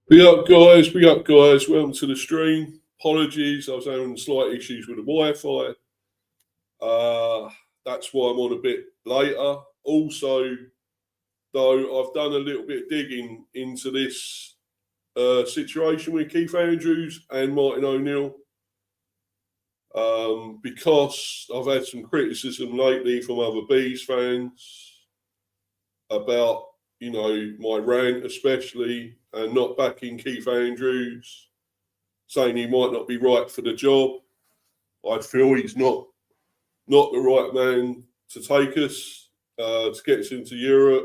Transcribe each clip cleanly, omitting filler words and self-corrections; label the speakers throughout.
Speaker 1: Big up, guys. Welcome to the stream. Apologies, I was having slight issues with the Wi-Fi. That's why I'm on a bit later. Also, though, I've done a little bit of digging into this situation with Keith Andrews and Martin O'Neill because I've had some criticism lately from other Bees fans about, my rant especially, and not backing Keith Andrews, saying he might not be right for the job. I feel he's not the right man to take us, to get us into Europe.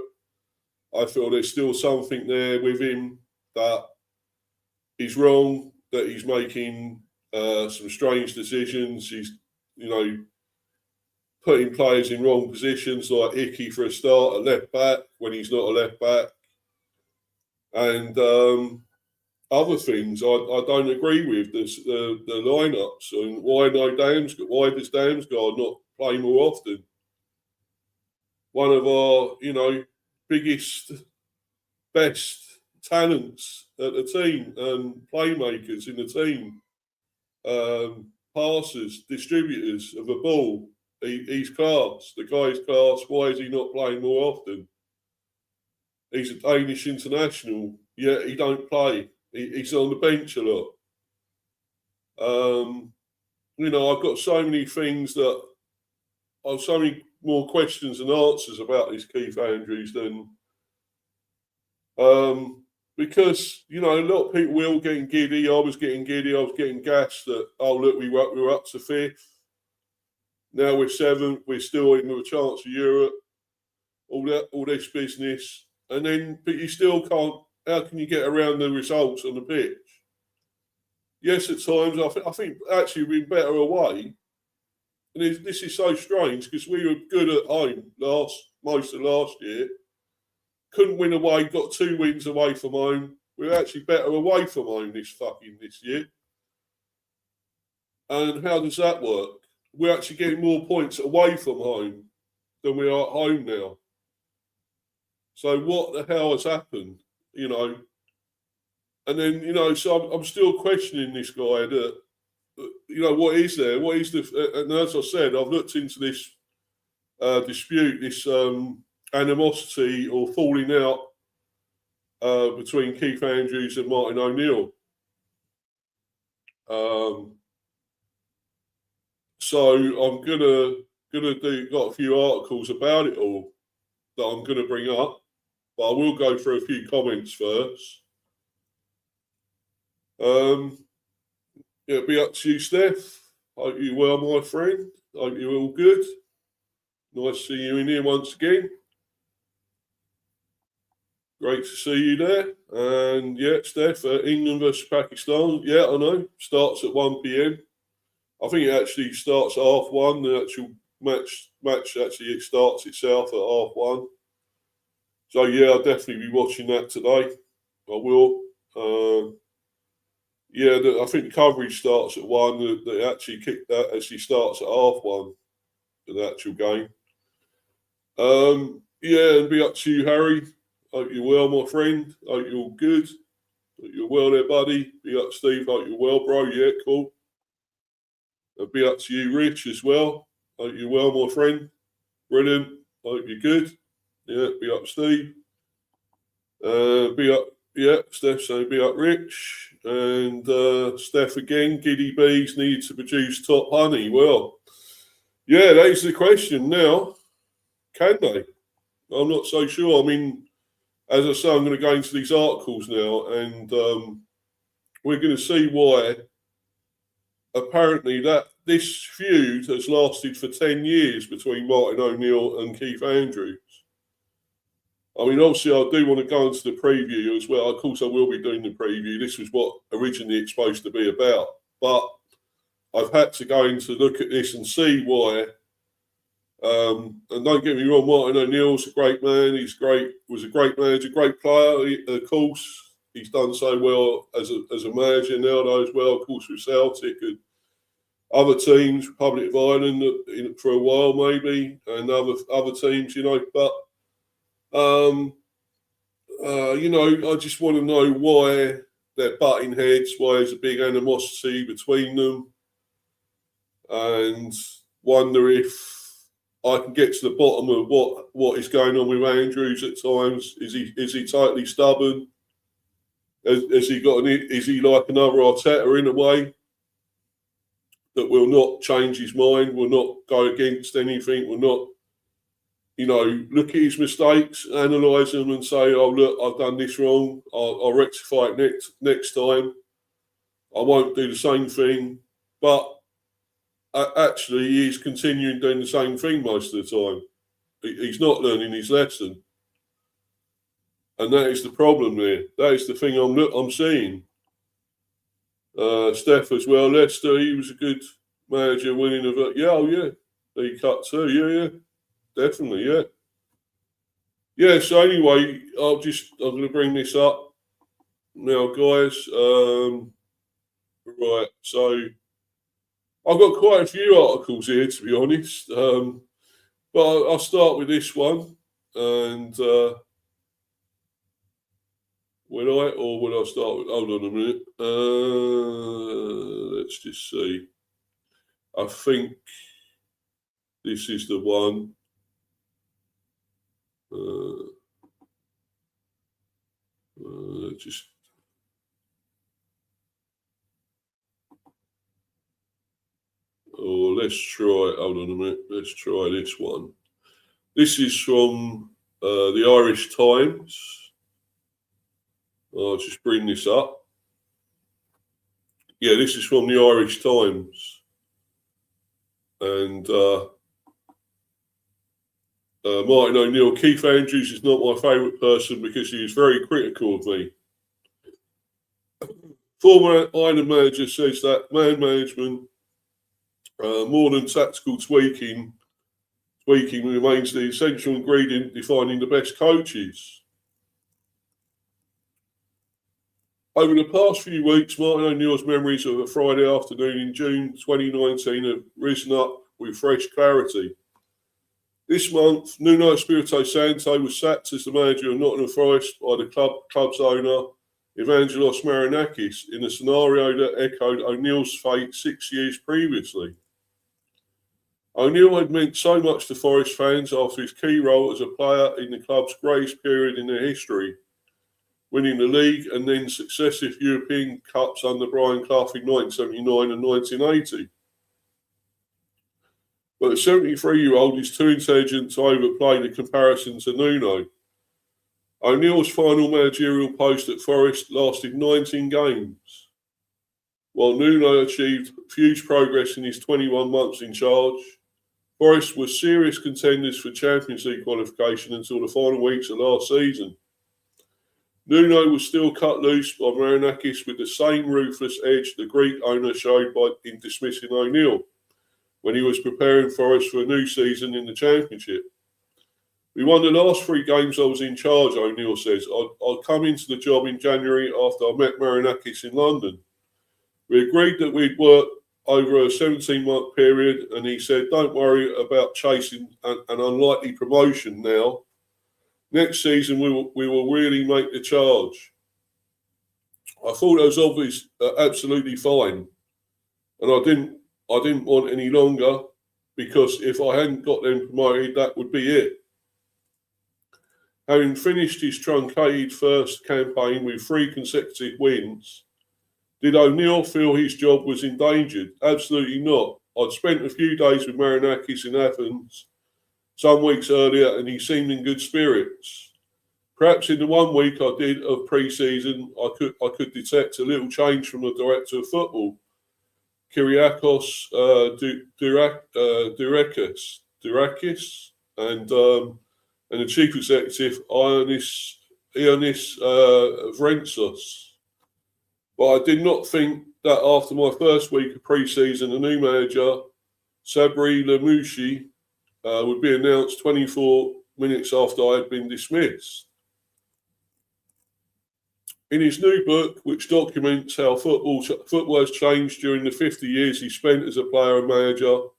Speaker 1: I feel there's still something there with him that he's wrong, that he's making some strange decisions. He's, putting players in wrong positions, like Icky for a start, a left back when he's not a left back. And other things I don't agree with, the lineups, and why does Damsgaard not play more often? One of our, biggest, best talents at the team, playmakers in the team, passers, distributors of the ball. He's class. The guy's class. Why is he not playing more often? He's a Danish international, yet he don't play. He's on the bench a lot. I've got so many things that I've so many more questions and answers about this Keith Andrews than because a lot of people were getting giddy. I was getting giddy. I was getting gassed that look, we were up to 5th. Now we're 7th. We're still in with a chance of Europe. All this business, but you still can't. How can you get around the results on the pitch? Yes, at times I think actually we've been better away, and this is so strange because we were good at home most of last year. Couldn't win away. Got 2 wins away from home. We're actually better away from home this year. And how does that work? We're actually getting more points away from home than we are at home now. So what the hell has happened? And then, so I'm still questioning this guy that, what is there? What is and as I said, I've looked into this dispute, this animosity or falling out between Keith Andrews and Martin O'Neill. So I'm got a few articles about it all that I'm gonna bring up, but I will go through a few comments first. It'll be up to you, Steph. Hope you're well, my friend. Hope you're all good. Nice to see you in here once again. Great to see you there. And yeah, Steph, England versus Pakistan. Yeah, I know. Starts at 1 p.m. I think it actually starts at 1:30. The actual match actually it starts itself at 1:30. So yeah, I'll definitely be watching that today. I will. I think the coverage starts at 1. They actually actually starts at 1:30. The actual game. And be up to you, Harry. Hope you're well, my friend. Hope you're all good. Hope you're well there, buddy. Be up, Steve. Hope you're well, bro. Yeah, cool. Be up to you, Rich, as well. Hope you're well, my friend. Brilliant. Hope you're good. Yeah, be up, Steve. Be up, Steph, so be up, Rich. And Steph again, Giddy Bees need to produce top honey. Well, yeah, that's the question now. Can they? I'm not so sure. I mean, as I say, I'm going to go into these articles now, and we're going to see why apparently that this feud has lasted for 10 years between Martin O'Neill and Keith Andrews. I mean, obviously, I do want to go into the preview as well. Of course, I will be doing the preview. This was what originally it's supposed to be about. But I've had to go in to look at this and see why. And don't get me wrong, Martin O'Neill's a great man. He's great. Was a great manager, great player. Of course, he's done so well as a manager now, though, as well. Of course, with Celtic and other teams, Republic of Ireland for a while maybe, and other teams, But I just want to know why they're butting heads, why there's a big animosity between them, and wonder if I can get to the bottom of what is going on with Andrews at times. Is he totally stubborn? Has he got is he like another Arteta in a way that will not change his mind, will not go against anything, will not, look at his mistakes, analyse them and say, oh, look, I've done this wrong. I'll rectify it next time. I won't do the same thing. But actually, he's continuing doing the same thing most of the time. He's not learning his lesson. And that is the problem there. That is the thing I'm seeing. Steph as well, Leicester, he was a good manager, winning of it. Yeah, he cut too. Yeah, definitely, yeah. Yeah, so anyway, I'm going to bring this up now, guys. Right, so I've got quite a few articles here, to be honest. But I'll start with this one. And will I start with, hold on a minute. Let's just see. I think this is the one. Let's try. Hold on a minute. Let's try this one. This is from the Irish Times. I'll just bring this up. Yeah, this is from the Irish Times. And Martin O'Neill, Keith Andrews is not my favourite person because he is very critical of me. Former Ireland manager says that man management, more than tactical tweaking remains the essential ingredient defining the best coaches. Over the past few weeks, Martin O'Neill's memories of a Friday afternoon in June 2019 have risen up with fresh clarity. This month, Nuno Espirito Santo was sacked as the manager of Nottingham Forest by the club's owner, Evangelos Marinakis, in a scenario that echoed O'Neill's fate 6 years previously. O'Neill had meant so much to Forest fans after his key role as a player in the club's greatest period in their history, winning the league and then successive European Cups under Brian Clough in 1979 and 1980. But the 73-year-old is too intelligent to overplay the comparison to Nuno. O'Neill's final managerial post at Forest lasted 19 games, while Nuno achieved huge progress in his 21 months in charge. Forest were serious contenders for Champions League qualification until the final weeks of last season. Nuno was still cut loose by Marinakis with the same ruthless edge the Greek owner showed in dismissing O'Neill when he was preparing Forest for a new season in the Championship. We won the last 3 games I was in charge, O'Neill says. I'd come into the job in January after I met Marinakis in London. We agreed that we'd work over a 17-month period, and he said, don't worry about chasing an unlikely promotion now. Next season, we will really make the charge. I thought it was obvious, absolutely fine, and I didn't want any longer, because if I hadn't got them promoted, that would be it. Having finished his truncated first campaign with 3 consecutive wins, did O'Neill feel his job was endangered? Absolutely not. I'd spent a few days with Marinakis in Athens some weeks earlier, and he seemed in good spirits. Perhaps in the 1 week I did of pre-season, I could detect a little change from the director of football, Kyriakos Dourakis, and the chief executive, Ioannis Vrentsos. But I did not think that after my first week of pre-season, the new manager, Sabri Lamouchi, would be announced 24 minutes after I had been dismissed. In his new book, which documents how football has changed during the 50 years he spent as a player and manager,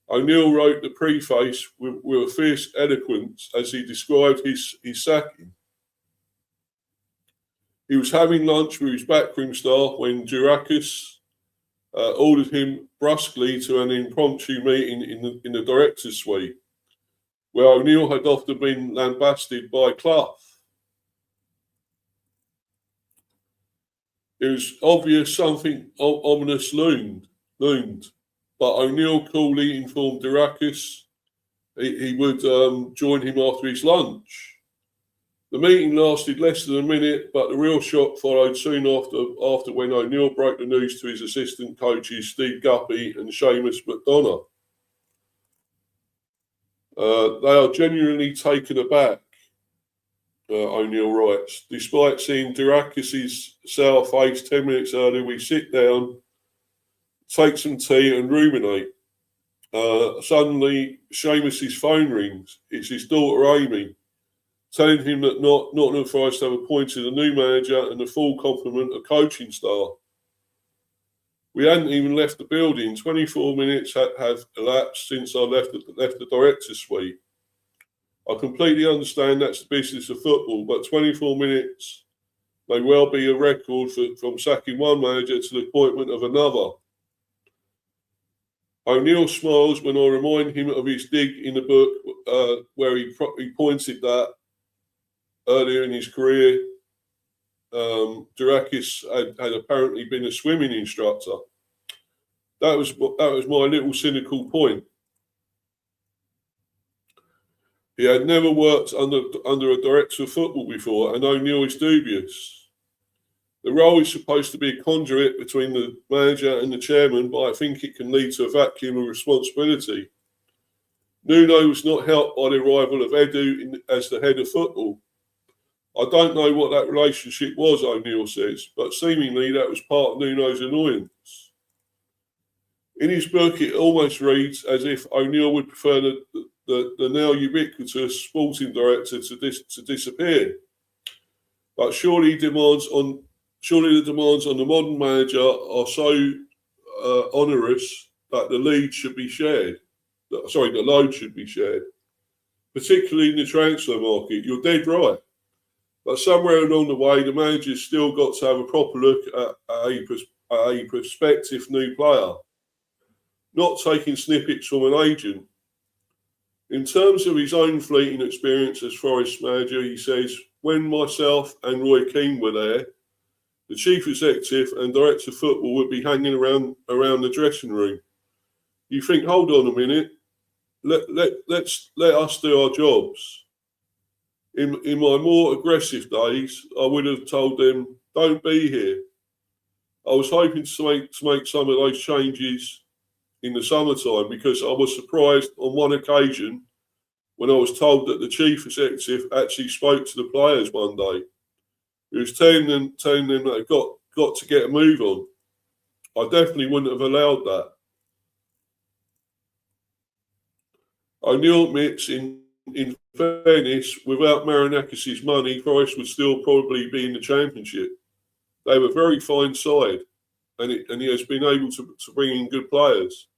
Speaker 1: O'Neill wrote the preface with a fierce eloquence as he described his sacking. He was having lunch with his backroom staff when Durakis ordered him brusquely to an impromptu meeting in the director's suite, where O'Neill had often been lambasted by Clough. It was obvious something ominous loomed, but O'Neill coolly informed Durakis he would join him after his lunch. The meeting lasted less than a minute, but the real shock followed soon after when O'Neill broke the news to his assistant coaches Steve Guppy and Seamus McDonough. They are genuinely taken aback, O'Neill writes. Despite seeing Durakis' sour face 10 minutes earlier, we sit down, take some tea and ruminate. Suddenly, Seamus' phone rings. It's his daughter Amy, telling him that Nottingham Forest have appointed a new manager and a full complement of coaching staff. We hadn't even left the building. 24 minutes have elapsed since I left the director's suite. I completely understand that's the business of football, but 24 minutes may well be a record from sacking one manager to the appointment of another. O'Neill smiles when I remind him of his dig in the book where he pointed that earlier in his career, Durakis had apparently been a swimming instructor. That was my little cynical point. He had never worked under a director of football before, and O'Neill is dubious. The role is supposed to be a conduit between the manager and the chairman, but I think it can lead to a vacuum of responsibility. Nuno was not helped by the arrival of Edu as the head of football. I don't know what that relationship was, O'Neill says, but seemingly that was part of Nuno's annoyance. In his book, it almost reads as if O'Neill would prefer the now ubiquitous sporting director to disappear. But surely the demands on the modern manager are so onerous that the load should be shared, particularly in the transfer market. You're dead right. But somewhere along the way, the manager's still got to have a proper look at a prospective new player, not taking snippets from an agent. In terms of his own fleeting experience as Forest manager, he says, when myself and Roy Keane were there, the chief executive and director of football would be hanging around the dressing room. You think, hold on a minute, let us do our jobs. In my more aggressive days, I would have told them, don't be here. I was hoping to make some of those changes in the summertime because I was surprised on one occasion when I was told that the chief executive actually spoke to the players one day. He was telling them that they've got to get a move on. I definitely wouldn't have allowed that. O'Neill admits in fairness, without Marinakis' money, Forest would still probably be in the Championship. They have a very fine side, and he has been able to bring in good players.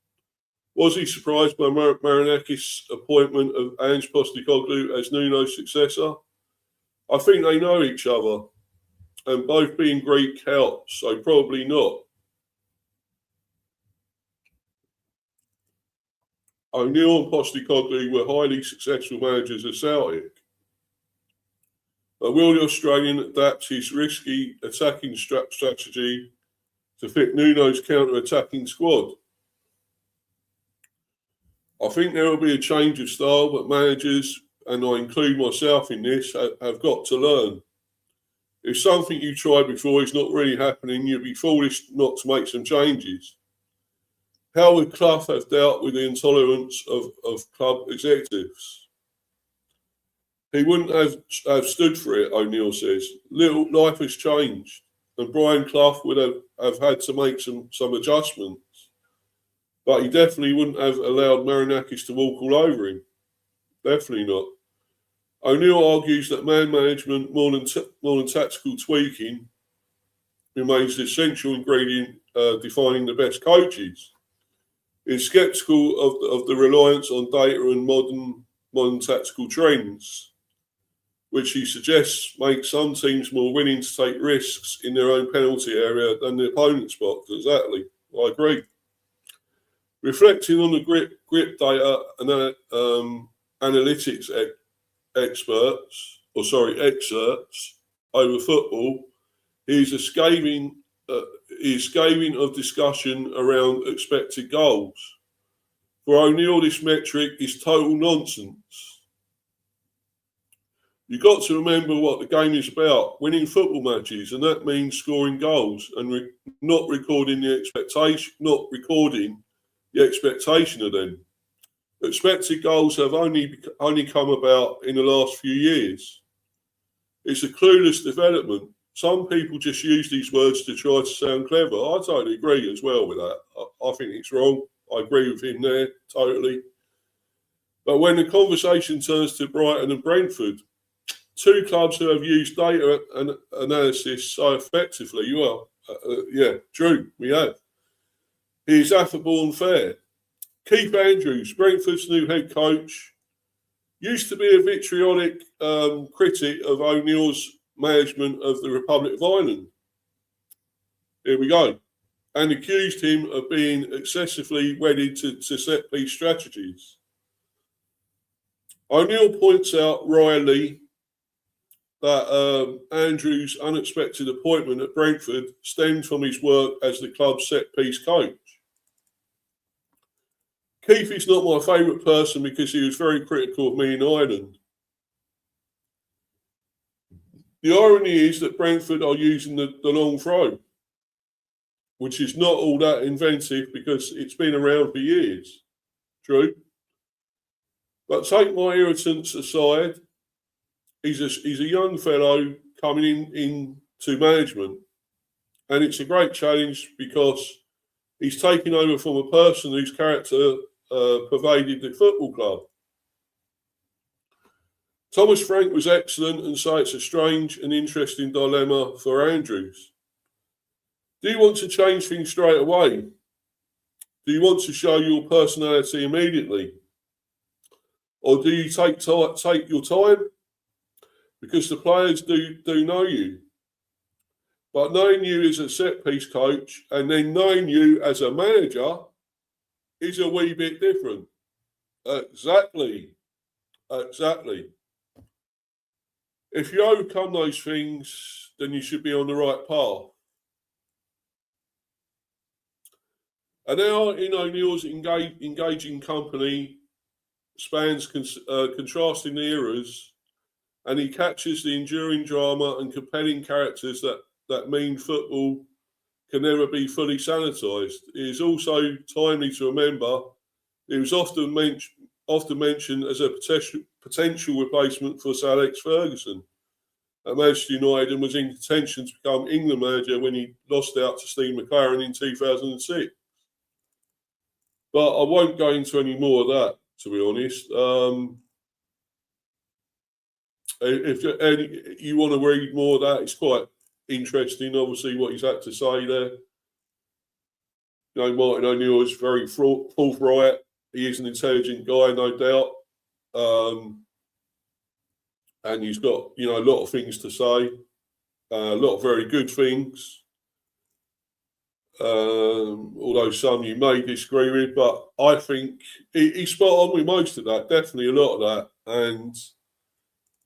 Speaker 1: Was he surprised by Marinakis' appointment of Ange Postecoglou as Nuno's successor? I think they know each other, and both being Greek helps, so probably not. O'Neill and Postecoglou were highly successful managers at Celtic. But will the Australian adapt his risky attacking strategy to fit Nuno's counter-attacking squad? I think there will be a change of style, but managers, and I include myself in this, have got to learn. If something you tried before is not really happening, you'd be foolish not to make some changes. How would Clough have dealt with the intolerance of club executives? He wouldn't have stood for it, O'Neill says. Life has changed, and Brian Clough would have had to make some adjustments. But he definitely wouldn't have allowed Marinakis to walk all over him. Definitely not. O'Neill argues that man management, more than tactical tweaking, remains the essential ingredient defining the best coaches. He's sceptical of the reliance on data and modern tactical trends. which he suggests makes some teams more willing to take risks in their own penalty area than the opponent's box. Exactly. I agree. Reflecting on the grip data and analytics excerpts over football, is scathing of discussion around expected goals. For O'Neill, this metric is total nonsense. You've got to remember what the game is about: winning football matches, and that means scoring goals and not recording the expectation of them. Expected goals have only come about in the last few years. It's a clueless development. Some people just use these words to try to sound clever. I totally agree as well with that. I think it's wrong. I agree with him there, totally. But when the conversation turns to Brighton and Brentford, two clubs who have used data and analysis so effectively, true, we have. He is affable and fair. Keith Andrews, Brentford's new head coach, used to be a vitriolic critic of O'Neill's management of the Republic of Ireland. Here we go. And accused him of being excessively wedded to set-piece strategies. O'Neill points out wryly that Andrews' unexpected appointment at Brentford stemmed from his work as the club's set-piece coach. Keith is not my favourite person because he was very critical of me in Ireland. The irony is that Brentford are using the long throw, which is not all that inventive because it's been around for years. True. But take my irritants aside, he's a young fellow coming into management, and it's a great challenge because he's taking over from a person whose character pervaded the football club. Thomas Frank was excellent, and so it's a strange and interesting dilemma for Andrews. Do you want to change things straight away? Do you want to show your personality immediately? Or do you take your time? Because the players do know you. But knowing you as a set-piece coach and then knowing you as a manager is a wee bit different. Exactly. If you overcome those things, then you should be on the right path. And now in O'Neill's engaging company spans contrasting eras, and he captures the enduring drama and compelling characters that mean football can never be fully sanitised. It is also timely to remember he was often mentioned as a potential replacement for Sir Alex Ferguson at Manchester United, and was in contention to become England manager when he lost out to Steve McLaren in 2006. But I won't go into any more of that, to be honest. If you want to read more of that, it's quite interesting, obviously, what he's had to say there. You know, Martin O'Neill is very forthright. He is an intelligent guy, no doubt. And he's got, a lot of things to say, a lot of very good things. Although some you may disagree with, but I think he's spot on with most of that, definitely a lot of that. And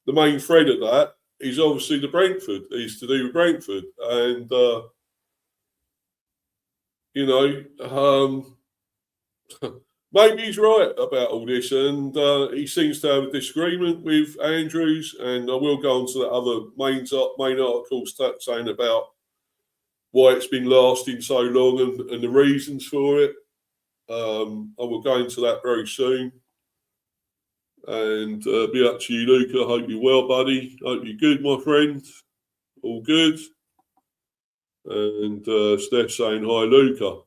Speaker 1: the main thread of that is obviously is to do with Brentford. And, maybe he's right about all this, and he seems to have a disagreement with Andrews, and I will go on to that other main article saying about why it's been lasting so long and the reasons for it. I will go into that very soon. And be up to you, Luca. Hope you're well, buddy. Hope you're good, my friend. All good. And Steph saying hi, Luca.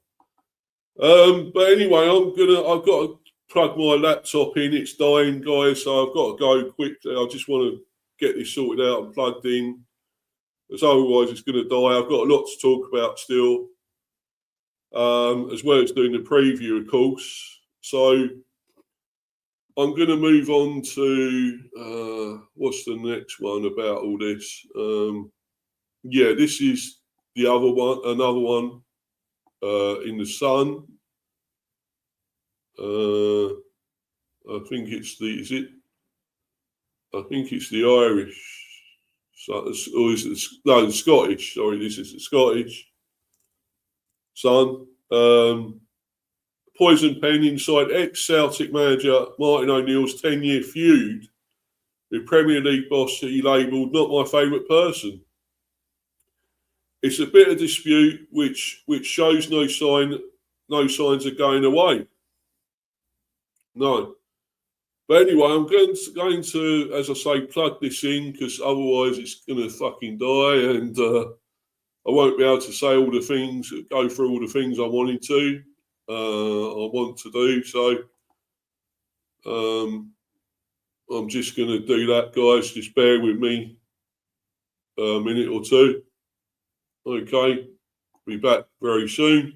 Speaker 1: But anyway, I've got to plug my laptop in. It's dying, guys, so I've got to go quickly. I just want to get this sorted out and plugged in, because otherwise it's going to die. I've got a lot to talk about still, as well as doing the preview, of course. So I'm going to move on to what's the next one about all this? Yeah, this is the other one, another one in the Sun. I think it's I think it's the Irish. So, or is it the Scottish? Sorry, this is the Scottish Sun. Poison pen inside ex-Celtic manager Martin O'Neill's 10-year feud with Premier League boss that he labelled "not my favourite person." It's a bit of dispute which shows no signs of going away. No. But anyway, I'm going to, as I say, plug this in because otherwise it's going to fucking die, and I won't be able to say all the things, go through all the things I wanted to, I want to do. So I'm just going to do that, guys. Just bear with me a minute or two. Okay, be back very soon.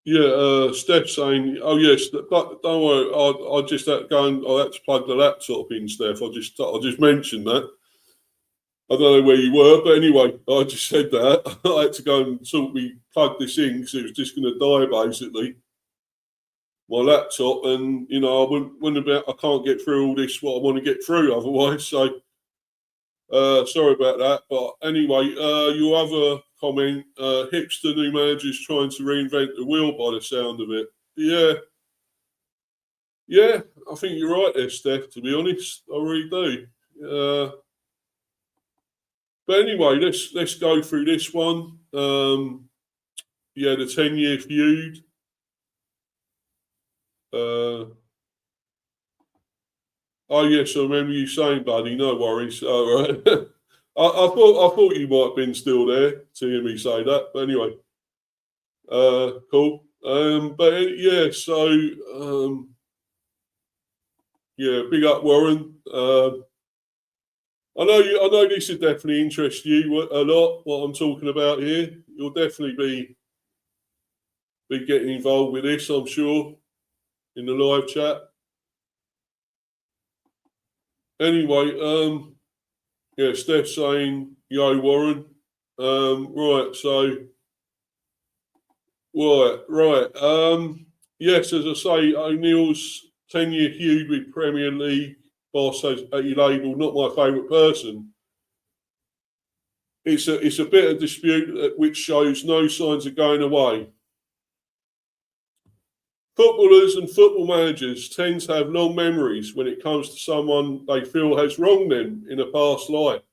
Speaker 1: Yeah, Steph saying, "Oh yes, but don't worry, I just had to go and I had to plug the laptop in, Steph. I just mentioned that. I don't know where you were, but anyway, I just said that I had to go and sort of plug this in because it was just going to die basically. My laptop, and I wouldn't I can't get through all this what I want to get through otherwise. So sorry about that. But anyway, your other comment, hipster new managers trying to reinvent the wheel by the sound of it. Yeah, yeah, I think you're right there, Steph. To be honest, I really do. But anyway, let's go through this one. Yeah, the 10-year feud. Oh yes, I remember you saying, buddy. No worries. All right. I thought you might have been still there to hear me say that. But anyway, cool. But yeah, so yeah, big up, Warren. I know this would definitely interest you a lot. What I'm talking about here, you'll definitely be getting involved with this, I'm sure, in the live chat. Anyway, yeah, Steph saying, "Yo, Warren." Right, so right. Yes, as I say, O'Neill's 10-year feud with Premier League boss, as he labelled, not my favourite person. It's a bit of dispute which shows no signs of going away. Footballers and football managers tend to have long memories when it comes to someone they feel has wronged them in a past life.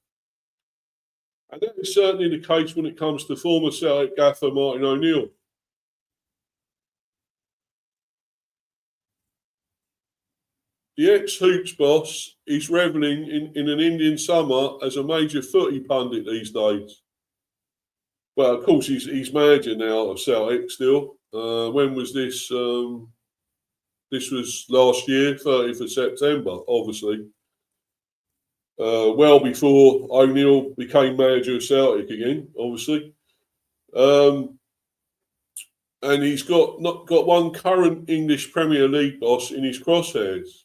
Speaker 1: And that is certainly the case when it comes to former Celtic gaffer Martin O'Neill. The ex-Hoops boss is revelling in an Indian summer as a major footy pundit these days. Well, of course, he's manager now of Celtic still. When was this? This was last year, 30th of September, obviously. Well before O'Neill became manager of Celtic again, obviously. And he's got one current English Premier League boss in his crosshairs.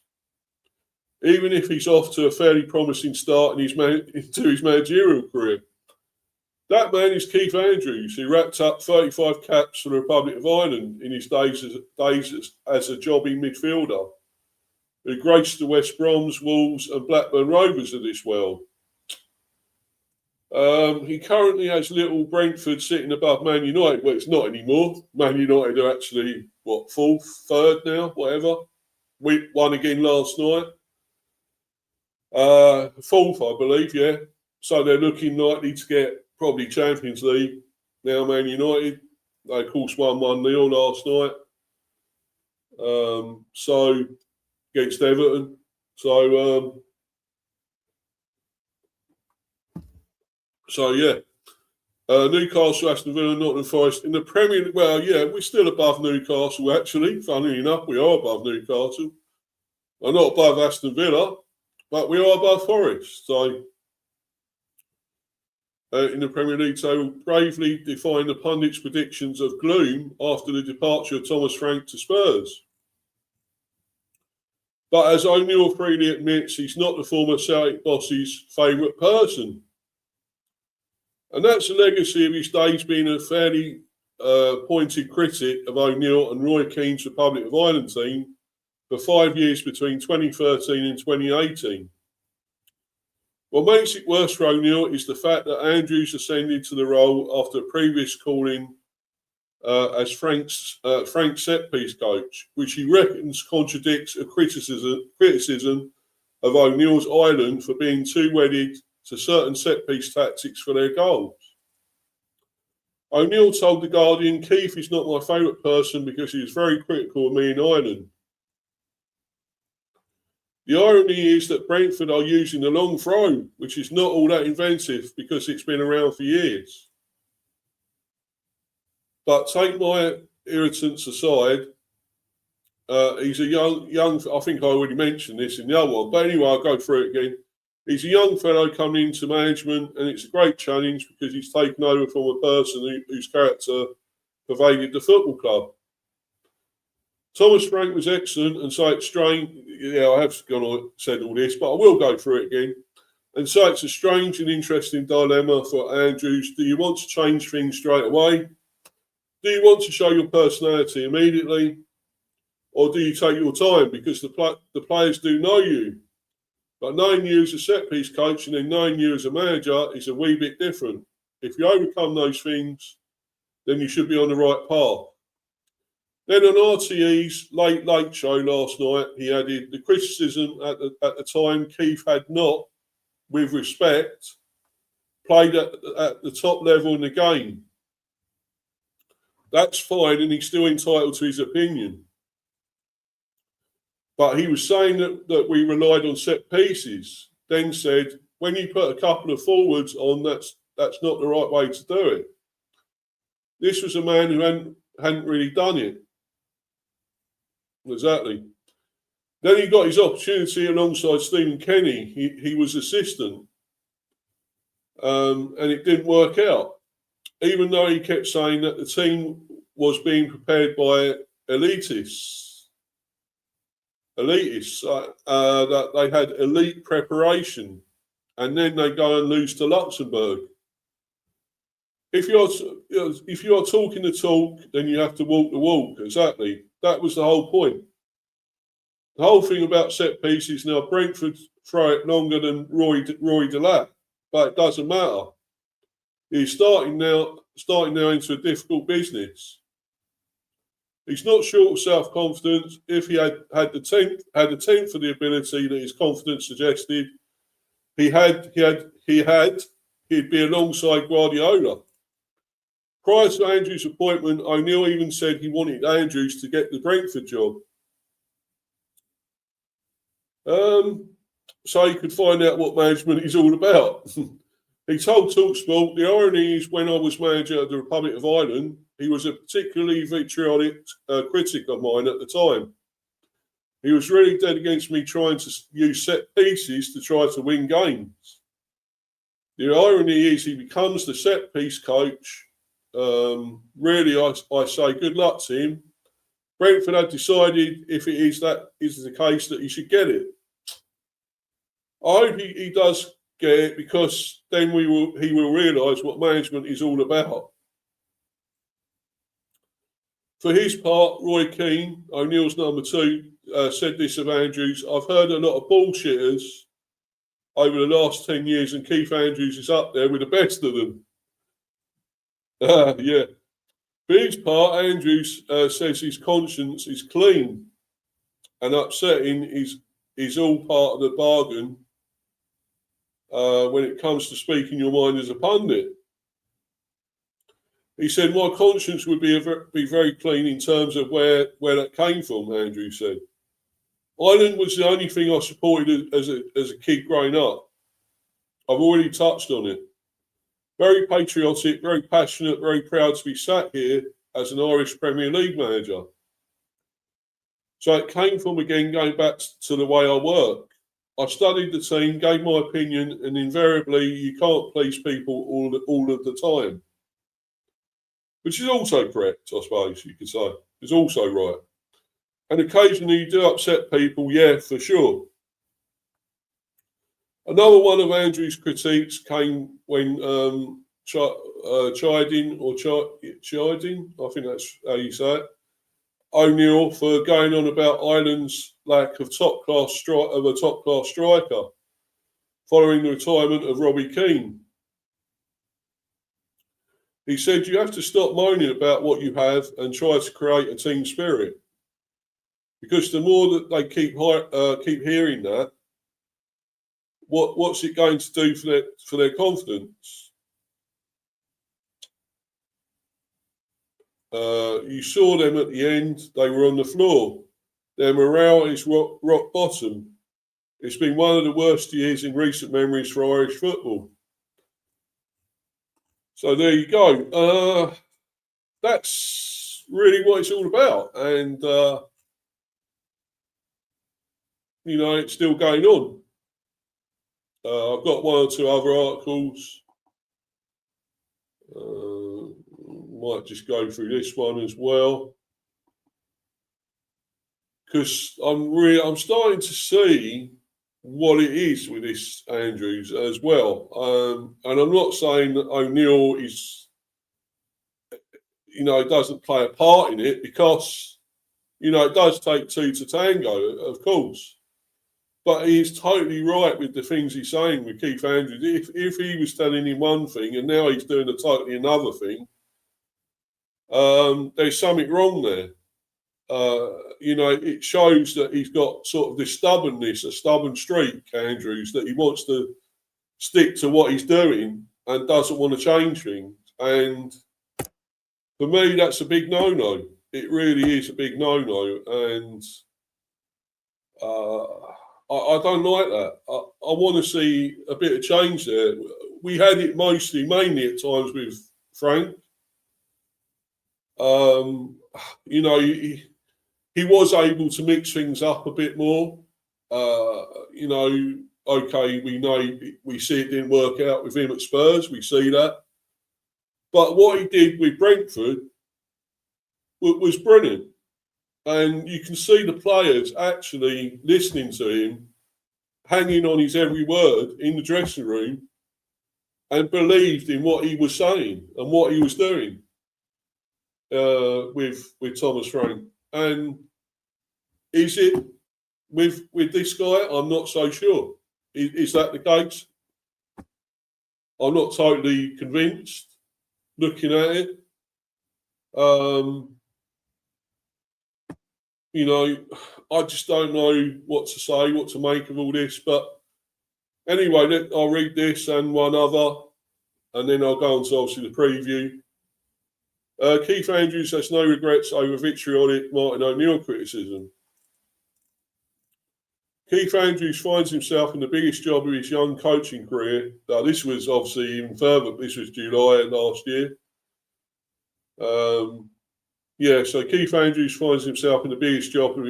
Speaker 1: Even if he's off to a fairly promising start into his managerial career. That man is Keith Andrews, who wrapped up 35 caps for the Republic of Ireland in his days as a jobbing midfielder, who graced the West Broms, Wolves and Blackburn Rovers of this world. He currently has little Brentford sitting above Man United. Well, it's not anymore. Man United are actually, fourth, third now, whatever. We won again last night. Fourth, I believe, yeah. So they're looking likely to get probably Champions League now, Man United. They, of course, won 1-0 last night. So, against Everton. So yeah. Newcastle, Aston Villa, Nottingham Forest in the Premier League. Well, yeah, we're still above Newcastle, actually. Funnily enough, we are above Newcastle. We're not above Aston Villa, but we are above Forest. So, in the Premier League, so bravely defying the pundits' predictions of gloom after the departure of Thomas Frank to Spurs. But as O'Neill freely admits, he's not the former Celtic boss's favourite person. And that's a legacy of his days being a fairly pointed critic of O'Neill and Roy Keane's Republic of Ireland team for 5 years between 2013 and 2018. What makes it worse for O'Neill is the fact that Andrews ascended to the role after a previous calling as Frank's set-piece coach, which he reckons contradicts a criticism of O'Neill's Ireland for being too wedded to certain set-piece tactics for their goals. O'Neill told The Guardian, "Keith is not my favourite person because he is very critical of me in Ireland. The irony is that Brentford are using the long throw, which is not all that inventive because it's been around for years. But take my irritants aside, he's a young. I think I already mentioned this in the other one, but anyway, I'll go through it again. He's a young fellow coming into management, and it's a great challenge because he's taken over from a person whose character pervaded the football club. Thomas Frank was excellent, and so it's strange. Yeah, I have said all this, but I will go through it again. And so it's a strange and interesting dilemma for Andrews. Do you want to change things straight away? Do you want to show your personality immediately? Or do you take your time? Because the players do know you. But knowing you as a set-piece coach and then knowing you as a manager is a wee bit different. If you overcome those things, then you should be on the right path. Then on RTE's Late Show last night, he added the criticism at the time Keith had not, with respect, played at the top level in the game. That's fine, and he's still entitled to his opinion. But he was saying that we relied on set pieces, then said, when you put a couple of forwards on, that's not the right way to do it. This was a man who hadn't really done it. Exactly. Then he got his opportunity alongside Stephen Kenny. He was assistant. And it didn't work out. Even though he kept saying that the team was being prepared by elitists, that they had elite preparation, and then they go and lose to Luxembourg. If you are talking the talk, then you have to walk the walk. Exactly. That was the whole point. The whole thing about set pieces now, Brentford throw it longer than Roy Delap, but it doesn't matter. He's starting now into a difficult business. He's not short of self-confidence. If he had the tenth of the ability that his confidence suggested, he'd be alongside Guardiola. Prior to Andrews' appointment, O'Neill even said he wanted Andrews to get the Brentford job. So he could find out what management is all about. He told TalkSport, the irony is when I was manager of the Republic of Ireland, he was a particularly vitriolic critic of mine at the time. He was really dead against me trying to use set pieces to try to win games. The irony is he becomes the set piece coach. Really, I say good luck to him. Brentford had decided if it is the case that he should get it. I hope he does get it, because then he will realise what management is all about. For his part, Roy Keane, O'Neill's number 2, said this of Andrews: I've heard a lot of bullshitters over the last 10 years, and Keith Andrews is up there with the best of them. Yeah. For his part, Andrews says his conscience is clean, and upsetting is all part of the bargain when it comes to speaking your mind as a pundit. He said, my conscience would be very clean in terms of where that came from, Andrews said. Ireland was the only thing I supported as a kid growing up. I've already touched on it. Very patriotic, very passionate, very proud to be sat here as an Irish Premier League manager. So it came from, again, going back to the way I work. I studied the team, gave my opinion, and invariably you can't please people all of the time. Which is also correct, I suppose you could say. It's also right. And occasionally you do upset people, yeah, for sure. Another one of Andrew's critiques came when chiding, I think that's how you say it, O'Neill for going on about Ireland's lack of a top-class striker following the retirement of Robbie Keane. He said, you have to stop moaning about what you have and try to create a team spirit. Because the more that they keep hearing that, what's it going to do for their confidence? You saw them at the end, they were on the floor. Their morale is rock bottom. It's been one of the worst years in recent memories for Irish football. So there you go. That's really what it's all about. And, it's still going on. I've got one or two other articles. Might just go through this one as well. because I'm starting to see what it is with this Andrews as well. And I'm not saying that O'Neill is, doesn't play a part in it, because, it does take two to tango, of course. But he's totally right with the things he's saying with Keith Andrews. If he was telling him one thing and now he's doing totally another thing, there's something wrong there. It shows that he's got sort of this stubbornness, a stubborn streak, Andrews, that he wants to stick to what he's doing and doesn't want to change things. And for me, that's a big no-no. It really is a big no-no. And I don't like that. I want to see a bit of change there. We had it mainly at times with Frank. He was able to mix things up a bit more. Okay, we see it didn't work out with him at Spurs. We see that. But what he did with Brentford was brilliant. And you can see the players actually listening to him, hanging on his every word in the dressing room, and believed in what he was saying and what he was doing with Thomas Frank. And is it with this guy? I'm not so sure. Is that the case? I'm not totally convinced looking at it. I just don't know what to say, what to make of all this. But anyway, I'll read this and one other, and then I'll go on to obviously the preview. Keith Andrews has no regrets over vitriolic Martin O'Neill criticism. Keith Andrews finds himself in the biggest job of his young coaching career. Now, this was obviously even further. This was July last year. So Keith Andrews finds himself in the biggest job of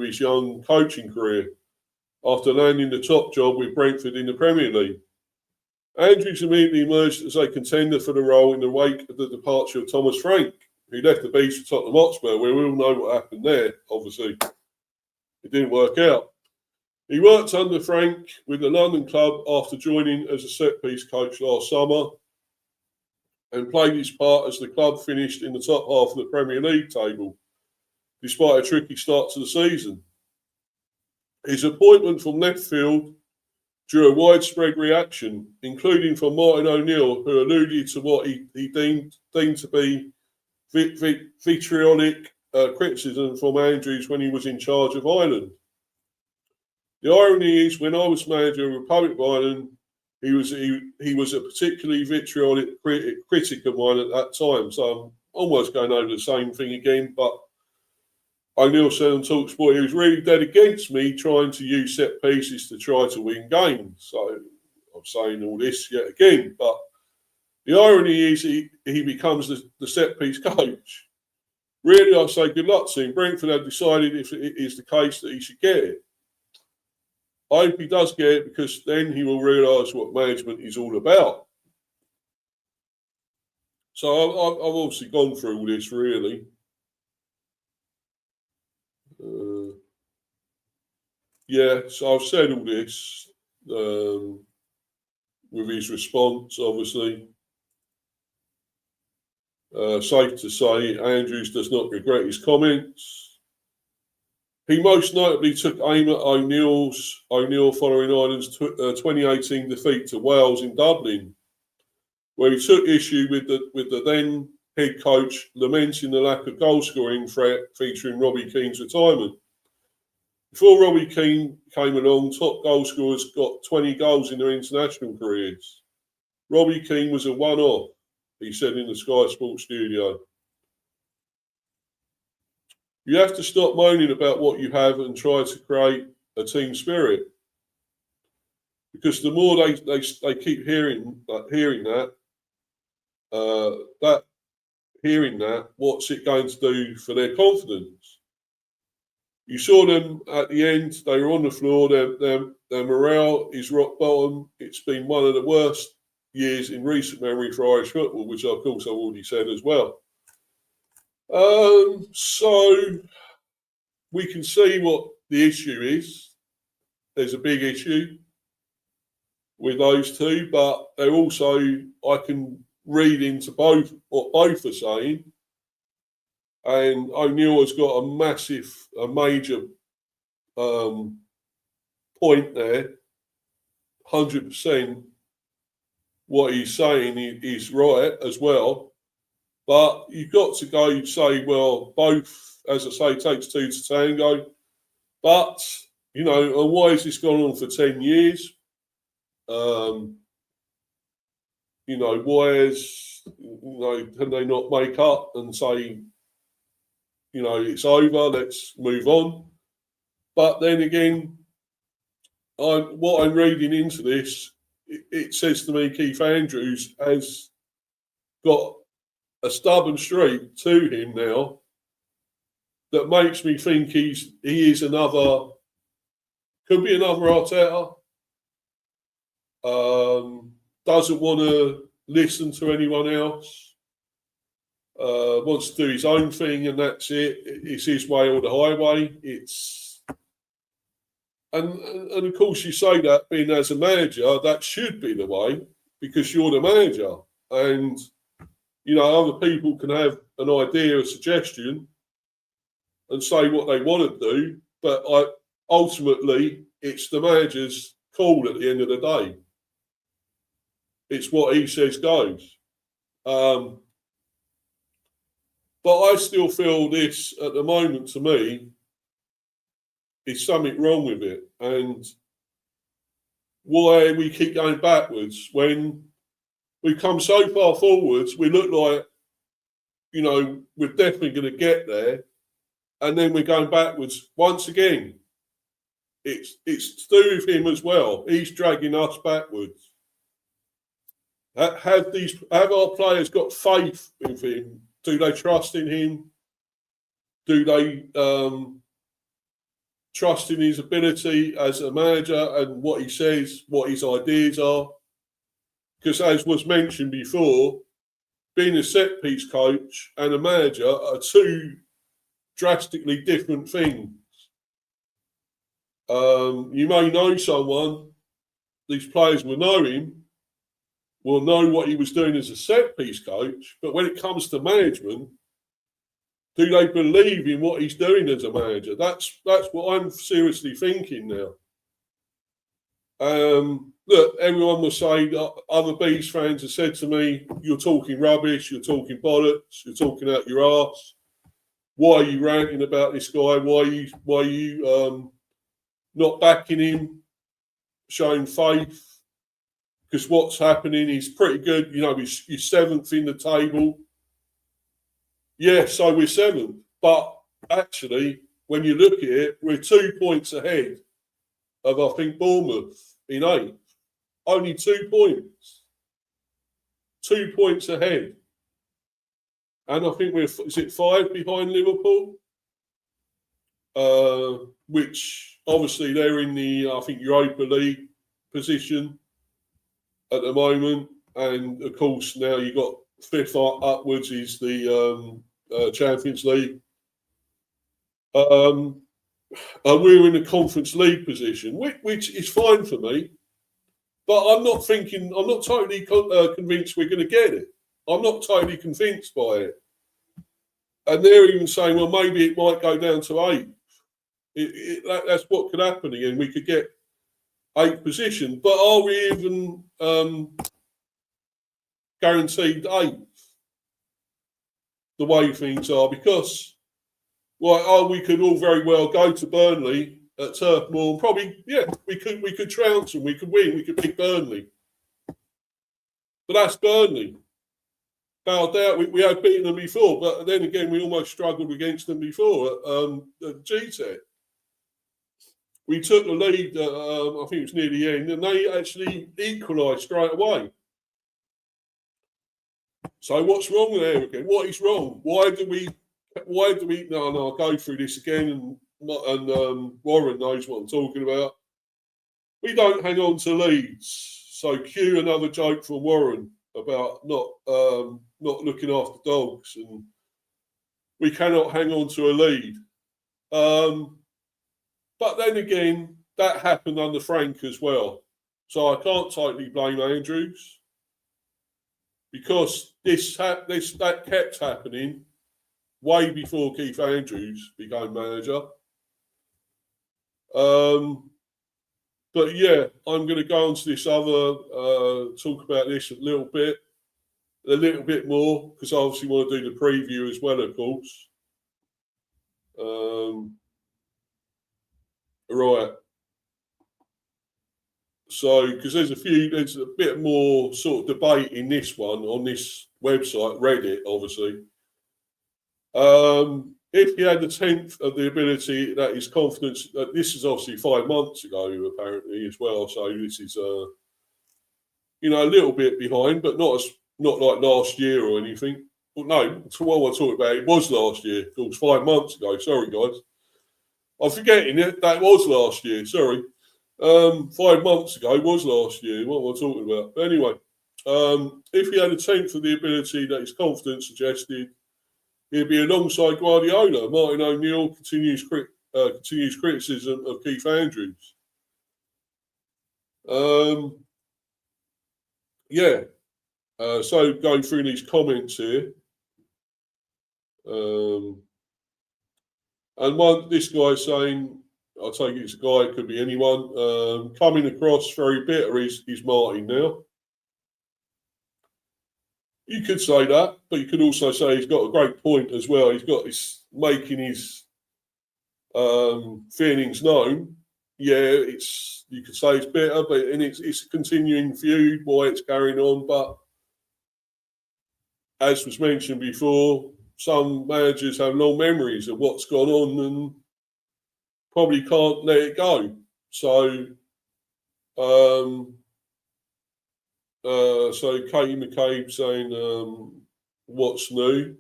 Speaker 1: his young coaching career after landing the top job with Brentford in the Premier League. Andrews immediately emerged as a contender for the role in the wake of the departure of Thomas Frank, who left the beast for Tottenham Hotspur, where we all know what happened there, obviously. It didn't work out. He worked under Frank with the London club after joining as a set-piece coach last summer, and played his part as the club finished in the top half of the Premier League table, despite a tricky start to the season. His appointment from left field drew a widespread reaction, including from Martin O'Neill, who alluded to what he deemed to be vitriolic criticism from Andrews when he was in charge of Ireland. The irony is, when I was manager of Republic of Ireland, he was a particularly vitriolic critic of mine at that time. So I'm almost going over the same thing again. But O'Neill said on TalkSport he was really dead against me trying to use set pieces to try to win games. So I'm saying all this yet again. But the irony is he becomes the set piece coach. Really, I say good luck to him. Brentford have decided if it is the case that he should get it. I hope he does get it, because then he will realise what management is all about. So I've obviously gone through all this, really. So I've said all this with his response, obviously. Safe to say, Andrews does not regret his comments. He most notably took aim at O'Neill following Ireland's 2018 defeat to Wales in Dublin, where he took issue with the then head coach lamenting the lack of goal scoring threat featuring Robbie Keane's retirement. Before Robbie Keane came along, top goal scorers got 20 goals in their international careers. Robbie Keane was a one-off, he said in the Sky Sports studio. You have to stop moaning about what you have and try to create a team spirit. Because the more they keep hearing that, what's it going to do for their confidence? You saw them at the end; they were on the floor. Their morale is rock bottom. It's been one of the worst years in recent memory for Irish football, which of course I've already said as well. So we can see what the issue is. There's a big issue with those two, but they're also, I can read into both what both are saying. And O'Neill has got a major point there. 100% what he's saying is right as well. But you've got to go and say, well, both, as I say, takes two to tango. But, you know, and why has this gone on for 10 years? You know, why is, you know, can they not make up and say, you know, it's over, let's move on? But then again, what I'm reading into this, it says to me Keith Andrews has got a stubborn streak to him now that makes me think he is another, could be another Arteta. Doesn't want to listen to anyone else. Wants to do his own thing, and that's it. It's his way or the highway. And of course you say that being as a manager, that should be the way because you're the manager, and you know other people can have an idea, a suggestion, and say what they want to do. But ultimately, it's the manager's call at the end of the day. It's what he says goes. But I still feel this at the moment, to me, is something wrong with it. And why we keep going backwards when we come so far forwards, we look like, you know, we're definitely going to get there. And then we're going backwards once again. It's to do with him as well. He's dragging us backwards. Have our players got faith in him? Do they trust in him? Do they trust in his ability as a manager and what he says, what his ideas are? Because as was mentioned before, being a set-piece coach and a manager are two drastically different things. You may know someone, these players will know him, will know what he was doing as a set-piece coach, but when it comes to management, do they believe in what he's doing as a manager? That's what I'm seriously thinking now. Look, everyone will say, other Bees fans have said to me, you're talking rubbish, you're talking bollocks, you're talking out your arse. Why are you ranting about this guy? Why are you not backing him, showing faith? Because what's happening, he's pretty good. You know, he's seventh in the table. Yeah, so we're seventh. But actually, when you look at it, we're 2 points ahead of, I think, Bournemouth in eighth. Only 2 points. 2 points ahead. And I think is it 5 behind Liverpool? Which, obviously, they're in the, I think, Europa League position at the moment, and of course now you've got fifth upwards is the Champions League. And we're in a Conference League position, which is fine for me. But I'm not totally convinced we're going to get it. I'm not totally convinced by it. And they're even saying, well, maybe it might go down to 8th. That's what could happen again. We could get 8th position, but are we even guaranteed 8th? The way things are, because we could all very well go to Burnley at Turf Moor and probably, yeah, we could trounce them, we could win, we could beat Burnley. But that's Burnley. Without doubt, we had beaten them before, but then again, we almost struggled against them before at GTEC. We took the lead, I think it was near the end, and they actually equalised straight away. So what's wrong there again? What is wrong? Why do we? No, I'll go through this again, and Warren knows what I'm talking about. We don't hang on to leads. So cue another joke from Warren about not looking after dogs, and we cannot hang on to a lead. But then again, that happened under Frank as well. So I can't totally blame Andrews because that kept happening way before Keith Andrews became manager. But yeah, I'm going to go on to this other, talk about this a little bit more, because I obviously want to do the preview as well, of course. Right. So, because there's a bit more sort of debate in this one on this website, Reddit, obviously. If he had the 10th of the ability that his confidence, this is obviously 5 months ago, apparently, as well. So this is, a little bit behind, but not like last year or anything. Well, no, to what I'm talking about, it was last year. It was 5 months ago. Sorry, guys. I'm forgetting it. That was last year. Sorry. 5 months ago was last year. What am I talking about? But anyway, if he had a 10th of the ability that his confidence suggested, he'd be alongside Guardiola. Martin O'Neill continues criticism of Keith Andrews. So going through these comments here. And this guy saying, I'll take it it's a guy, it could be anyone, coming across very bitter is Martin now. You could say that, but you could also say he's got a great point as well. He's making his feelings known. Yeah, you could say it's bitter, but it's a continuing feud, why it's carrying on. But as was mentioned before, some managers have long memories of what's gone on and probably can't let it go. So, Katie McCabe saying, what's new?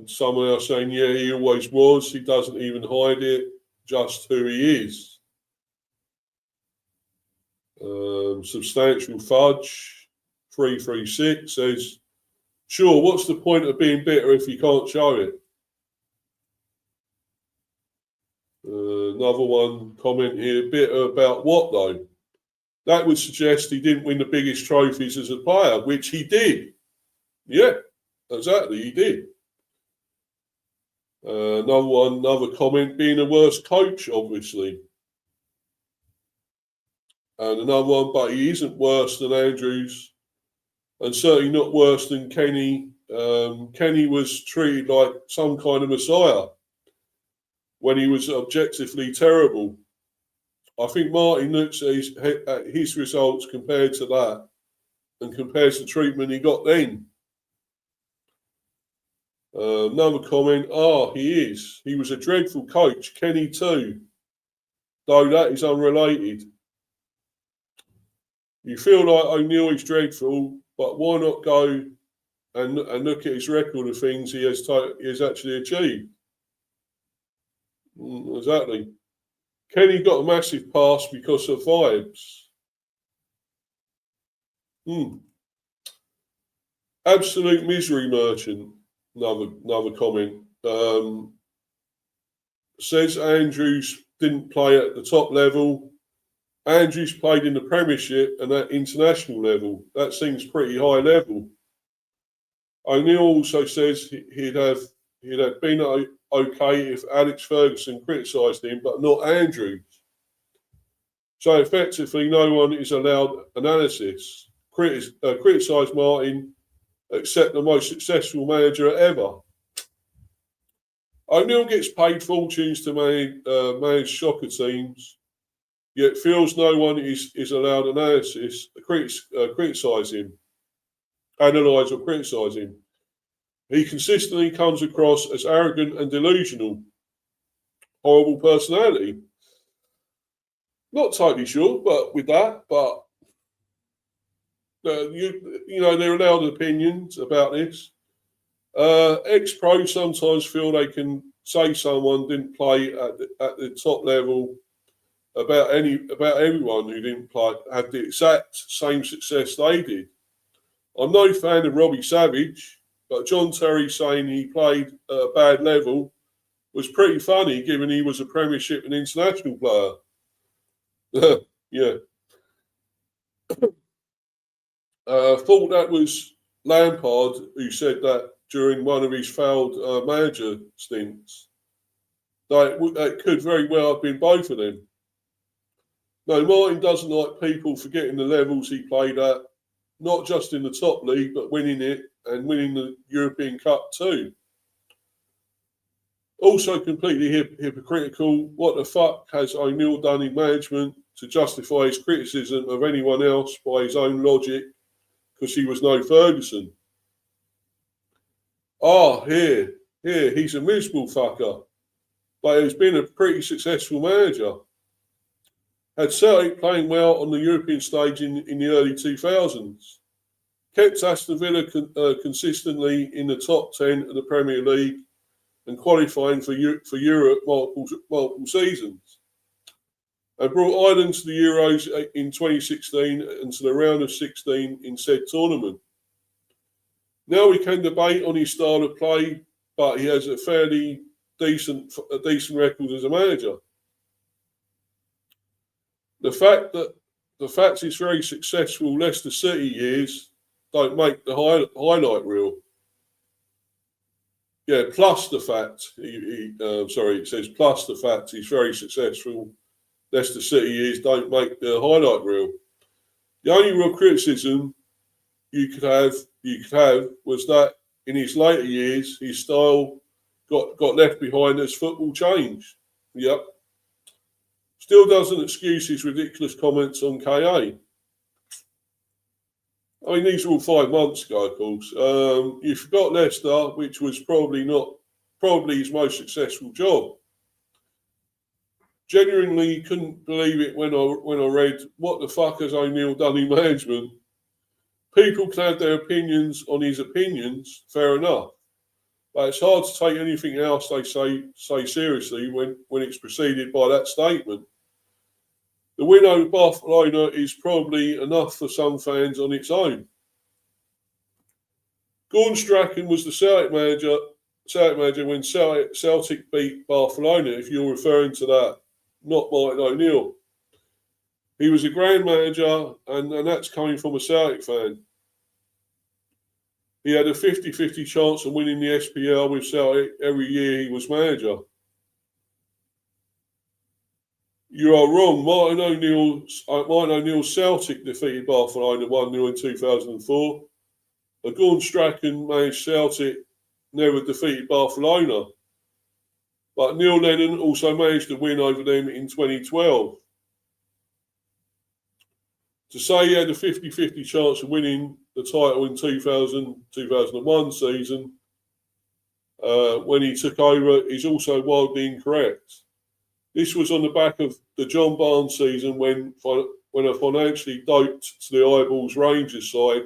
Speaker 1: Someone else saying, yeah, he always was. He doesn't even hide it, just who he is. Substantial Fudge 336 says, sure, what's the point of being bitter if you can't show it? Another one comment here, bitter about what though? That would suggest he didn't win the biggest trophies as a player, which he did. Yeah, exactly, he did. Another comment, being a worse coach, obviously. And another one, but he isn't worse than Andrews, and certainly not worse than Kenny. Kenny was treated like some kind of messiah when he was objectively terrible. I think Martin looks at his results compared to that and compares the treatment he got then. Another comment, he is. He was a dreadful coach, Kenny too, though that is unrelated. You feel like O'Neill is dreadful, but why not go and look at his record of things he has actually achieved? Exactly. Kenny got a massive pass because of vibes. Absolute misery merchant. Another comment. Says Andrews didn't play at the top level. Andrews played in the Premiership and at international level. That seems pretty high level. O'Neill also says he'd have been okay if Alex Ferguson criticised him, but not Andrews. So effectively, no one is allowed analysis. Criticise Martin, except the most successful manager ever. O'Neill gets paid fortunes to manage soccer teams, yet feels no one is allowed analysis, criticise him, analyse or criticise him. He consistently comes across as arrogant and delusional. Horrible personality. Not totally sure, but with that, but they're allowed opinions about this. Ex-pros sometimes feel they can say someone didn't play at the top level about everyone who didn't play had the exact same success they did. I'm no fan of Robbie Savage. But John Terry saying he played at a bad level was pretty funny, given he was a Premiership and international player. Yeah. Thought that was Lampard who said that during one of his failed manager stints. That could very well have been both of them. No, Martin doesn't like people forgetting the levels he played at, not just in the top league, but winning it and winning the European Cup too. Also completely hypocritical. What the fuck has O'Neill done in management to justify his criticism of anyone else by his own logic? Because he was no Ferguson. He's a miserable fucker. But he's been a pretty successful manager. Had Celtic playing well on the European stage in the early 2000s. Kept Aston Villa consistently in the top 10 of the Premier League and qualifying for Europe multiple seasons. And brought Ireland to the Euros in 2016 and to the round of 16 in said tournament. Now we can debate on his style of play, but he has a fairly decent record as a manager. The fact he's very successful Leicester City years don't make the highlight reel. Yeah, plus the fact it says plus the fact he's very successful Leicester City years don't make the highlight reel. The only real criticism you could have was that in his later years his style got left behind as football changed. Yep. Still doesn't excuse his ridiculous comments on KA. I mean, these are all 5 months ago, of course. You forgot Leicester, which was probably his most successful job. Genuinely couldn't believe it when I read what the fuck has O'Neill done in management. People can have their opinions on his opinions, fair enough. But it's hard to take anything else they say seriously when it's preceded by that statement. The win over Barcelona is probably enough for some fans on its own. Gordon Strachan was the Celtic manager when Celtic beat Barcelona, if you're referring to that, not Martin O'Neill. He was a grand manager, and that's coming from a Celtic fan. He had a 50-50 chance of winning the SPL with Celtic every year he was manager. You are wrong. Martin O'Neill's Celtic defeated Barcelona 1-0 in 2004. Gordon Strachan managed Celtic, never defeated Barcelona. But Neil Lennon also managed to win over them in 2012. To say he had a 50-50 chance of winning the title in 2000-2001 season when he took over is also wildly incorrect. This was on the back of the John Barnes season when a financially doped to the eyeballs Rangers side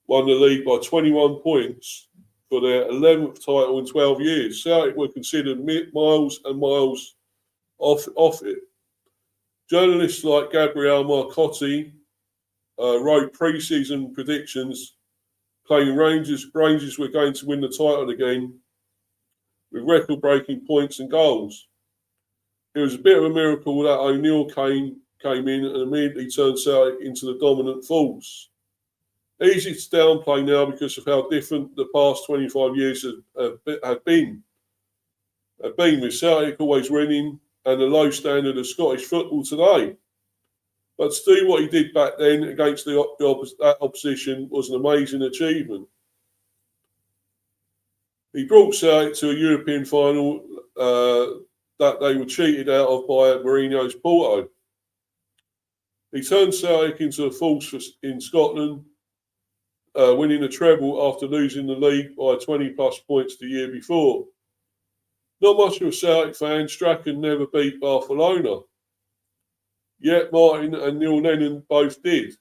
Speaker 1: won the league by 21 points for their 11th title in 12 years. Celtic were considered miles and miles off it. Journalists like Gabriele Marcotti wrote pre-season predictions claiming Rangers were going to win the title again with record-breaking points and goals. It was a bit of a miracle that O'Neill came in and immediately turned Celtic into the dominant force. Easy to downplay now because of how different the past 25 years have been. With Celtic always winning and the low standard of Scottish football today. But to do what he did back then against that opposition was an amazing achievement. He brought Celtic to a European final that they were cheated out of by Mourinho's Porto. He turned Celtic into a force in Scotland, winning a treble after losing the league by 20-plus points the year before. Not much of a Celtic fan, Strachan never beat Barcelona. Yet Martin and Neil Lennon both did.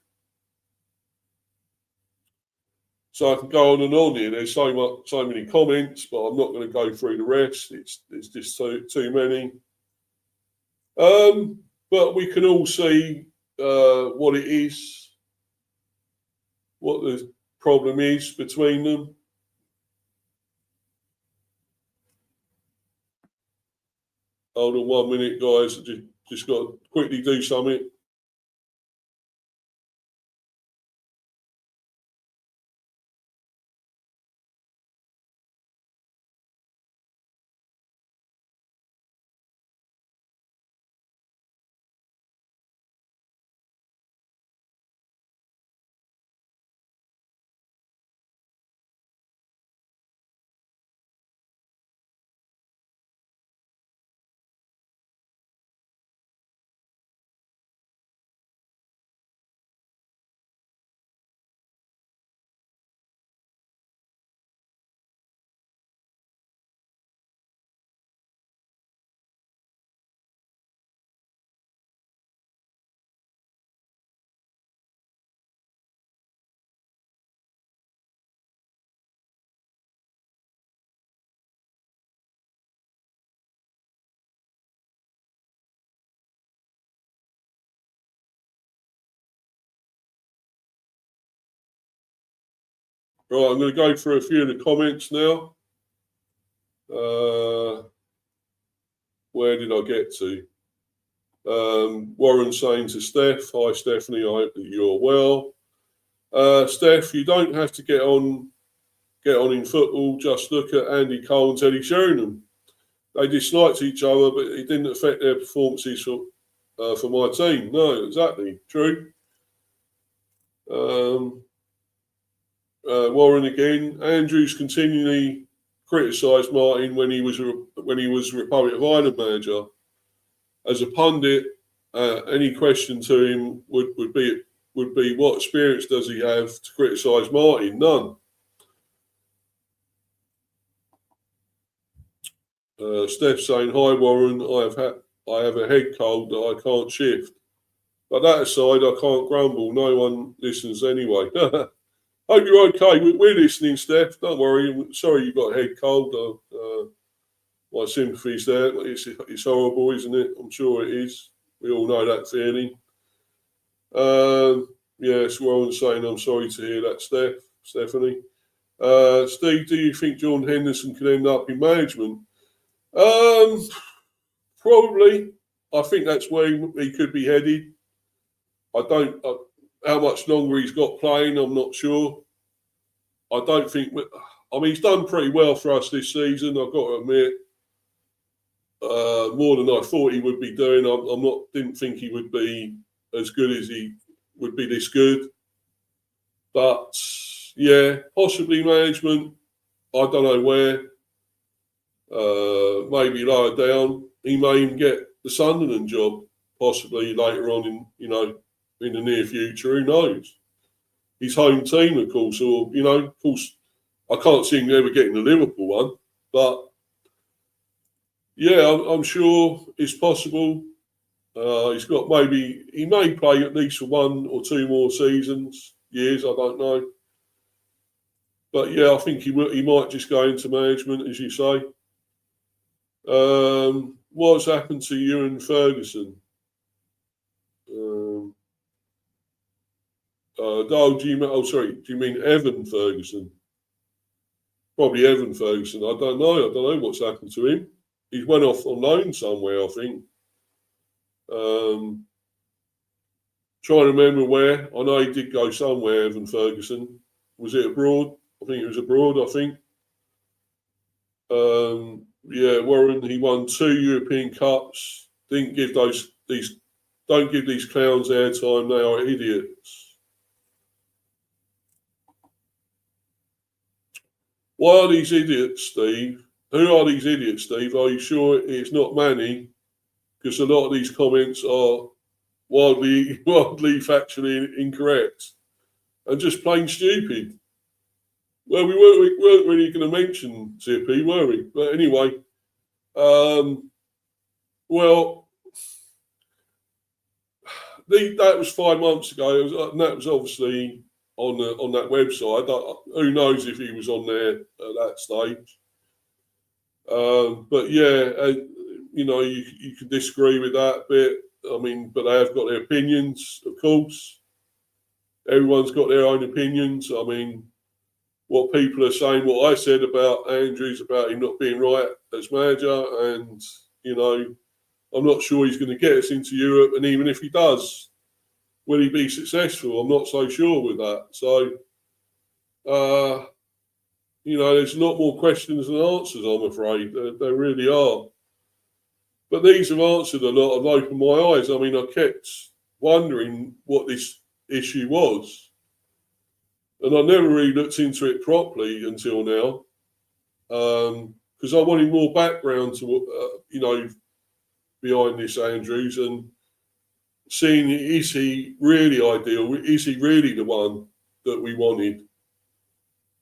Speaker 1: So I can go on and on here. There's so many comments, but I'm not going to go through the rest. It's just too many. But we can all see what it is, what the problem is between them. Hold on 1 minute, guys. Just got to quickly do something. Right, I'm going to go through a few of the comments now. Where did I get to? Warren saying to Steph, "Hi Stephanie, I hope that you're well." Steph, you don't have to get on in football. Just look at Andy Cole and Teddy Sheringham. They disliked each other, but it didn't affect their performances for my team. No, exactly true. Warren again. Andrews continually criticised Martin when he was Republic of Ireland manager. As a pundit, any question to him would be what experience does he have to criticise Martin? None. Steph saying, "Hi Warren, I have a head cold that I can't shift. But that aside, I can't grumble. No one listens anyway." Hope you're okay. We're listening, Steph. Don't worry. Sorry you got a head cold. My sympathy's there. It's horrible, isn't it? I'm sure it is. We all know that feeling. Yes, Warren's saying, "I'm sorry to hear that, Stephanie." Steve, do you think John Henderson could end up in management? Probably. I think that's where he could be headed. I don't. How much longer he's got playing, I'm not sure. I don't think. I mean, he's done pretty well for us this season. I've got to admit, more than I thought he would be doing. Didn't think he would be as good as he would be this good. But yeah, possibly management. I don't know where. Maybe lower down. He may even get the Sunderland job, possibly later on in the near future. Who knows? His home team, of course, of course, I can't see him ever getting the Liverpool one. But yeah, I'm sure it's possible. He may play at least for 1 or 2 more years. I don't know. But yeah, I think he might just go into management, as you say. What's happened to Ewan Ferguson? Do you mean Evan Ferguson? Probably Evan Ferguson. I don't know what's happened to him. He went off on loan somewhere, I think. Trying to remember where. I know he did go somewhere, Evan Ferguson. Was it abroad? I think it was abroad, I think. Yeah, Warren, he won 2 European Cups. Don't give these clowns airtime. They are idiots. Why are these idiots, Steve? Who are these idiots, Steve? Are you sure it's not Manny? Because a lot of these comments are wildly factually incorrect and just plain stupid. Well, we weren't really going to mention Zippy, were we? But anyway, well, that was 5 months ago. And that was obviously on that website. Who knows if he was on there at that stage? But yeah, you can disagree with that bit. I mean, but they have got their opinions, of course. Everyone's got their own opinions. I mean, what people are saying, what I said about Andrews, about him not being right as manager, and You know, I'm not sure he's going to get us into Europe, and even if he does, will he be successful? I'm not so sure with that. So, you know, there's a lot more questions than answers, I'm afraid. There really are. But these have answered a lot and opened my eyes. I mean, I kept wondering what this issue was. And I never really looked into it properly until now. Because I wanted more background to, you know, behind this Andrews, and seeing, is he really ideal? Is he really the one that we wanted?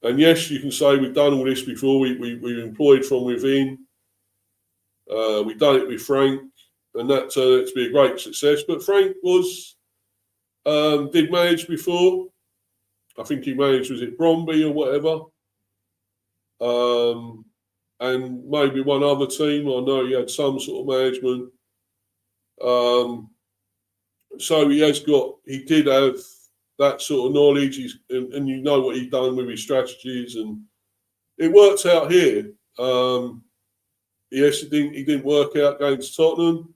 Speaker 1: And yes, you can say we've done all this before. We've employed from within. We've done it with Frank, and that turned out to be a great success. But Frank did manage before. I think he managed, was it Bromby or whatever? And maybe one other team. I know he had some sort of management. So he did have that sort of knowledge, and you know what he's done with his strategies, and it worked out here. Yes, he didn't work out against Tottenham,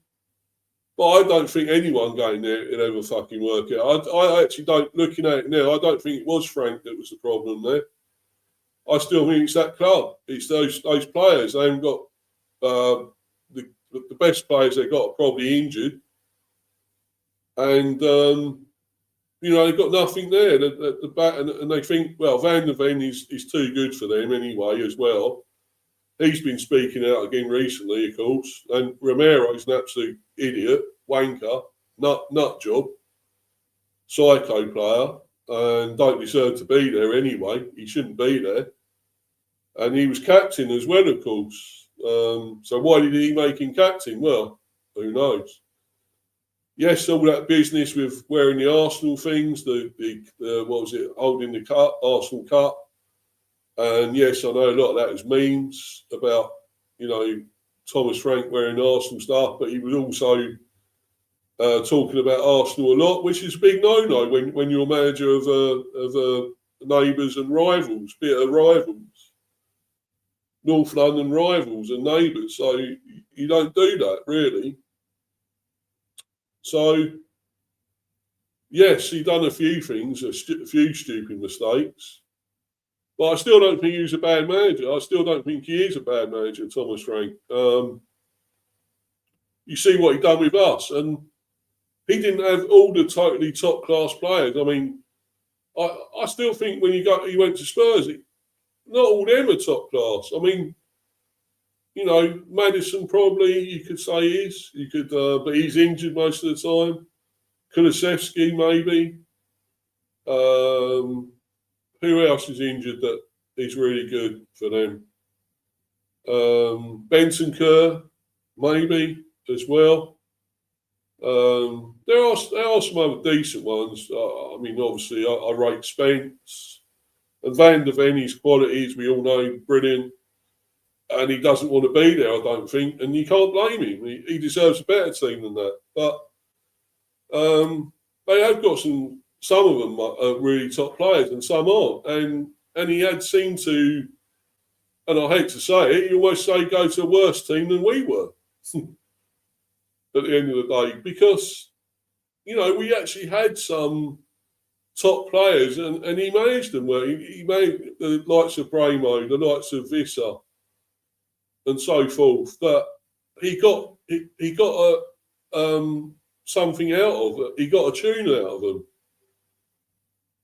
Speaker 1: but I don't think anyone going there would ever fucking work out. I actually don't, looking at it now, I don't think it was Frank that was the problem there. I still think it's that club. It's those players. They haven't got the best players they've got are probably injured, and you know, they've got nothing there. The back, and they think, well, Van der Ven is too good for them anyway as well. He's been speaking out again recently, of course, and Romero's an absolute idiot, wanker, nut job, psycho player, and don't deserve to be there anyway. He shouldn't be there. And he was captain as well, of course. So why did he make him captain? Well, who knows? Yes, all that business with wearing the Arsenal things, the what was it, holding the cup, Arsenal Cup. And yes, I know a lot of that was memes about, you know, Thomas Frank wearing Arsenal stuff, but he was also talking about Arsenal a lot, which is a big no-no when you're manager of neighbours and rivals, bitter rivals, North London rivals and neighbours. So you don't do that, really. So, yes, he done a few things, a few stupid mistakes. But I still don't think he was a bad manager. I still don't think he is a bad manager, Thomas Frank. You see what he done with us, and he didn't have all the totally top class players. I mean, I still think when he went to Spurs, not all them are top class. I mean, you know, Maddison probably you could say is. You could, but he's injured most of the time. Kulusevski maybe. Who else is injured that is really good for them? Benson Kerr, maybe as well. There are some other decent ones. I mean, obviously, I rate Spence and Van der Ven's qualities. We all know brilliant, and he doesn't want to be there. I don't think, and you can't blame him. He deserves a better team than that. But they have got some of them are really top players and some aren't. And he had seemed to, and I hate to say it, he always say go to a worse team than we were at the end of the day. Because, you know, we actually had some top players and he managed them well. He made the likes of Bramo, the likes of Visser and so forth, that he got something out of it. He got a tune out of them.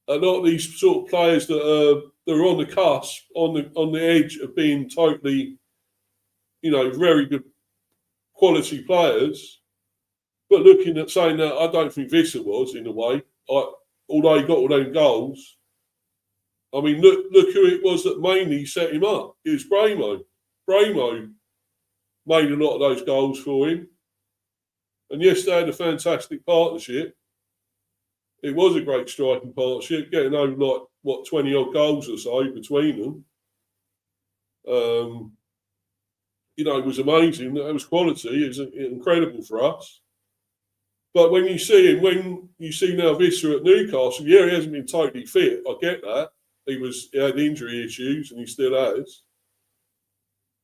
Speaker 1: A lot of these sort of players that are on the cusp, on the edge of being totally, you know, very good quality players. But looking at saying that, I don't think Visser was in a way. Although he got all them goals. I mean, look who it was that mainly set him up. It was Bramo. Bramo made a lot of those goals for him. And yes, they had a fantastic partnership. It was a great striking partnership, getting over 20 odd goals or so between them. You know, it was amazing. It was quality. It was incredible for us. But when you see now Visser at Newcastle, yeah, he hasn't been totally fit. I get that. He had injury issues and he still has.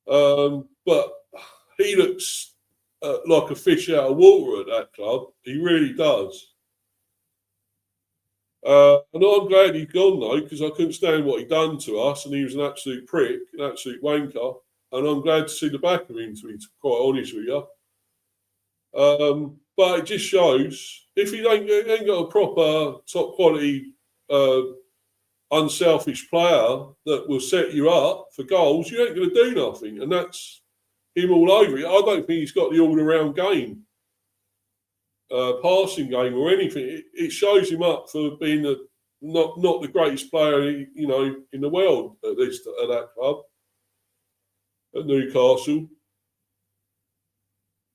Speaker 1: But he looks like a fish out of water at that club. He really does. And I'm glad he's gone though, because I couldn't stand what he'd done to us, and he was an absolute prick, an absolute wanker. And I'm glad to see the back of him, to be quite honest with you. But it just shows if you ain't got a proper top quality, unselfish player that will set you up for goals, you ain't going to do nothing. And that's him all over it. I don't think he's got the all-around game, passing game or anything. It shows him up for being not the greatest player, in the world, at least at that club, at Newcastle.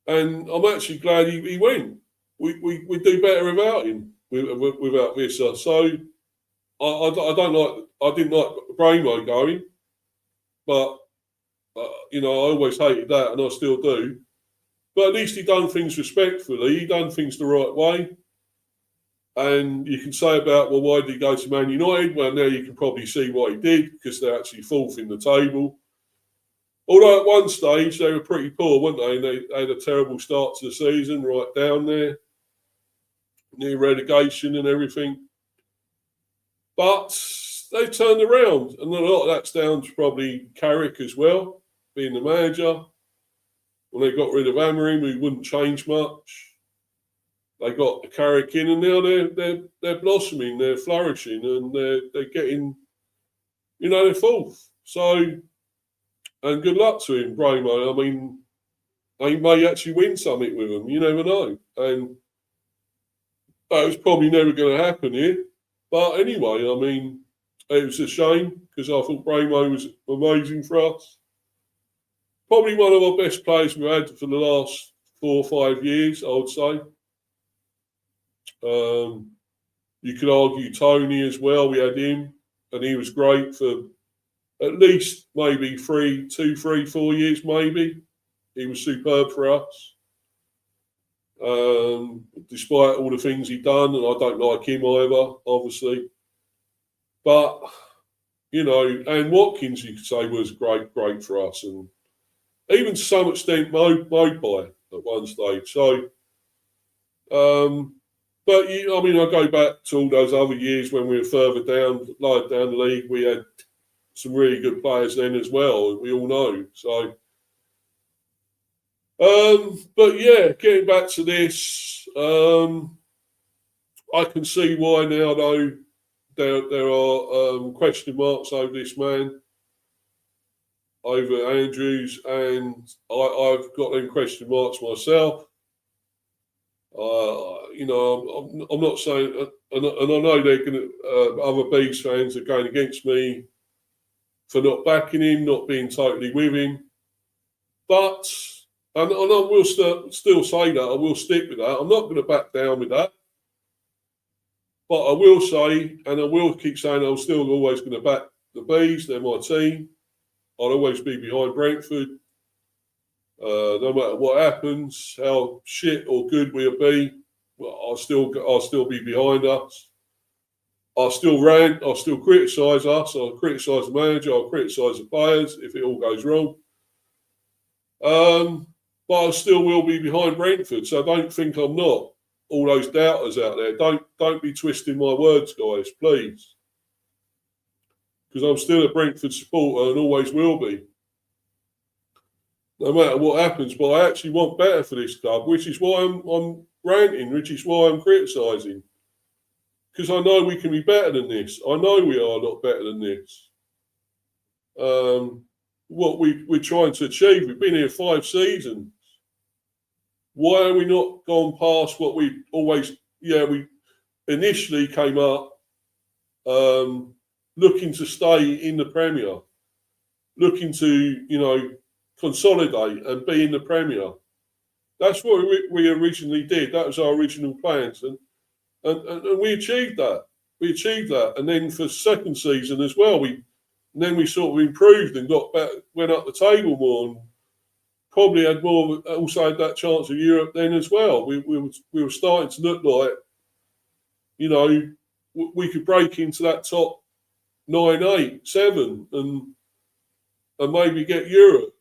Speaker 1: And I'm actually glad he went. We do better without him, without Visser. So I didn't like Bramo going, but I always hated that, and I still do. But at least he done things respectfully. He done things the right way. And you can say about, well, why did he go to Man United? Well, now you can probably see what he did, because they're actually fourth in the table. Although at one stage they were pretty poor, weren't they? And they had a terrible start to the season, right down there, near relegation and everything. But they turned around, and a lot of that's down to probably Carrick as well, being the manager. When they got rid of Amorim, who wouldn't change much, they got Carrick in, and now they're blossoming, they're flourishing, and they're getting, they're fourth. So. And good luck to him, Bramo. I mean, they may actually win something with him. You never know. And that was probably never going to happen here. But anyway, I mean, it was a shame, because I thought Bramo was amazing for us. Probably one of our best players we've had for the last 4 or 5 years, I would say. You could argue Tony as well. We had him, and he was great for at least maybe 3, 4 years, maybe. He was superb for us. Despite all the things he'd done, and I don't like him either, obviously. But, and Watkins, you could say, was great for us. And even to some extent, Mopai at one stage. So, but, I go back to all those other years when we were further down, lower down the league. We had some really good players then as well, we all know. So, but yeah, getting back to this, I can see why now, though, there are question marks over this man, over Andrews, and I've got them question marks myself. I'm not saying, and I know they're going to, other Bees fans are going against me for not backing him, not being totally with him. But, and I will still say that, I will stick with that. I'm not going to back down with that. But I will say, and I will keep saying, I'm still always going to back the Bees. They're my team. I'll always be behind Brentford. No matter what happens, how shit or good we'll be, I'll still be behind us. I'll still rant, I'll still criticise us, I'll criticise the manager, I'll criticise the players if it all goes wrong. But I still will be behind Brentford, so don't think I'm not. All those doubters out there, don't be twisting my words, guys, please. Because I'm still a Brentford supporter and always will be. No matter what happens, but I actually want better for this club, which is why I'm ranting, which is why I'm criticising. Because I know we can be better than this. I know we are a lot better than this. What we're trying to achieve, we've been here 5 seasons. Why are we not gone past what we always... Yeah, we initially came up looking to stay in the Premier. Looking to, consolidate and be in the Premier. That's what we originally did. That was our original plans. And we achieved that. And then for second season as well, we sort of improved and got back, went up the table more, and probably had more. Also had that chance of Europe then as well. We were starting to look like, we could break into that top 9, 8, 7, and maybe get Europe.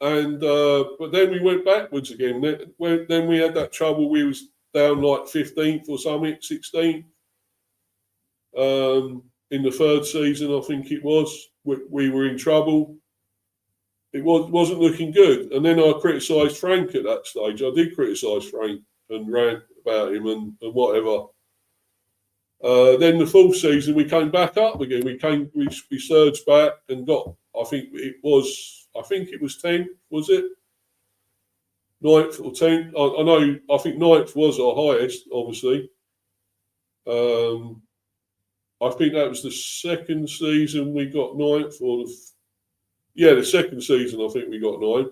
Speaker 1: And but then we went backwards again. Then we had that trouble. We was down like 15th or something, 16th. In the third season, I think it was. We were in trouble. It wasn't looking good. And then I criticised Frank at that stage. I did criticise Frank and rant about him and whatever. Then the fourth season, we came back up again. We surged back and got. I think it was 10th, was it? 9th or 10th. I know. I think 9th was our highest, obviously. I think that was the second season we got 9th, or the second season I think we got 9th.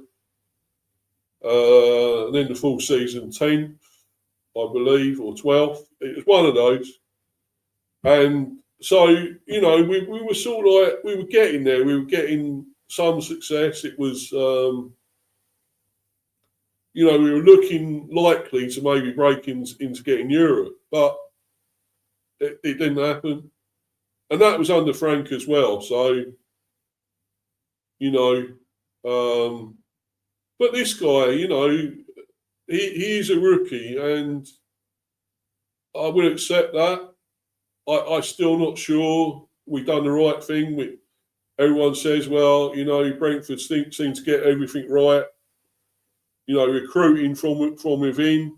Speaker 1: And then the full season 10th, I believe, or 12th. It was one of those. And so, you know, we were sort of like, we were getting there. We were getting some success. It was, you know, we were looking likely to maybe break into getting Europe, but it didn't happen. And that was under Frank as well. So, you know, but this guy, you know, he is a rookie, and I will accept that. I'm still not sure we've done the right thing. Everyone says, well, you know, Brentford seem to get everything right. You know, recruiting from within.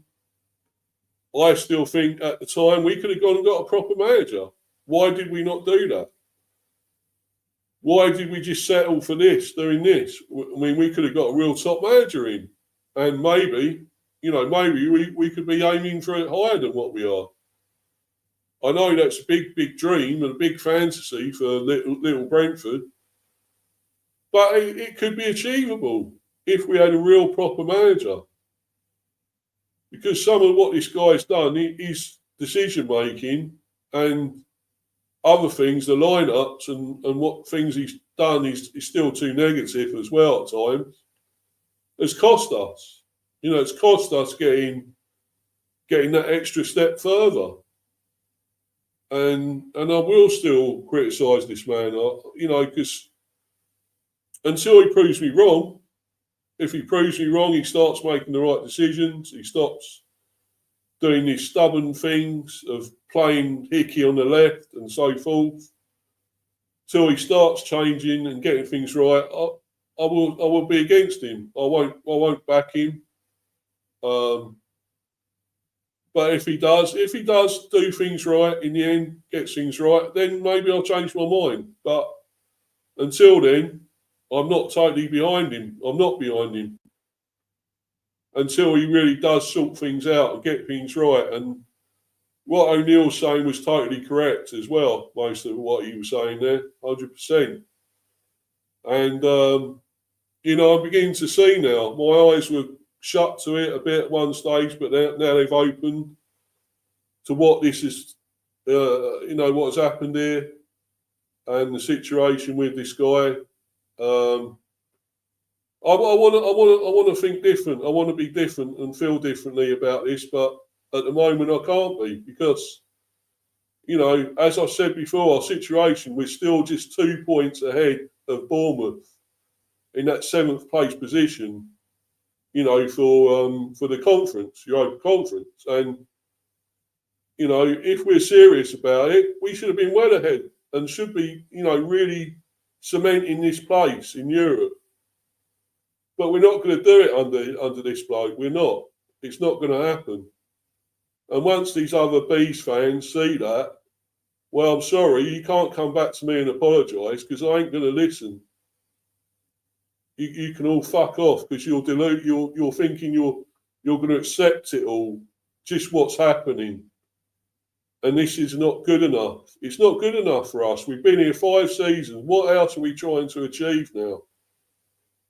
Speaker 1: I still think at the time we could have gone and got a proper manager. Why did we not do that? Why did we just settle for doing this? I mean, we could have got a real top manager in, and maybe, you know, maybe we could be aiming for it higher than what we are. I know that's a big dream and a big fantasy for little Brentford, but it could be achievable if we had a real proper manager. Because some of what this guy's done, his decision making and other things, the lineups and what things he's done is still too negative as well at times. It's cost us. You know, it's cost us getting that extra step further. And I will still criticise this man, you know, because until he proves me wrong, if he proves me wrong, he starts making the right decisions. He stops doing these stubborn things of playing Hickey on the left and so forth. Till he starts changing and getting things right, I will be against him. I won't back him. But if he does do things right in the end, gets things right, then maybe I'll change my mind. But until then, I'm not totally behind him. I'm not behind him until he really does sort things out and get things right. And what O'Neill's saying was totally correct as well. Most of what he was saying there, 100%. And you know, I'm beginning to see now. My eyes were shut to it a bit at one stage, but now they've opened to what this is, you know, what has happened here and the situation with this guy. I want to think different. I want to be different and feel differently about this, but at the moment I can't be because, you know, as I said before, our situation, we're still just 2 points ahead of Bournemouth in that 7th place position. You know, for the conference, Europa Conference. And, you know, if we're serious about it, we should have been well ahead and should be, you know, really cementing this place in Europe. But we're not going to do it under this bloke. We're not. It's not going to happen. And once these other Bees fans see that, well, I'm sorry, you can't come back to me and apologise because I ain't going to listen. You can all fuck off because you're thinking you're going to accept it all, just what's happening. And this is not good enough. It's not good enough for us. We've been here 5 seasons. What else are we trying to achieve now?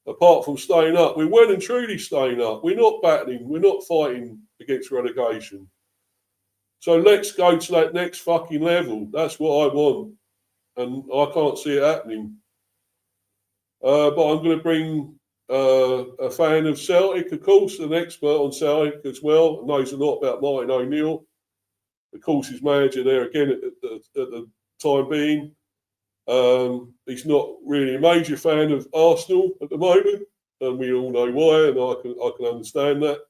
Speaker 1: Apart from staying up. We're well and truly staying up. We're not battling. We're not fighting against relegation. So let's go to that next fucking level. That's what I want. And I can't see it happening. But I'm going to bring a fan of Celtic, of course, an expert on Celtic as well, knows a lot about Martin O'Neill. Of course, his manager there again at the time being. He's not really a major fan of Arsenal at the moment. and we all know why, and I can understand that.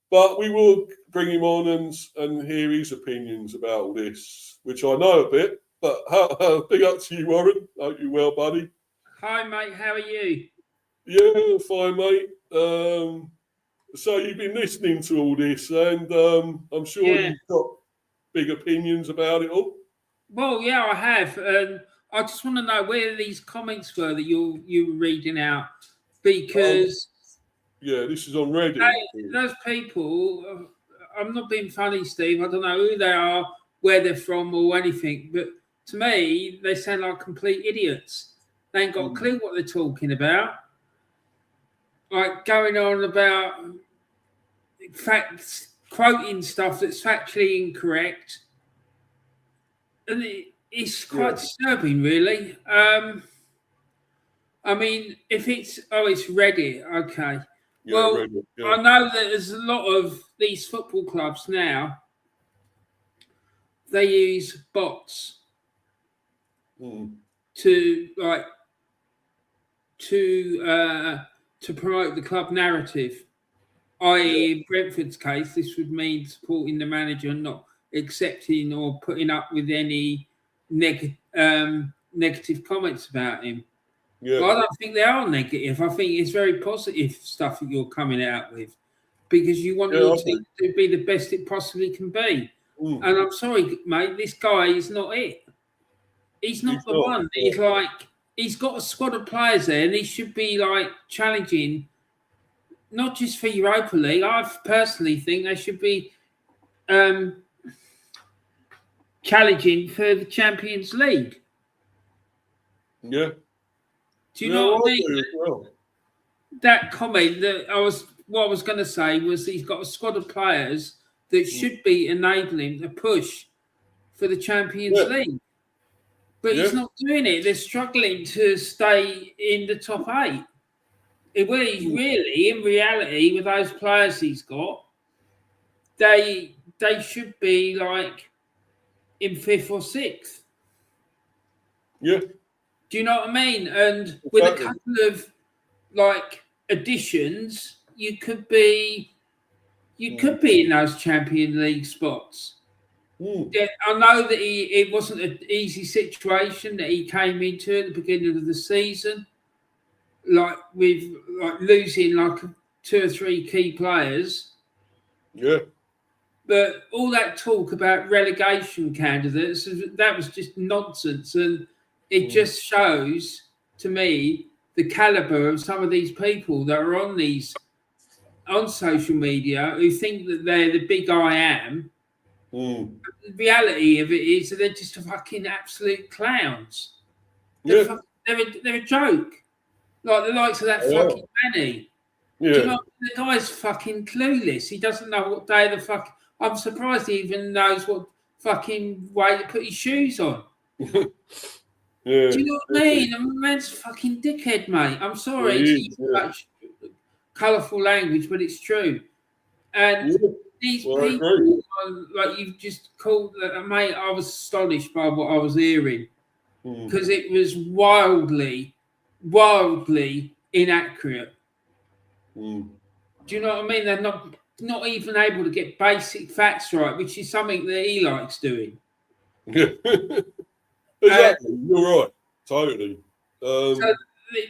Speaker 1: But we will bring him on and hear his opinions about all this, which I know a bit. But big up to you, Warren. Hope you're well, buddy.
Speaker 2: Hi, mate. How are you?
Speaker 1: Yeah, fine, mate. So you've been listening to all this, and I'm sure you've got big opinions about it all.
Speaker 2: Well, yeah, I have. I just want to know where these comments were that you were reading out, because
Speaker 1: yeah, this is on Reddit.
Speaker 2: Those people, I'm not being funny, Steve. I don't know who they are, where they're from, or anything. But to me, they sound like complete idiots. They ain't got a clue what they're talking about. Like going on about facts, quoting stuff that's factually incorrect. And it's quite disturbing, really. I mean, if it's Reddit, okay.
Speaker 1: Yeah,
Speaker 2: well,
Speaker 1: Reddit,
Speaker 2: I know that there's a lot of these football clubs now. They use bots to promote the club narrative. I.e., in Brentford's case, this would mean supporting the manager and not accepting or putting up with any negative comments about him.
Speaker 1: Yeah.
Speaker 2: Well, I don't think they are negative. I think it's very positive stuff that you're coming out with, because you want your team to be the best it possibly can be. And I'm sorry, mate, this guy is not it. He's not the one. He's he's got a squad of players there, and he should be challenging, not just for Europa League. I personally think they should be challenging for the Champions League.
Speaker 1: Yeah.
Speaker 2: Do you know what I mean? Well. That comment what I was going to say was he's got a squad of players that should be enabling a push for the Champions League. But he's not doing it. They're struggling to stay in the top 8. Really, in reality, with those players he's got, they should be in 5th or 6th.
Speaker 1: Yeah.
Speaker 2: Do you know what I mean? And with a couple of additions, you could be in those Champions League spots. Yeah, I know that it wasn't an easy situation that he came into at the beginning of the season, with losing 2 or 3 key players.
Speaker 1: Yeah.
Speaker 2: But all that talk about relegation candidates, that was just nonsense. And it just shows to me the caliber of some of these people that are on social media who think that they're the big I am. The reality of it is that they're just fucking absolute clowns. They're a joke. Like the likes of that fucking Manny.
Speaker 1: Yeah.
Speaker 2: Do you know, the guy's fucking clueless. He doesn't know what day the fuck. I'm surprised he even knows what fucking way to put his shoes on. Do you know what I mean? The man's a fucking dickhead, mate. I'm sorry to use such colourful language, but it's true. And these people, you've just called, mate, I was astonished by what I was hearing, because it was wildly inaccurate. Do you know what I mean? They're not even able to get basic facts right, which is something that he likes doing.
Speaker 1: Yeah. Exactly. You're right. Totally.
Speaker 2: So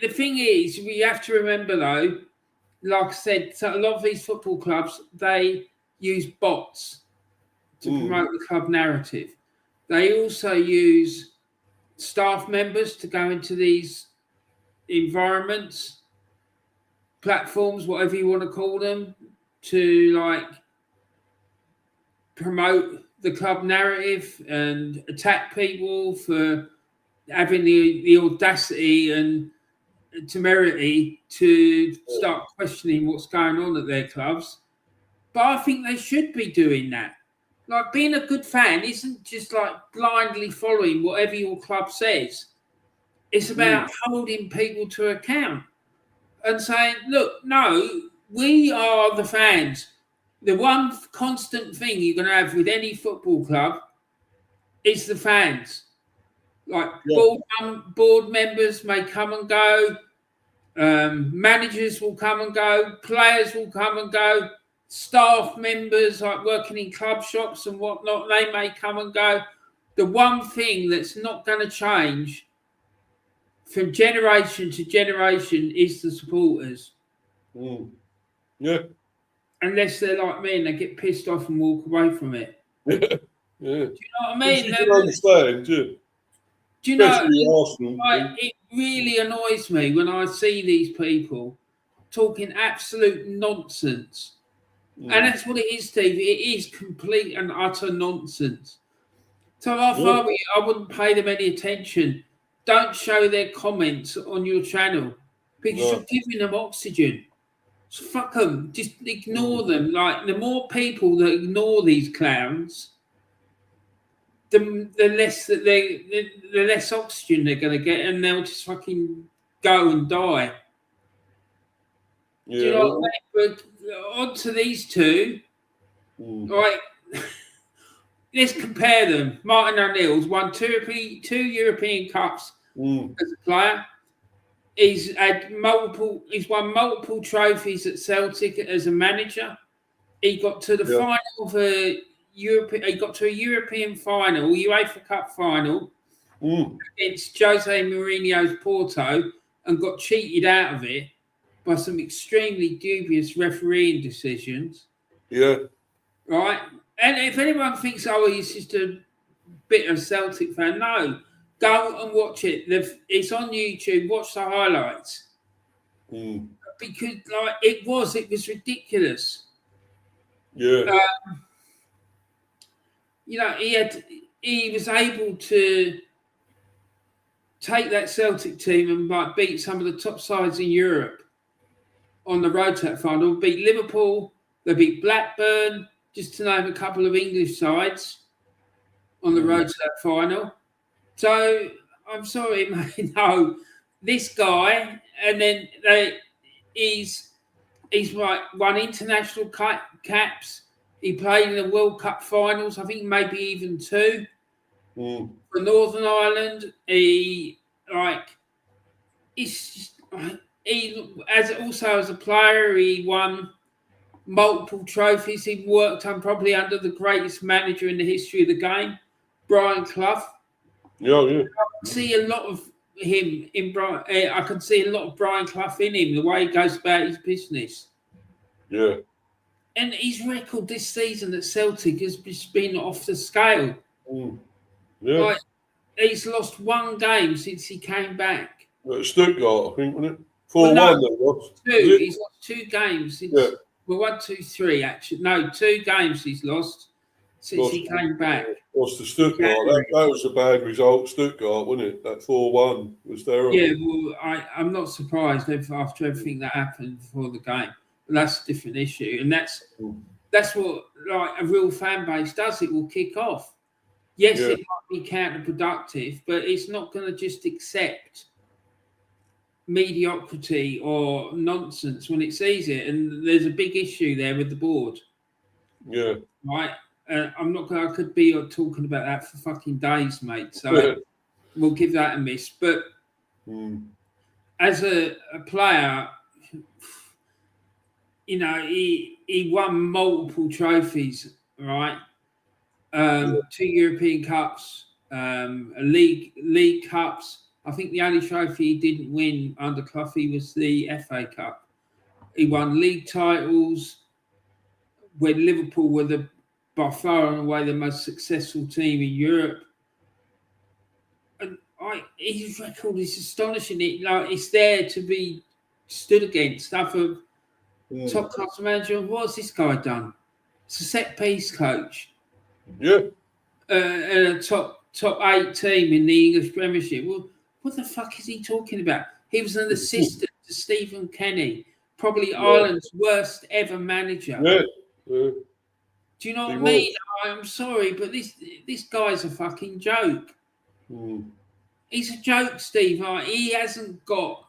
Speaker 2: the thing is, we have to remember, though, like I said, so a lot of these football clubs, they use bots to promote the club narrative. They also use staff members to go into these environments, platforms, whatever you want to call them, to promote the club narrative and attack people for having the audacity and temerity to start questioning what's going on at their clubs. But I think they should be doing that. Being a good fan isn't just blindly following whatever your club says. It's about holding people to account and saying, look, no, we are the fans. The one constant thing you're going to have with any football club is the fans. Board members may come and go. Managers will come and go, players will come and go, staff members like working in club shops and whatnot, they may come and go. The one thing that's not going to change from generation to generation is the supporters.
Speaker 1: Yeah.
Speaker 2: Unless they're like me and they get pissed off and walk away from it.
Speaker 1: Yeah.
Speaker 2: Do you know what I mean?
Speaker 1: You can understand, yeah.
Speaker 2: Do you know,
Speaker 1: Arsenal,
Speaker 2: it really annoys me when I see these people talking absolute nonsense. And that's what it is, Steve. It is complete and utter nonsense. So I wouldn't pay them any attention. Don't show their comments on your channel because you're giving them oxygen. So fuck them. Just ignore them. Like, the more people that ignore these clowns, the less oxygen they're going to get, and they'll just fucking go and die.
Speaker 1: Yeah.
Speaker 2: Do you know what I mean? But on to these two, right? Let's compare them. Martin O'Neill's won two European Cups as a player. He's won multiple trophies at Celtic as a manager. He got to the final of a European. He got to a European final, UEFA Cup final, against Jose Mourinho's Porto, and got cheated out of it by some extremely dubious refereeing decisions.
Speaker 1: Yeah.
Speaker 2: Right. And if anyone thinks, he's just a bitter Celtic fan, no. Go and watch it. It's on YouTube. Watch the highlights. Because it was ridiculous.
Speaker 1: Yeah.
Speaker 2: He was able to take that Celtic team and beat some of the top sides in Europe on the road to that final. Beat Liverpool. They beat Blackburn, just to name a couple of English sides on the road to that final. So I'm sorry, mate. No, this guy, and then he's won international caps. He played in the World Cup finals. I think maybe even two for Northern Ireland. As a player, he won multiple trophies. He worked probably under the greatest manager in the history of the game, Brian Clough.
Speaker 1: Yeah.
Speaker 2: I can see a lot of him in Brian. I can see a lot of Brian Clough in him, the way he goes about his business.
Speaker 1: Yeah.
Speaker 2: And his record this season at Celtic has just been off the scale.
Speaker 1: Yeah.
Speaker 2: He's lost one game since he came back.
Speaker 1: Stuttgart, I think, wasn't it? 4-1 they lost.
Speaker 2: Two. He's lost 2 games since.
Speaker 1: Yeah.
Speaker 2: Well, 1, 2, 3 actually. No, 2 games he's lost since he came back.
Speaker 1: Lost to Stuttgart. That was a bad result. Stuttgart, wasn't it? That 4-1 was terrible.
Speaker 2: Yeah, well, I'm not surprised after everything that happened before the game. But that's a different issue, and that's what a real fan base does. It will kick off. Yes, it might be counterproductive, but it's not going to just accept mediocrity or nonsense when it sees it. And there's a big issue there with the board.
Speaker 1: Yeah.
Speaker 2: Right. I could be talking about that for fucking days, mate. So we'll give that a miss. But as a player, he won multiple trophies, right? 2 European Cups, league cups. I think the only trophy he didn't win under Clough was the FA Cup. He won league titles when Liverpool were by far and away the most successful team in Europe. And his record is astonishing. It's there to be stood against. Other top class manager. What's this guy done? It's a set piece coach.
Speaker 1: Yeah.
Speaker 2: And a top 8 team in the English Premiership. Well, what the fuck is he talking about? He was an assistant to Stephen Kenny, probably Ireland's worst ever manager.
Speaker 1: Yeah.
Speaker 2: Do you know what I mean? I'm sorry, but this guy's a fucking joke. He's a joke, Steve. He hasn't got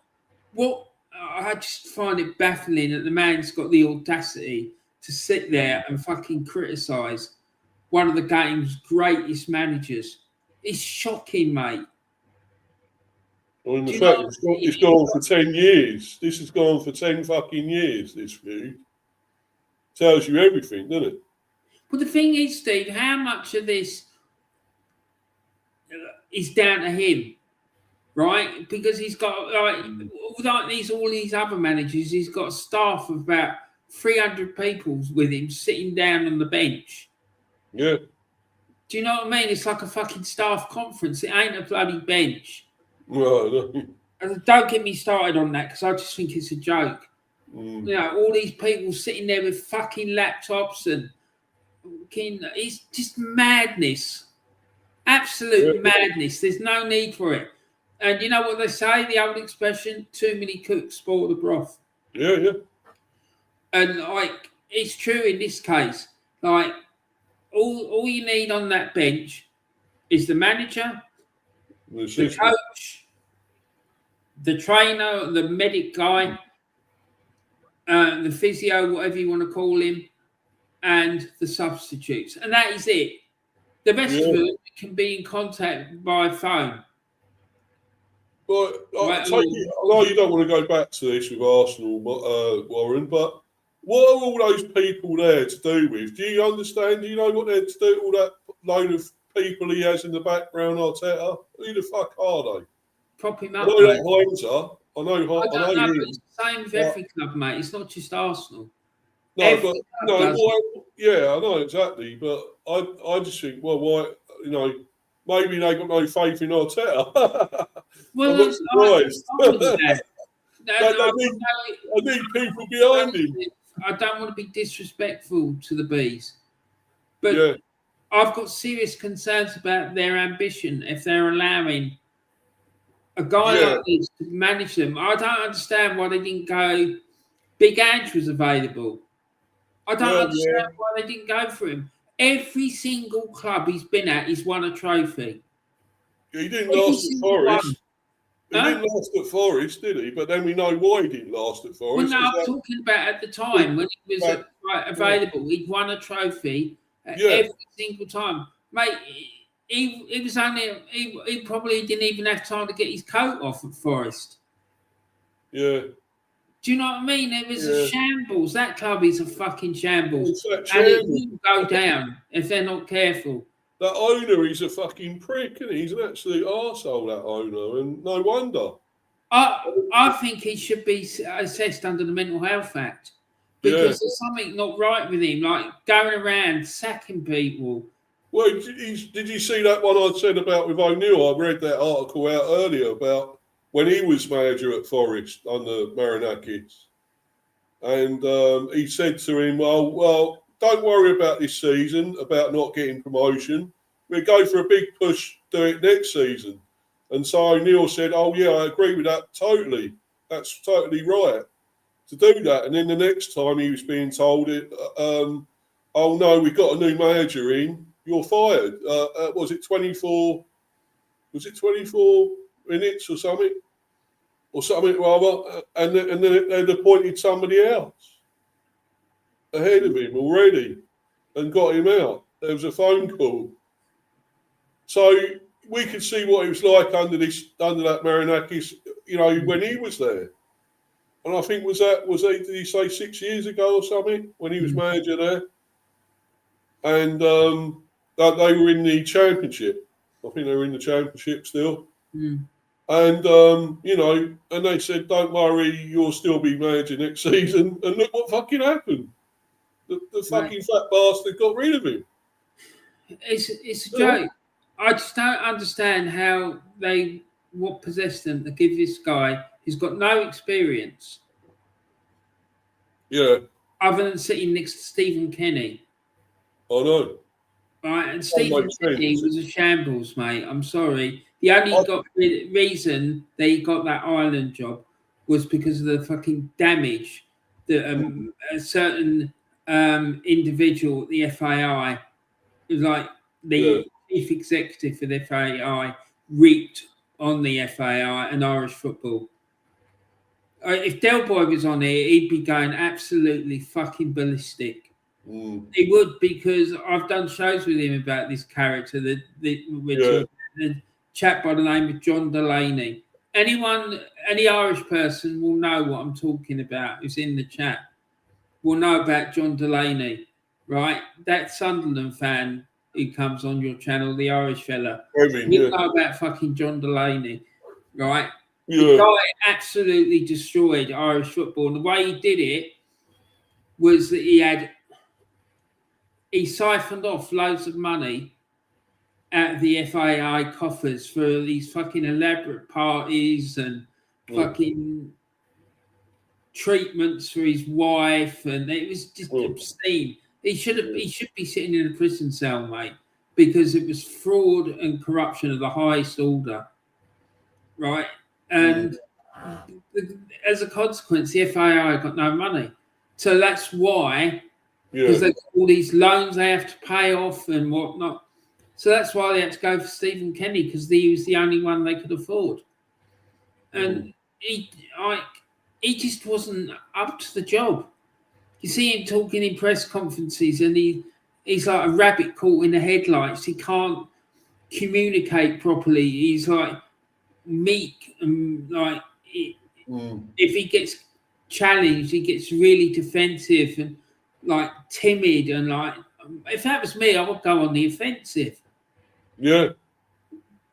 Speaker 2: what I just find it baffling that the man's got the audacity to sit there and fucking criticise one of the game's greatest managers. It's shocking, mate.
Speaker 1: I mean, the
Speaker 2: Do you
Speaker 1: fact
Speaker 2: know-
Speaker 1: it's gone on for 10 years. This has gone on for 10 fucking years, this feud. Tells you everything, doesn't it?
Speaker 2: But the thing is, Steve, how much of this is down to him, right? Because he's got all these other managers, he's got a staff of about 300 people with him sitting down on the bench.
Speaker 1: Yeah.
Speaker 2: Do you know what I mean? It's like a fucking staff conference. It ain't a bloody bench.
Speaker 1: Well,
Speaker 2: And don't get me started on that because I just think it's a joke. You know, all these people sitting there with fucking laptops and it's just madness. Absolute madness. There's no need for it. And you know what they say, the old expression, too many cooks spoil the broth.
Speaker 1: Yeah, yeah.
Speaker 2: And like it's true in this case. Like all you need on that bench is the manager, the coach, the trainer, the medic guy, the physio, whatever you want to call him, and the substitutes. And that is it. The rest of them can be in contact by phone.
Speaker 1: But I know you don't want to go back to this with Arsenal, Warren, but what are all those people there to do with? Do you understand? Do you know what they're to do? All that load of people he has in the background, Arteta? Who the fuck are they?
Speaker 2: Prop him
Speaker 1: I
Speaker 2: up,
Speaker 1: know
Speaker 2: mate.
Speaker 1: that Hines are. I know
Speaker 2: but
Speaker 1: him.
Speaker 2: it's the same with every club, mate. It's not just Arsenal.
Speaker 1: No,
Speaker 2: Every
Speaker 1: but
Speaker 2: club
Speaker 1: no, yeah, I know exactly. But I just think, well, why, maybe they got no faith in Arteta.
Speaker 2: Well,
Speaker 1: I'm not surprised. I need people behind him.
Speaker 2: I don't want to be disrespectful to the Bees, but
Speaker 1: Yeah.
Speaker 2: I've got serious concerns about their ambition if they're allowing a guy like this to manage them. I don't understand why they didn't go. Big Ange was available. I don't understand why they didn't go for him. Every single club he's been at, he's won a trophy.
Speaker 1: He didn't last at Forest. He didn't last at Forest, did he? But then we know why he didn't last at Forest.
Speaker 2: Well, no, I'm talking about at the time when he was available. He'd won a trophy every single time. Mate, he was only... He probably didn't even have time to get his coat off at Forest.
Speaker 1: Yeah.
Speaker 2: Do you know what I mean? It was a shambles. That club is a fucking shambles. And it will go down if they're not careful.
Speaker 1: That owner, he's a fucking prick, and he's an absolute arsehole, that owner, and no wonder.
Speaker 2: I think he should be assessed under the Mental Health Act because there's something not right with him, like going around sacking people.
Speaker 1: Well, did you see that one I said about with O'Neill? I read that article out earlier about when he was manager at Forest under Marinakis. And he said to him, well, don't worry about this season, about not getting promotion. We'll go for a big push, do it next season. And so O'Neill said, oh, yeah, I agree with that totally. That's totally right to do that. And then the next time he was being told, oh, no, we've got a new manager in. You're fired. Was it 24 minutes or something? Or something rather. And then they'd appointed somebody else ahead of him already and got him out. There was a phone call. So we could see what it was like under that Marinakis, when he was there. And I think did he say 6 years ago or something when he was manager there? And they were in the championship. I think they were in the championship still.
Speaker 2: Mm.
Speaker 1: And, and they said, don't worry, you'll still be manager next season. And look what fucking happened. The fucking fat bastard got rid of him.
Speaker 2: It's a joke. I just don't understand what possessed them to give this guy who's got no experience.
Speaker 1: Yeah.
Speaker 2: Other than sitting next to Stephen Kenny.
Speaker 1: I know.
Speaker 2: Right, and Stephen Kenny was a shambles, mate. I'm sorry. The only reason that he got that Ireland job was because of the fucking damage that a certain individual at the FAI, like the chief executive for the FAI, reaped on the FAI and Irish football. If Del Boy was on here, he'd be going absolutely fucking ballistic. He would, because I've done shows with him about this character, the chap by the name of John Delaney. any Irish person will know what I'm talking about who's in the chat. Will know about John Delaney, right? That Sunderland fan who comes on your channel, the Irish fella. You know about fucking John Delaney, right?
Speaker 1: Yeah.
Speaker 2: The guy absolutely destroyed Irish football. And the way he did it was that he siphoned off loads of money out of the FAI coffers for these fucking elaborate parties and fucking treatments for his wife, and it was just obscene. He should be sitting in a prison cell, mate, because it was fraud and corruption of the highest order, right? And as a consequence, the FAI got no money, so that's why, because they've got all these loans they have to pay off and whatnot. So that's why they had to go for Stephen Kenny, because he was the only one they could afford, and he just wasn't up to the job. You see him talking in press conferences, and he's like a rabbit caught in the headlights. He can't communicate properly. He's like meek, and like if he gets challenged, he gets really defensive and like timid, and like if that was me, I would go on the offensive.
Speaker 1: Yeah.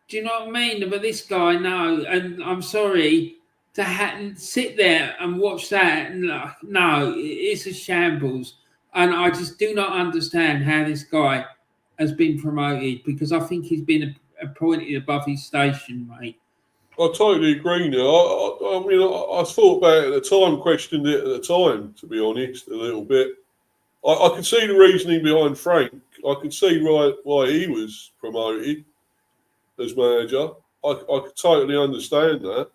Speaker 2: Do you know what I mean? But this guy, no, and I'm sorry to sit there and watch that, and no, it's a shambles. And I just do not understand how this guy has been promoted, because I think he's been appointed above his station, mate.
Speaker 1: I totally agree now. I mean, I thought about it at the time, questioned it at the time, to be honest, a little bit. I could see the reasoning behind Frank. I could see why he was promoted as manager. I could totally understand that.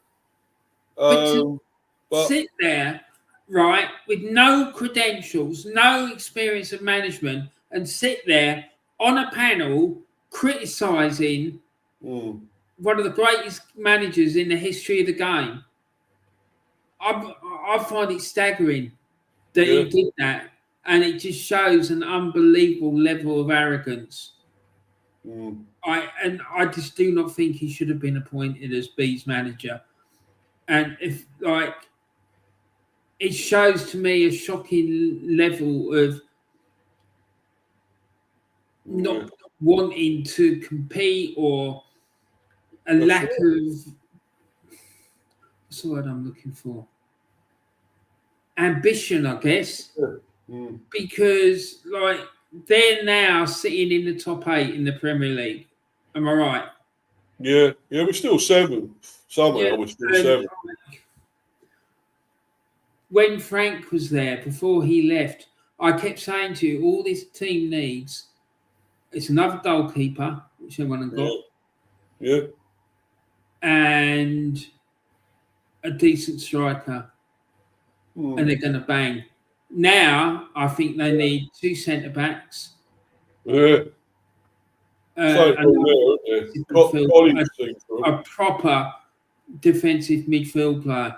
Speaker 2: But sit there, right, with no credentials, no experience of management, and sit there on a panel criticising one of the greatest managers in the history of the game. I find it staggering that he did that, and it just shows an unbelievable level of arrogance. I just do not think he should have been appointed as B's manager. And if it shows to me a shocking level of not wanting to compete, or a lack of, what's the word I'm looking for? Ambition, I guess. Because like they're now sitting in the top 8 in the Premier League. Am I right?
Speaker 1: Yeah, we're still 7th. Somehow we're still 7th.
Speaker 2: When Frank was there, before he left, I kept saying to you, all this team needs is another goalkeeper, which everyone got.
Speaker 1: Yeah.
Speaker 2: And a decent striker. And they're going to bang. Now, I think they need 2 centre-backs.
Speaker 1: Yeah.
Speaker 2: A proper defensive midfield player.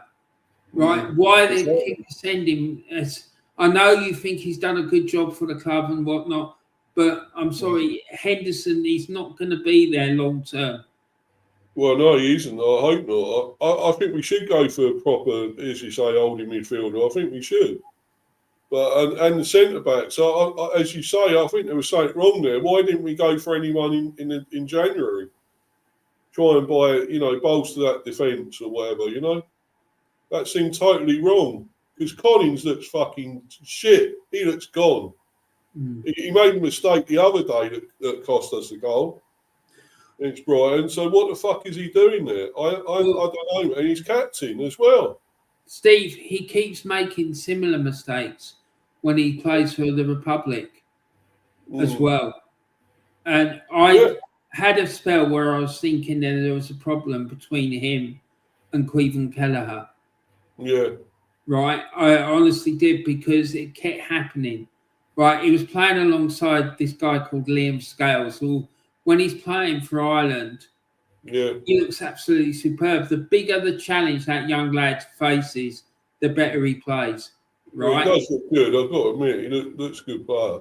Speaker 2: Right? Why they keep sending us? I know you think he's done a good job for the club and whatnot, but I'm sorry, Henderson, he's not going to be there long term.
Speaker 1: Well, no, he isn't. I hope not. I think we should go for a proper, as you say, holding midfielder. I think we should. But and the centre backs, as you say, I think there was something wrong there. Why didn't we go for anyone in January? Try and bolster that defence or whatever, That seemed totally wrong. Because Collins looks fucking shit. He looks gone. He made a mistake the other day that cost us a goal against Brighton. So what the fuck is he doing there? I don't know. And he's captain as well.
Speaker 2: Steve, he keeps making similar mistakes when he plays for the Republic as well. And I had a spell where I was thinking that there was a problem between him and Queven Kelleher.
Speaker 1: Yeah.
Speaker 2: Right? I honestly did, because it kept happening. Right? He was playing alongside this guy called Liam Scales, who, when he's playing for Ireland, he looks absolutely superb. The bigger the challenge that young lad faces, the better he plays. Right?
Speaker 1: Well, he does look good, I've got to admit. He looks a good player.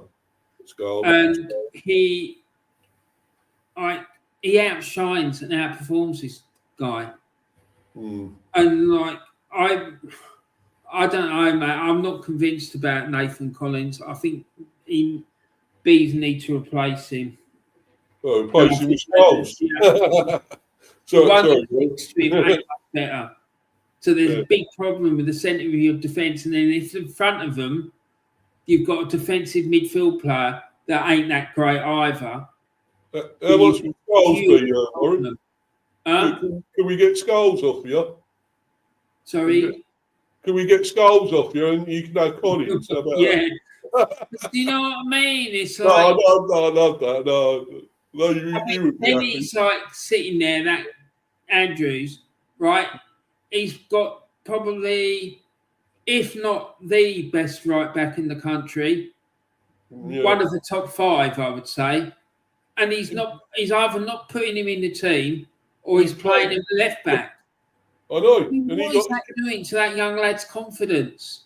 Speaker 2: And he outshines and outperforms this guy. And like I don't know, mate. I'm not convinced about Nathan Collins. I think Bees need to replace him.
Speaker 1: Oh, replace him with Scholes.
Speaker 2: Sorry. Next to him ain't much better. So there's a big problem with the centre of your defence, and then if in front of them you've got a defensive midfield player that ain't that great either.
Speaker 1: How much would Scholes be, Warren? Can we get Scholes off you?
Speaker 2: Sorry?
Speaker 1: Can we get Scholes off you and you can have Collins? How about
Speaker 2: yeah. Do you know what I mean? It's like...
Speaker 1: No, I love that. No, you would be happy.
Speaker 2: He's like sitting there, that Andrews, right? He's got probably, if not the best right back in the country, one of the top 5, I would say. And he's either not putting him in the team or he's playing him left back.
Speaker 1: I know.
Speaker 2: What is that doing to that young lad's confidence?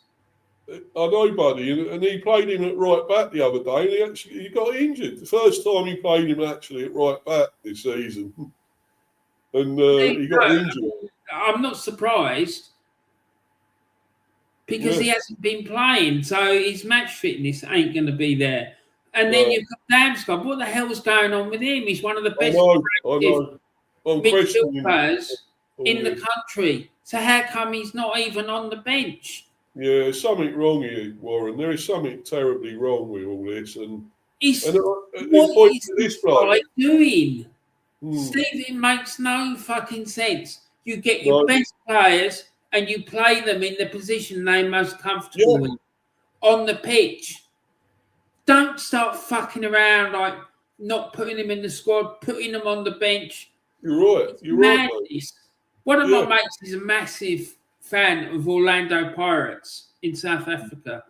Speaker 1: I know, buddy, and he played him at right back the other day, and he got injured. The first time he played him actually at right back this season, and he got injured.
Speaker 2: I'm not surprised because he hasn't been playing, so his match fitness ain't going to be there. And then you've got Damsgaard. What the hell's going on with him? He's one of the best midfield players in the country. So how come he's not even on the bench?
Speaker 1: Yeah, there's something wrong here, Warren. There is something terribly wrong with all this. And
Speaker 2: what is this guy doing? Steve, it makes no fucking sense. You get your best players and you play them in the position they're most comfortable in on the pitch. Don't start fucking around like not putting them in the squad, putting them on the bench.
Speaker 1: You're right. You're right.
Speaker 2: One of my mates is a massive fan of Orlando Pirates in South Africa,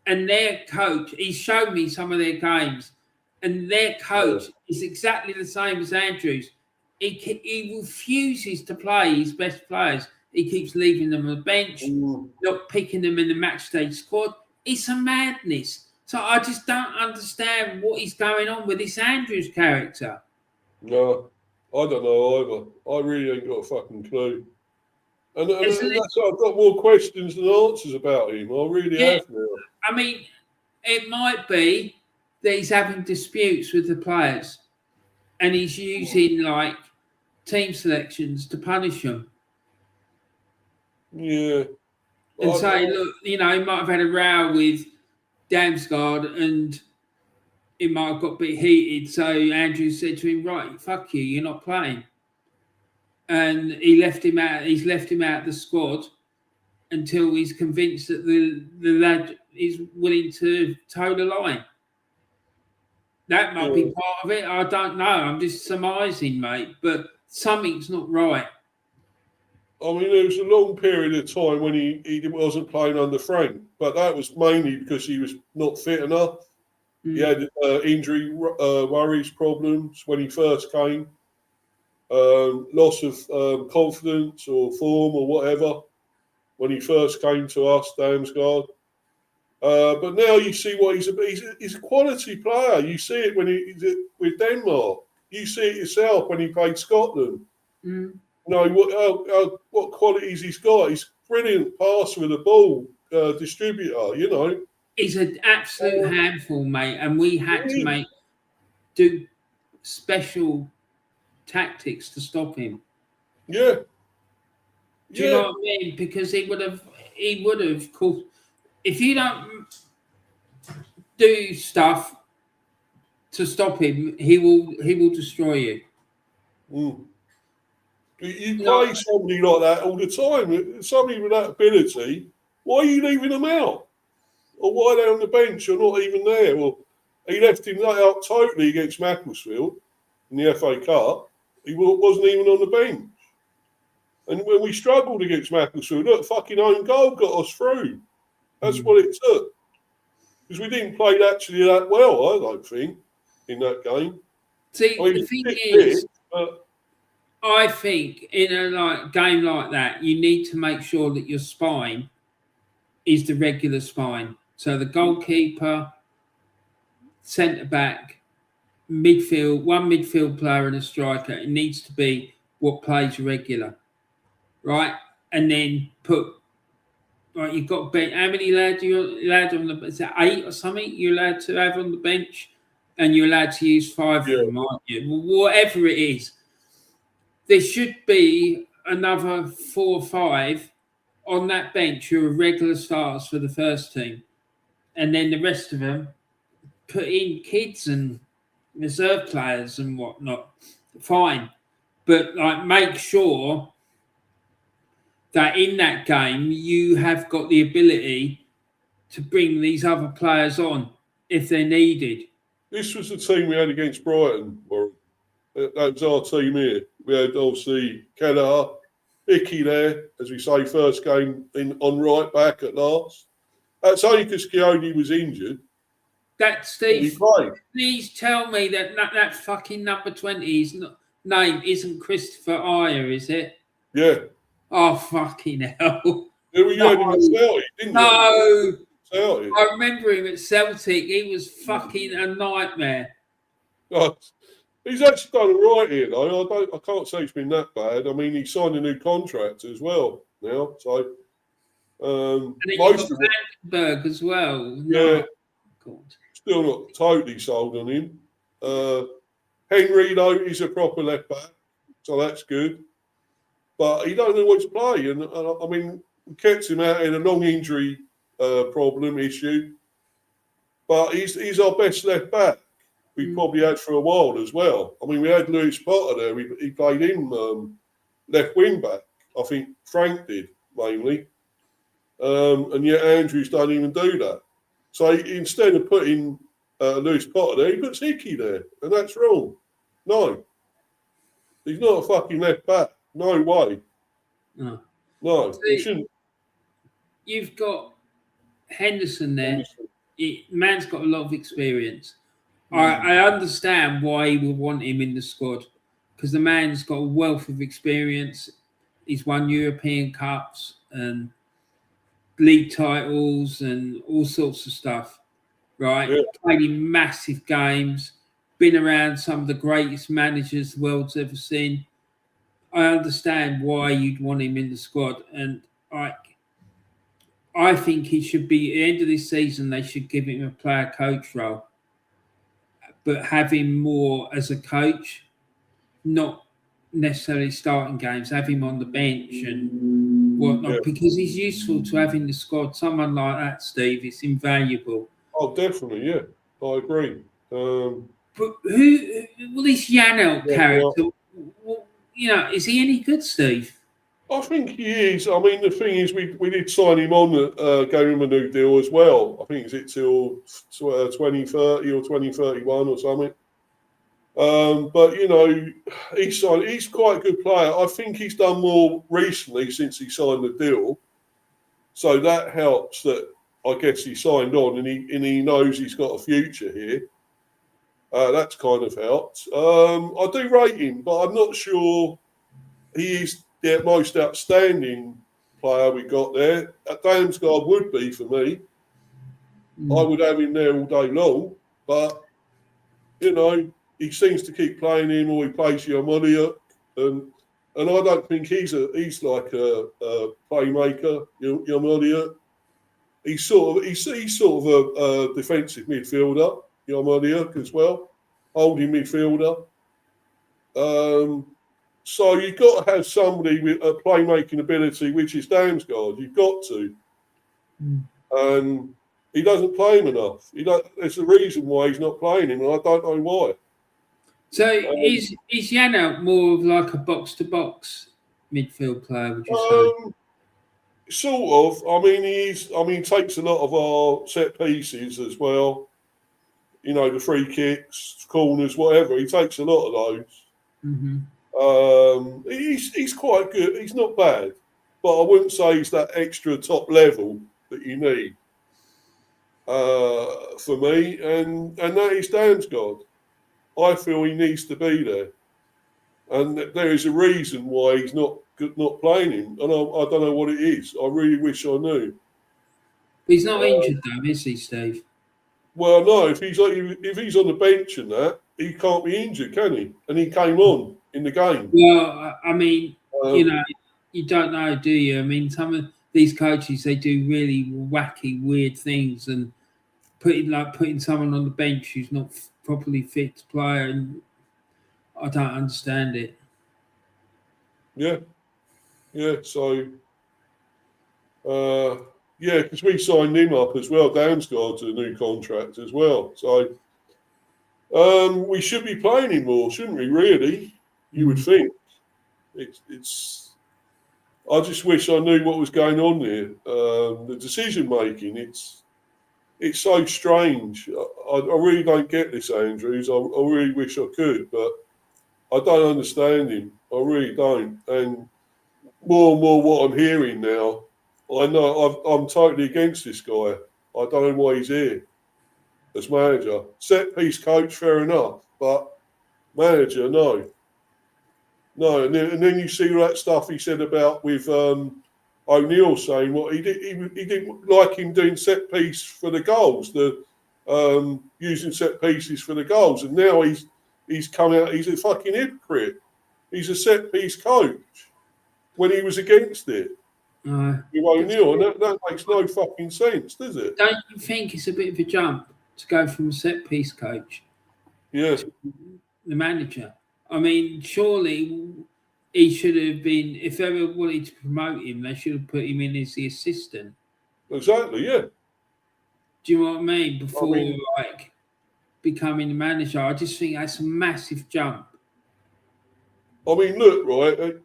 Speaker 2: and their coach, he showed me some of their games, and their coach is exactly the same as Andrews. He refuses to play his best players. He keeps leaving them on the bench, not picking them in the match day squad. It's a madness. So I just don't understand what is going on with this Andrews character.
Speaker 1: No, I don't know either. I really ain't got a fucking clue. And that's why I've got more questions than answers about him. I really have now.
Speaker 2: I mean, it might be that he's having disputes with the players and he's using like team selections to punish them.
Speaker 1: Yeah.
Speaker 2: And say, look, he might have had a row with Damsgaard and it might have got a bit heated. So Andrew said to him, right, fuck you, you're not playing. And he left him out. He's left him out of the squad until he's convinced that the lad is willing to toe the line. That might be part of it. I don't know. I'm just surmising, mate. But something's not right.
Speaker 1: I mean, there was a long period of time when he wasn't playing under Frank, but that was mainly because he was not fit enough. He had injury worries, problems when he first came. Loss of confidence or form or whatever when he first came to us, Damsgaard. But now you see what he's a quality player. You see it when he's with Denmark. You see it yourself when he played Scotland. You know what qualities he's got. He's a brilliant passer with the ball, distributor. You know,
Speaker 2: he's an absolute handful, mate. And we had to do special tactics to stop him.
Speaker 1: Yeah.
Speaker 2: Do you know what I mean? Because he would have called. If you don't do stuff to stop him, he will destroy you.
Speaker 1: You play somebody like that all the time. Somebody with that ability. Why are you leaving them out? Or why are they on the bench or not even there? Well, he left him out totally against Macclesfield in the FA Cup. He wasn't even on the bench. And when we struggled against Macclesfield, look, fucking own goal got us through. That's what it took. Because we didn't play actually that well, I don't think, in that game.
Speaker 2: See, the thing is, I think in a game like that, you need to make sure that your spine is the regular spine. So the goalkeeper, centre-back, midfield, one midfield player and a striker, it needs to be what plays regular, right? And then put, right, you've got bench. How many lads you're allowed on the? Is that 8 or something? You're allowed to have on the bench, and you're allowed to use 5 of them, aren't you? Well, whatever it is, there should be another 4 or 5 on that bench who are regular starters for the first team, and then the rest of them put in kids and reserve players and whatnot. Fine, but like make sure that in that game you have got the ability to bring these other players on if they're needed.
Speaker 1: This was the team we had against Brighton. Warren. That was our team here. We had obviously Kelleher, Hickey there, as we say, first game on right back at last. That's only because Keone was injured.
Speaker 2: That Steve, please tell me that that fucking number 20's name isn't Christopher Ayer, is it?
Speaker 1: Yeah.
Speaker 2: Oh, fucking hell.
Speaker 1: Yeah, we had him at Celtic, didn't
Speaker 2: you?
Speaker 1: No. Celtic.
Speaker 2: I remember him at Celtic. He was fucking a nightmare.
Speaker 1: He's actually done all right here, though. I can't say it's been that bad. I mean, he signed a new contract as well now. So,
Speaker 2: and then most of Vandenberg as well.
Speaker 1: Yeah. God. Still not totally sold on him. Henry, though, he's a proper left back. So that's good. But he don't know what to play. And I mean, we kept him out in a long injury problem issue. But he's our best left back. We probably had for a while as well. I mean, we had Lewis Potter there. He played him left wing back. I think Frank did mainly. And yet Andrews don't even do that. So instead of putting Lewis Potter there, he puts Hickey there. And that's wrong. No. He's not a fucking left back. No way. No. He shouldn't.
Speaker 2: You've got Henderson there. Man's got a lot of experience. I understand why he would want him in the squad because the man's got a wealth of experience. He's won European Cups and league titles and all sorts of stuff, right? Yeah. Played in massive games, been around some of the greatest managers the world's ever seen. I understand why you'd want him in the squad, and I think he should be, at the end of this season, they should give him a player coach role. But have him more as a coach, not necessarily starting games, have him on the bench and whatnot, because he's useful to have in the squad. Someone like that, Steve, is invaluable.
Speaker 1: Oh, definitely, yeah. I agree.
Speaker 2: But this Janelt character, is he any good, Steve?
Speaker 1: I think he is. I mean, the thing is, we did sign him on, gave him a new deal as well. I think it's till 2030 or 2031 or something. But, he's quite a good player. I think he's done more recently since he signed the deal. So that helps that, I guess, he signed on and he knows he's got a future here. That's kind of helped. I do rate him, but I'm not sure he is the most outstanding player we got there. Damsgaard would be for me. I would have him there all day long, but he seems to keep playing him, or he plays Yarmolia, and I don't think he's like a playmaker. Yarmolia, he's sort of a defensive midfielder. Yarmolia as well, holding midfielder. So you've got to have somebody with a playmaking ability, which is Damsgaard. You've got to. And he doesn't play him enough. There's a reason why he's not playing him, and I don't know why.
Speaker 2: So is Janelt more of like a box-to-box midfield player, would you say?
Speaker 1: Sort of. I mean, he takes a lot of our set pieces as well. The free kicks, corners, whatever. He takes a lot of those.
Speaker 2: Mm-hmm.
Speaker 1: He's quite good. He's not bad, but I wouldn't say he's that extra top level that you need for me. And that is Damsgaard. I feel he needs to be there, and there is a reason why he's not playing him, and I don't know what it is. I really wish I knew.
Speaker 2: He's not injured though, is he, Steve?
Speaker 1: Well, no. If he's on the bench and that, he can't be injured, can he? And he came on in the game.
Speaker 2: Well, I mean, you don't know, do you? I mean, some of these coaches, they do really wacky, weird things, and putting someone on the bench who's not properly fit to play, and I don't understand it.
Speaker 1: Yeah. So, because we signed him up as well. Damsgaard's a new contract as well. So, we should be playing him more, shouldn't we? Really, you would think. It's. I just wish I knew what was going on there. The decision making, it's so strange. I really don't get this, Andrews. I really wish I could, but I don't understand him. I really don't. And more and more what I'm hearing now, I know I'm totally against this guy. I don't know why he's here as manager. Set piece coach, fair enough, but manager, no. And then you see all that stuff he said about with O'Neill saying what he didn't like him doing set piece for the goals, using set pieces for the goals, and now he's come out. He's a fucking hypocrite. He's a set piece coach when he was against it. With O'Neill, and that makes no fucking sense, does it?
Speaker 2: Don't you think it's a bit of a jump to go from a set piece coach to the manager? I mean, surely he should have been, if they ever wanted to promote him, they should have put him in as the assistant.
Speaker 1: Exactly, yeah.
Speaker 2: Do you know what I mean? Before like becoming the manager, I just think that's a massive jump.
Speaker 1: I mean, look, right,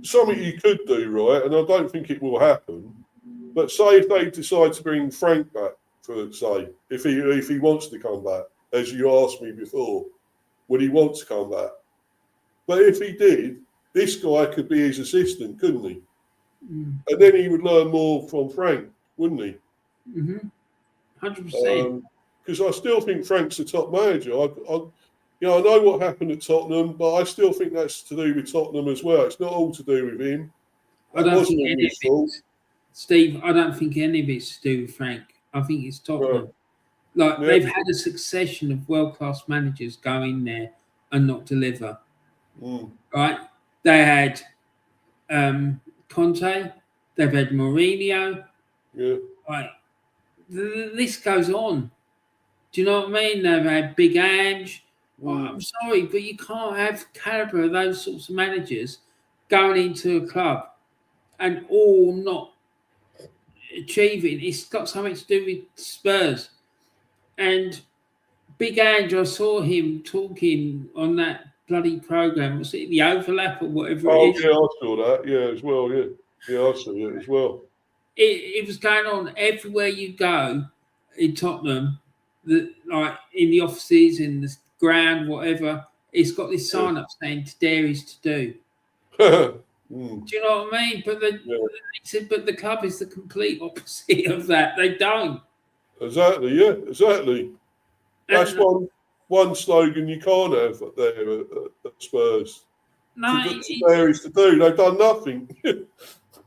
Speaker 1: something you could do, right, and I don't think it will happen, but say if they decide to bring Frank back, for say, if he wants to come back, as you asked me before, would he want to come back? But if he did, this guy could be his assistant, couldn't he? And then he would learn more from Frank, wouldn't he?
Speaker 2: 100%.
Speaker 1: Because I still think Frank's the top manager. I know what happened at Tottenham, but I still think that's to do with Tottenham as well. It's not all to do with him.
Speaker 2: I don't think any of it, Steve. I don't think any of it's to do with Frank. I think it's Tottenham. They've had a succession of world-class managers go in there and not deliver. Right? They had Conte. They've had Mourinho.
Speaker 1: Yeah.
Speaker 2: Right. The list goes on. Do you know what I mean? They've had Big Ange. I'm sorry, but you can't have calibre of those sorts of managers going into a club and all not achieving. It's got something to do with Spurs. And Big Ange, I saw him talking on that bloody programme. Was it The Overlap or whatever it is?
Speaker 1: Oh, yeah, I saw that. Yeah, as well, yeah. Yeah, I saw it as well.
Speaker 2: It was going on everywhere you go in Tottenham, like in the offices, in the ground, whatever. It's got this sign up saying "Today is to do." Do you know what I mean? But the club is the complete opposite of that. They don't.
Speaker 1: Exactly. Yeah. Exactly. That's one slogan you can't have there at Spurs.
Speaker 2: No,
Speaker 1: there is to do. They've done nothing.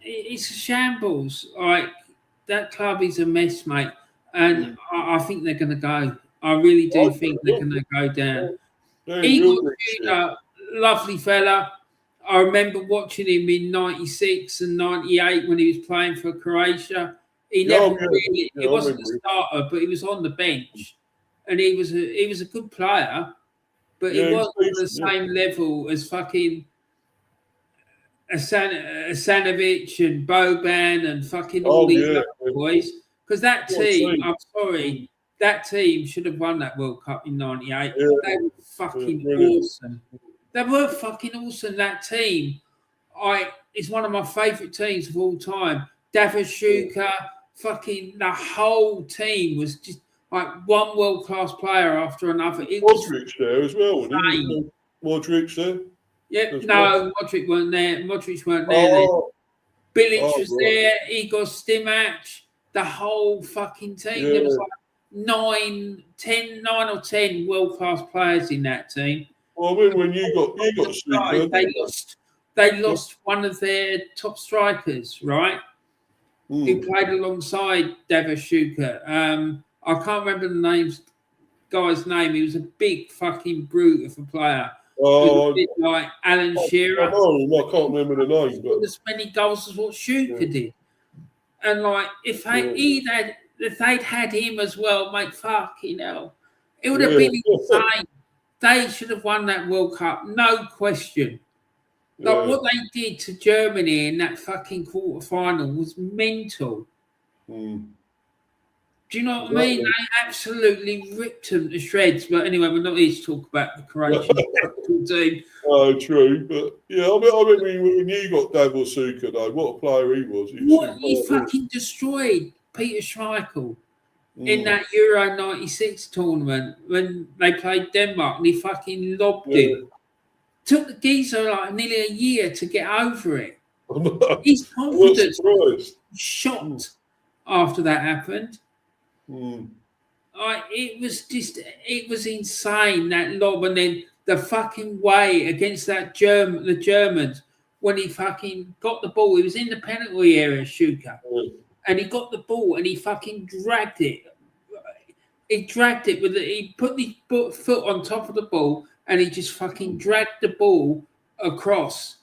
Speaker 2: It's a shambles. Like that club is a mess, mate. And I think they're going to go. I really do think they're going to go down. Igor, lovely fella. I remember watching him in '96 and '98 when he was playing for Croatia. He wasn't a starter, but he was on the bench, and he was a good player, but he wasn't on the same level as fucking Asanovic and Boban and fucking all these other boys. Because that team, I'm sorry, that team should have won that World Cup in '98. Yeah. They were fucking awesome. They were fucking awesome. That team, it's one of my favourite teams of all time. David Schuka, fucking the whole team was just like one world-class player after another.
Speaker 1: Modric there as well, wasn't he? Modric there?
Speaker 2: Yeah, no, Modric weren't there. Modric weren't there. Bilic was there. Igor Stimac, the whole fucking team. Yeah. There was like 9 or 10 world-class players in that team.
Speaker 1: Well, I mean, when you got Stimac,
Speaker 2: they lost one of their top strikers, right? Who played alongside David Schuka. I can't remember the guy's name. He was a big fucking brute of a player.
Speaker 1: Oh,
Speaker 2: a bit like Alan Shearer.
Speaker 1: I can't remember the name, but
Speaker 2: As many goals as what Schuker did. And like, if they'd had him as well, mate, fucking hell, it would have been insane. They should have won that World Cup, no question. Like what they did to Germany in that fucking quarter final was mental. Do you know what I mean? They absolutely ripped them to shreds. But anyway, we're not here to talk about the Croatian national team.
Speaker 1: Oh, true. But yeah, I mean, when you got Davor Suker, though, what a player he was.
Speaker 2: He fucking destroyed Peter Schmeichel in that Euro 96 tournament when they played Denmark and he fucking lobbed him. Took the geezer like nearly a year to get over it. His confidence shot after that happened. It was insane, that lob, and then the fucking way against the Germans when he fucking got the ball. He was in the penalty area, Schuker, and he got the ball and he fucking dragged it. He dragged it he put the foot on top of the ball and he just fucking dragged the ball across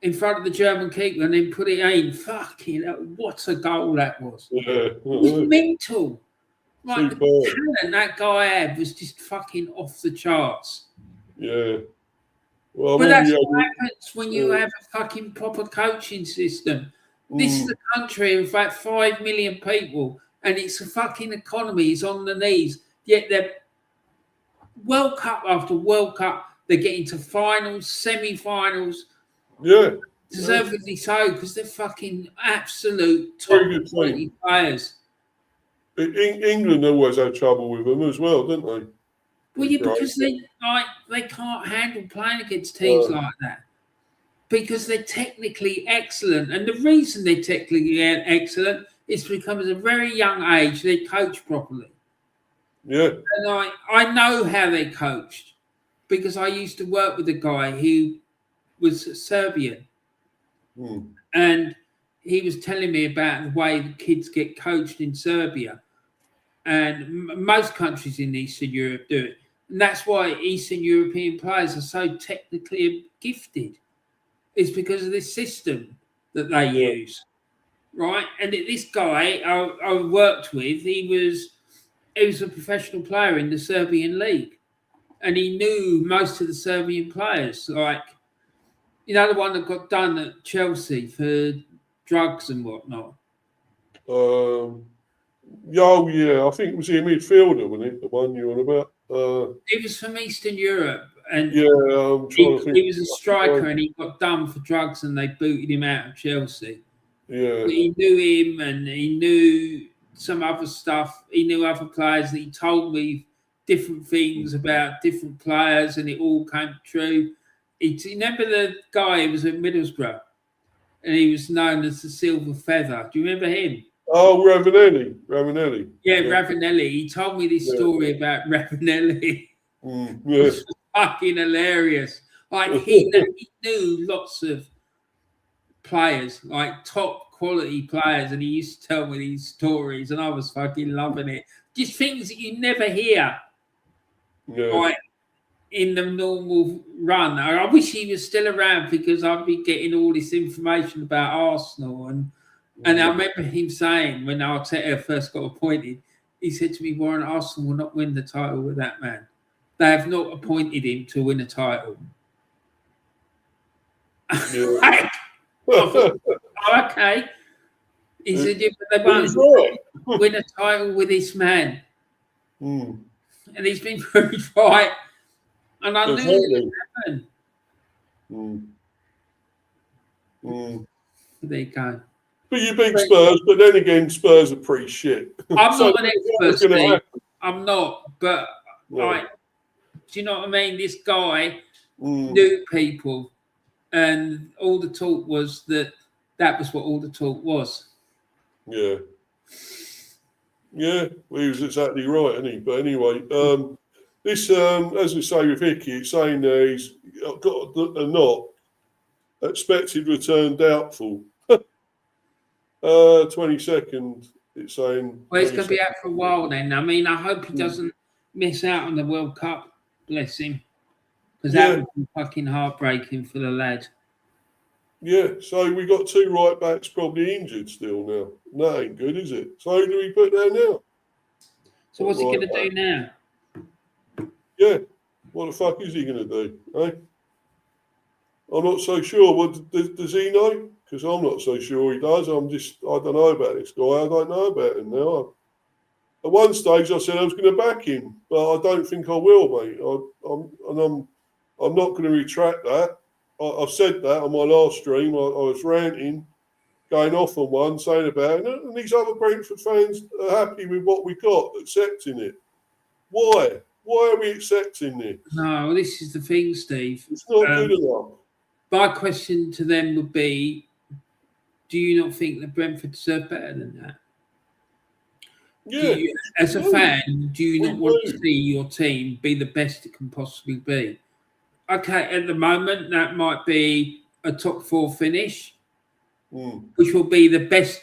Speaker 2: in front of the German keeper and then put it in. Fucking hell, what a goal that was! It was mental. Like the talent that guy had was just fucking off the charts.
Speaker 1: Yeah. Well,
Speaker 2: but that's what happens when you have a fucking proper coaching system. This is a country of about 5 million people, and it's a fucking economy. It's on the knees. Yet they're World Cup after World Cup. They get into finals, semi-finals.
Speaker 1: Yeah.
Speaker 2: Deservedly so, because they're fucking absolute top quality players.
Speaker 1: England always had trouble with them as well, didn't they?
Speaker 2: Well, yeah, because they can't handle playing against teams like that. Because they're technically excellent. And the reason they're technically excellent is because at a very young age, they coach properly.
Speaker 1: Yeah.
Speaker 2: And I know how they coached because I used to work with a guy who was Serbian. And he was telling me about the way the kids get coached in Serbia. And most countries in Eastern Europe do it. And that's why Eastern European players are so technically gifted. It's because of this system that they use, right? And this guy I worked with, he was a professional player in the Serbian league, and he knew most of the Serbian players, like the one that got done at Chelsea for drugs and whatnot.
Speaker 1: Yeah, I think it was a midfielder, wasn't it? The one you were on about.
Speaker 2: He was from Eastern Europe. And
Speaker 1: I'm trying to think.
Speaker 2: He was a striker and he got done for drugs and they booted him out of Chelsea.
Speaker 1: Yeah.
Speaker 2: But he knew him and he knew some other stuff. He knew other players and he told me different things about different players and it all came true. You remember the guy who was at Middlesbrough and he was known as the Silver Feather? Do you remember him?
Speaker 1: Oh, Ravanelli.
Speaker 2: Yeah, Ravanelli. He told me this story about Ravanelli.
Speaker 1: Yeah.
Speaker 2: Which was fucking hilarious. Like he knew lots of players, like top quality players, and he used to tell me these stories, and I was fucking loving it. Just things that you never hear, like in the normal run. I wish he was still around because I'd be getting all this information about Arsenal, and I remember him saying when Arteta first got appointed, he said to me, "Warren, Arsenal will not win the title with that man. They have not appointed him to win a title."
Speaker 1: Yeah.
Speaker 2: I thought, okay. He said, "Yeah, but they won't win a title with this man." And he's been very right. And I knew it would happen. There you go.
Speaker 1: But you beat Spurs, but then again, Spurs are pretty shit.
Speaker 2: I'm not an expert, Steve. I'm not, but like, do you know what I mean? This guy knew people, and all the talk was that was what all the talk was.
Speaker 1: Yeah. Yeah, well, he was exactly right, isn't he? But anyway, this, as we say with Hickey, it's saying he's got a knock, expected return doubtful. 22nd, it's saying.
Speaker 2: Well, he's going to be out for a while then. I mean, I hope he doesn't miss out on the World Cup. Bless him. Because that would be fucking heartbreaking for the lad.
Speaker 1: Yeah, so we got 2 right backs probably injured still now. That ain't good, is it? So who do we put there now?
Speaker 2: So what's he going to do now?
Speaker 1: Yeah, what the fuck is he going to do? Eh? I'm not so sure. What does he know? Because I'm not so sure he does. I don't know about this guy. I don't know about him now. At one stage, I said I was going to back him, but I don't think I will, mate. I'm not going to retract that. I've said that on my last stream. I was ranting, going off on one, saying about it, and these other Brentford fans are happy with what we got, accepting it. Why? Why are we accepting this?
Speaker 2: No, this is the thing, Steve.
Speaker 1: It's not good enough.
Speaker 2: My question to them would be, do you not think that Brentford deserve better than that?
Speaker 1: Yeah.
Speaker 2: As a fan, do you not want to see your team be the best it can possibly be? Okay, at the moment, that might be a top 4 finish, which will be the best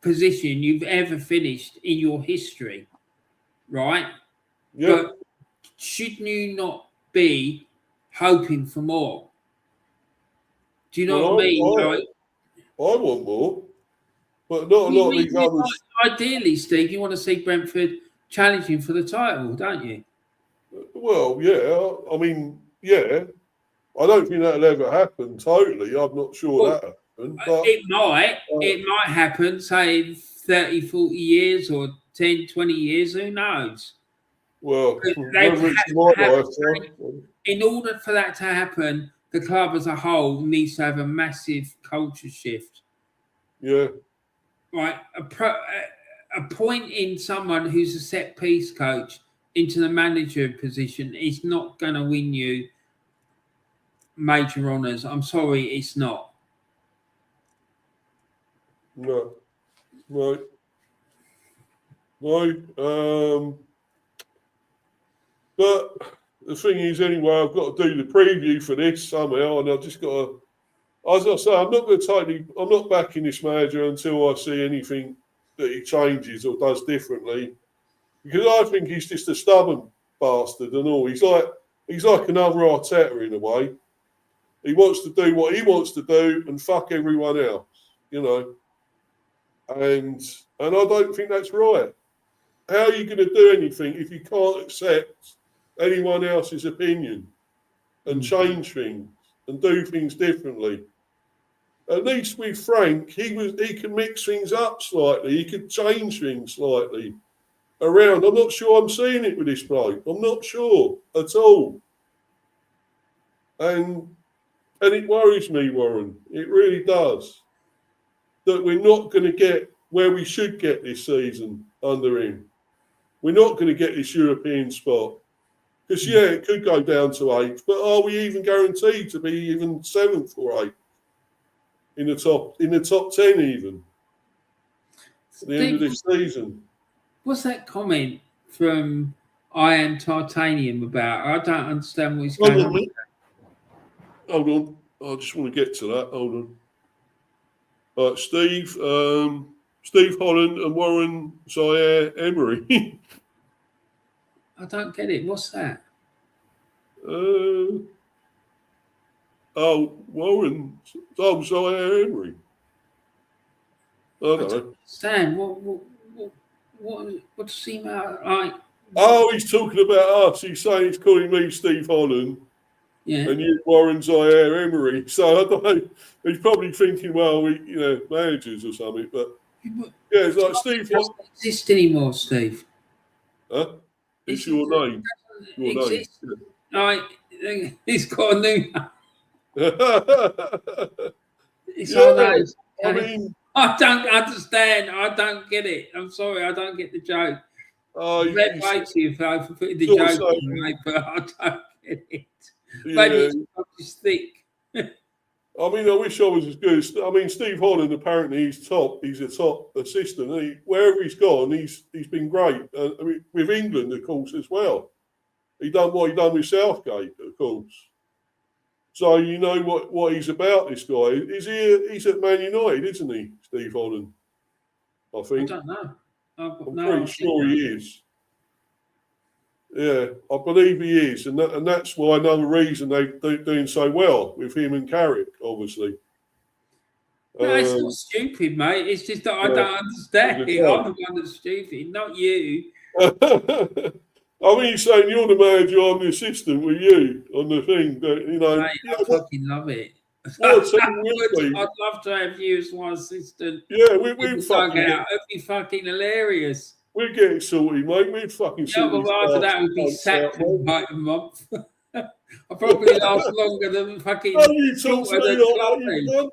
Speaker 2: position you've ever finished in your history, right?
Speaker 1: Yeah.
Speaker 2: But shouldn't you not be hoping for more? Do you know what I mean?
Speaker 1: I want more, but not a lot of these others.
Speaker 2: Ideally, Steve, you want to see Brentford challenging for the title, don't you?
Speaker 1: Well, yeah. I mean, yeah. I don't think that'll ever happen totally. I'm not sure that'll happen. But
Speaker 2: it might happen, say, in 30, 40 years or 10, 20 years, who knows?
Speaker 1: Well, whether it's my lifetime.
Speaker 2: In order for that to happen, the club as a whole needs to have a massive culture shift.
Speaker 1: Yeah.
Speaker 2: Right. Appointing someone who's a set piece coach into the manager position is not going to win you major honours. I'm sorry, it's not.
Speaker 1: No. But the thing is, anyway, I've got to do the preview for this somehow, and I've just got to. As I say, I'm not backing this manager until I see anything that he changes or does differently, because I think he's just a stubborn bastard and all. He's like another Arteta in a way. He wants to do what he wants to do and fuck everyone else, you know. And I don't think that's right. How are you going to do anything if you can't accept anyone else's opinion and change things and do things differently? At least with Frank, he can mix things up slightly. He could change things slightly around. I'm not sure I'm seeing it with this bloke. I'm not sure at all. And it worries me, Warren. It really does. That we're not going to get where we should get this season under him. We're not going to get this European spot. Because, yeah, it could go down to 8th, but are we even guaranteed to be even 7th or 8th? In the top 10 even at the end of this season.
Speaker 2: What's that comment from I Am Titanium about? I don't understand what he's going on.
Speaker 1: Hold on. I just want to get to that. Hold on. Steve Holland and Warren Zaire Emery.
Speaker 2: I don't get it. What's that?
Speaker 1: Warren. Zaire Emery. I don't know.
Speaker 2: Stan, what does he matter? Like?
Speaker 1: Oh, he's talking about us. He's saying he's calling me Steve Holland.
Speaker 2: Yeah.
Speaker 1: And you Warren Zaire Emery. So I don't know. He's probably thinking, well, we, managers or something. But yeah, it's like Steve.
Speaker 2: Doesn't exist anymore, Steve.
Speaker 1: Huh? It's your name. Your name.
Speaker 2: Like, he's got a new. It's
Speaker 1: I mean,
Speaker 2: I don't understand. I don't get it. I'm sorry, I don't get the joke. Fair play to you for putting the joke on, but I don't get it. Maybe it's just thick.
Speaker 1: I mean, I wish I was as good. I mean, Steve Holland, apparently he's a top assistant. Wherever he's gone, he's been great. I mean, with England, of course, as well. He done what he done with Southgate, of course. So you know what he's about, this guy. He's at Man United, isn't he, Steve Holland? I think.
Speaker 2: I don't know.
Speaker 1: I'm pretty sure he is. Yeah, I believe he is, and that's why another reason they're doing so well with him and Carrick, obviously.
Speaker 2: No, it's not stupid, mate. It's just that I don't understand it. I'm the one that's stupid, not you.
Speaker 1: I mean, you're saying you're the manager, I'm the assistant with you on the thing, but
Speaker 2: Mate, I fucking love it.
Speaker 1: What
Speaker 2: I'd love to have you as my assistant.
Speaker 1: Yeah, we fucking
Speaker 2: it'd be fucking hilarious.
Speaker 1: We're getting salty, mate. We'd fucking
Speaker 2: Yeah, but after that would be sacked in like a month. I'll probably last longer than fucking.
Speaker 1: Oh, you talk to me like that,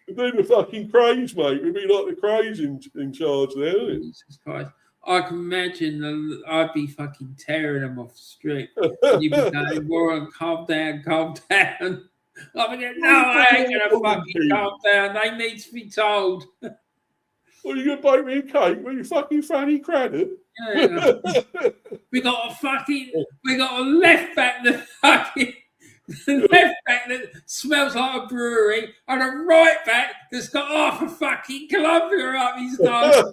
Speaker 1: we'd do the fucking craze, mate. We'd be like the craze in charge there, wouldn't it?
Speaker 2: Jesus Christ. I can imagine I'd be fucking tearing them off the street. And you'd be going, Warren, calm down, calm down. I'd be going, no, I ain't going to fucking calm down. They need to be told.
Speaker 1: Well, you going to bake me a cake with your fucking Fanny Craddock?
Speaker 2: Yeah. we got a left back that fucking left back that smells like a brewery, and a right back that's got half a fucking Columbia up his nose.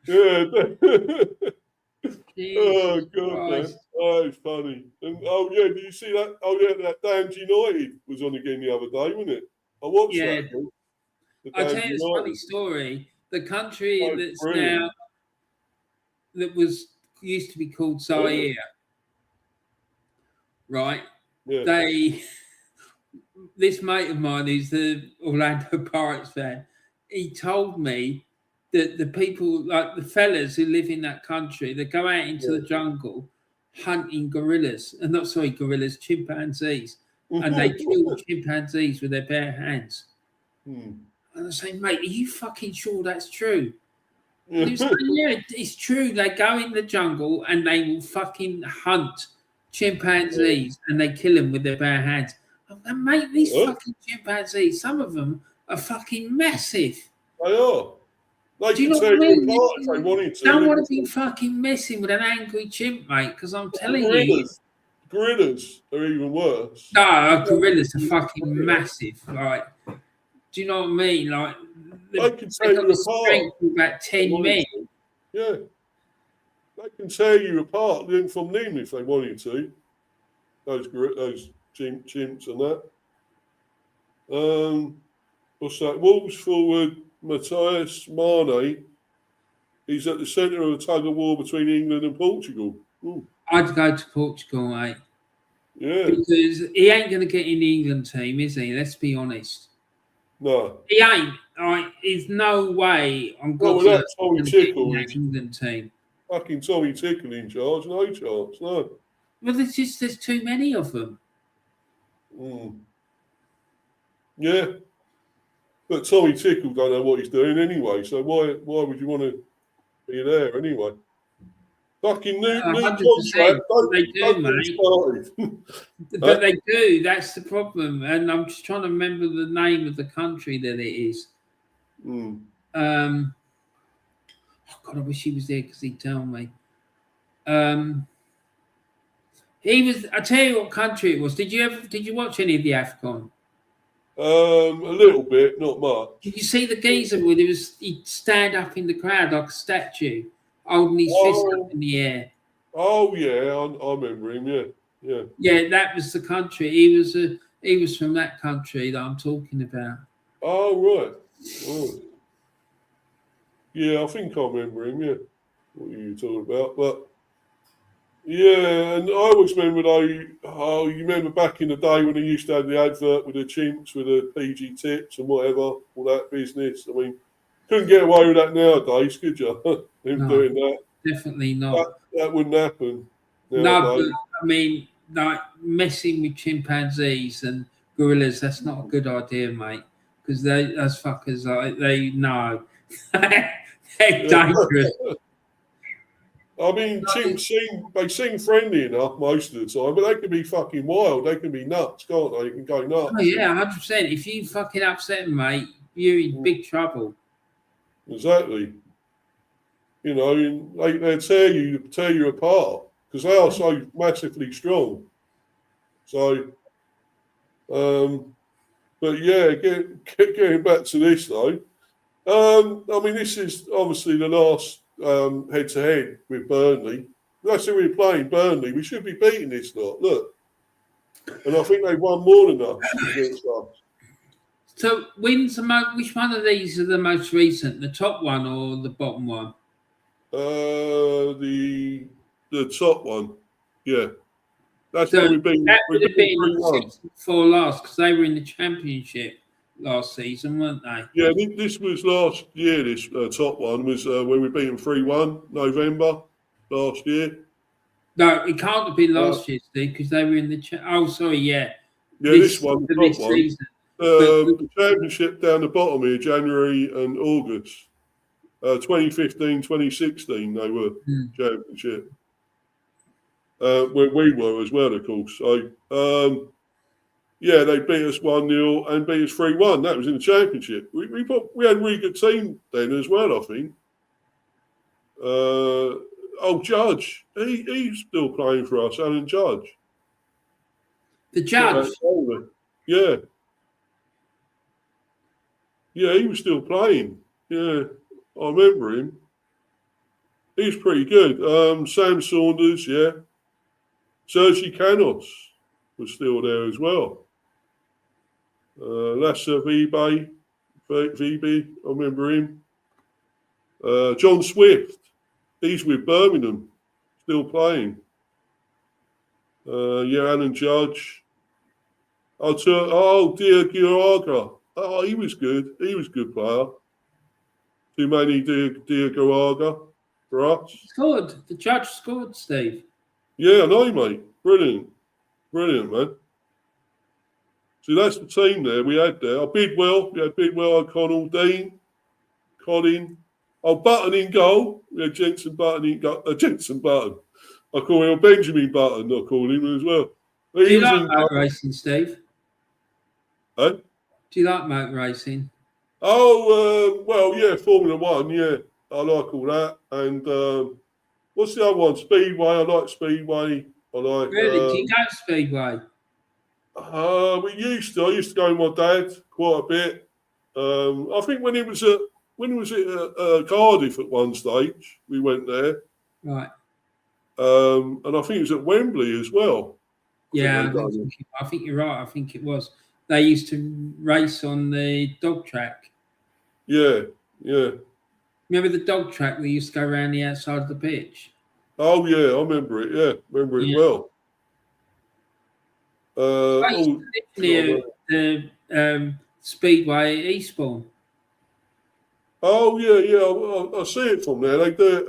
Speaker 1: Yeah. Oh
Speaker 2: Jesus
Speaker 1: God,
Speaker 2: Christ.
Speaker 1: man. Oh, it's funny. And did you see that? Oh yeah, that Damned United was on again the other day, wasn't it? I watched that.
Speaker 2: I'll tell you a funny story. The country that's now used to be called Zaire, right?
Speaker 1: Yeah.
Speaker 2: This mate of mine who's the Orlando Pirates fan, he told me that the people, like the fellas who live in that country, they go out into the jungle hunting chimpanzees, and they kill chimpanzees with their bare hands. And I say, mate, are you fucking sure that's true? And he was like, yeah, it's true. They go in the jungle and they will fucking hunt chimpanzees and they kill them with their bare hands. And mate, these fucking chimpanzees, some of them are fucking massive.
Speaker 1: They are. They
Speaker 2: Do you know
Speaker 1: can
Speaker 2: what I mean?
Speaker 1: apart if they wanted to.
Speaker 2: Don't want to be fucking messing with an angry chimp, mate, because I'm telling you.
Speaker 1: Gorillas are even worse.
Speaker 2: No, gorillas are fucking massive. Like, do you know what I mean? Like,
Speaker 1: they can tear you apart.
Speaker 2: About 10 men.
Speaker 1: Yeah. They can tear you apart from them if they wanted to. Those chimps and that. What's that? Wolves forward Matthias Mane. He's at the centre of a tug of war between England and Portugal. Ooh.
Speaker 2: I'd go to Portugal, mate.
Speaker 1: Yeah.
Speaker 2: Because he ain't going to get in the England team, is he? Let's be honest.
Speaker 1: No.
Speaker 2: He ain't. There's no way on God's earth going to get in that England team.
Speaker 1: Fucking Tommy Tickle in charge. No chance, no.
Speaker 2: Well, there's too many of them.
Speaker 1: Yeah. But Tommy Tickle don't know what he's doing anyway, so why would you want to be there anyway? Fucking new contract.
Speaker 2: They do, mate. But they do. That's the problem. And I'm just trying to remember the name of the country that it is. Oh God, I wish he was there because he'd tell me. He was. I tell you what country it was. Did you watch any of the AFCON?
Speaker 1: A little bit, not much.
Speaker 2: Did you see the geezer he'd stand up in the crowd like a statue, holding his fist up in the air?
Speaker 1: Oh yeah, I remember him. Yeah.
Speaker 2: Yeah, that was the country. He was from that country that I'm talking about.
Speaker 1: Oh right. Oh. Yeah, I think I remember him. Yeah, what are you talking about? But yeah, and I always remember you remember back in the day when they used to have the advert with the chimps, with the PG tips and whatever, all that business. I mean, couldn't get away with that nowadays, could you? Doing that.
Speaker 2: Definitely not.
Speaker 1: That wouldn't happen nowadays.
Speaker 2: No, but I mean, like messing with chimpanzees and gorillas, that's not a good idea, mate. Because those fuckers, they know. They're dangerous.
Speaker 1: I mean, chimps seem friendly enough most of the time, but they can be fucking wild. They can be nuts, can't they? You can go nuts.
Speaker 2: Oh, yeah, 100%. If you fucking upset them, mate, you're in big trouble.
Speaker 1: Exactly. You know, they tear you apart because they are so massively strong. So, but yeah, getting back to this though, I mean, this is obviously the last head-to-head with Burnley. That's who we're playing, Burnley. We should be beating this lot. Look. And I think they've won more than us against us.
Speaker 2: So, which one of these are the most recent? The top one or the bottom one?
Speaker 1: The top one. Yeah. That's
Speaker 2: So
Speaker 1: where we've been.
Speaker 2: that
Speaker 1: We've
Speaker 2: would have
Speaker 1: been
Speaker 2: been
Speaker 1: 3-1.
Speaker 2: season before last because they were in the Championship last season, weren't they?
Speaker 1: Yeah, this was last year. This top one was when we beat them 3-1, November last year.
Speaker 2: No, it can't have been last year, Steve, because they were in the. Oh, sorry, yeah.
Speaker 1: Yeah, this one, the
Speaker 2: this
Speaker 1: top one.
Speaker 2: season.
Speaker 1: The Championship down the bottom here, January and August. 2015, 2016, they were Championship. Where we were as well, of course. So, yeah, they beat us 1-0 and beat us 3-1. That was in the Championship. We had a really good team then as well, I think. Judge, he's still playing for us, Alan Judge.
Speaker 2: The Judge?
Speaker 1: Yeah. Yeah, he was still playing. Yeah, I remember him. He's pretty good. Sam Saunders, yeah. Sergi Canos was still there as well. Lasse VB, I remember him. John Swift, he's with Birmingham, still playing. Yeah, Alan Judge. Diego. Oh, he was good. He was a good player. Too many Diego for us.
Speaker 2: Scored. The Judge scored, Steve.
Speaker 1: Yeah, I know, mate. Brilliant, man. So that's the team there we had there. Bidwell, we had Bidwell, O'Connell, Dean, Colin. Button in goal. We had Jensen Button in goal. Jensen Button. I call him Benjamin Button. I call him as well.
Speaker 2: Do you like motor racing, Steve?
Speaker 1: Huh?
Speaker 2: Do you like motor racing?
Speaker 1: Oh, well, yeah, Formula One, yeah. I like all that. And what's the other one? Speedway. I like Speedway. I like.
Speaker 2: Really? Do you go Speedway?
Speaker 1: I used to go with my dad quite a bit. I think when he was at Cardiff at one stage, we went there.
Speaker 2: Right.
Speaker 1: And I think it was at Wembley as well.
Speaker 2: Yeah, I think you're right. I think it was. They used to race on the dog track.
Speaker 1: Yeah.
Speaker 2: Remember the dog track that used to go around the outside of the pitch?
Speaker 1: Oh, yeah, I remember it. Yeah, remember it well.
Speaker 2: Near the Speedway at Eastbourne.
Speaker 1: Oh, yeah. I see it from there. They do it.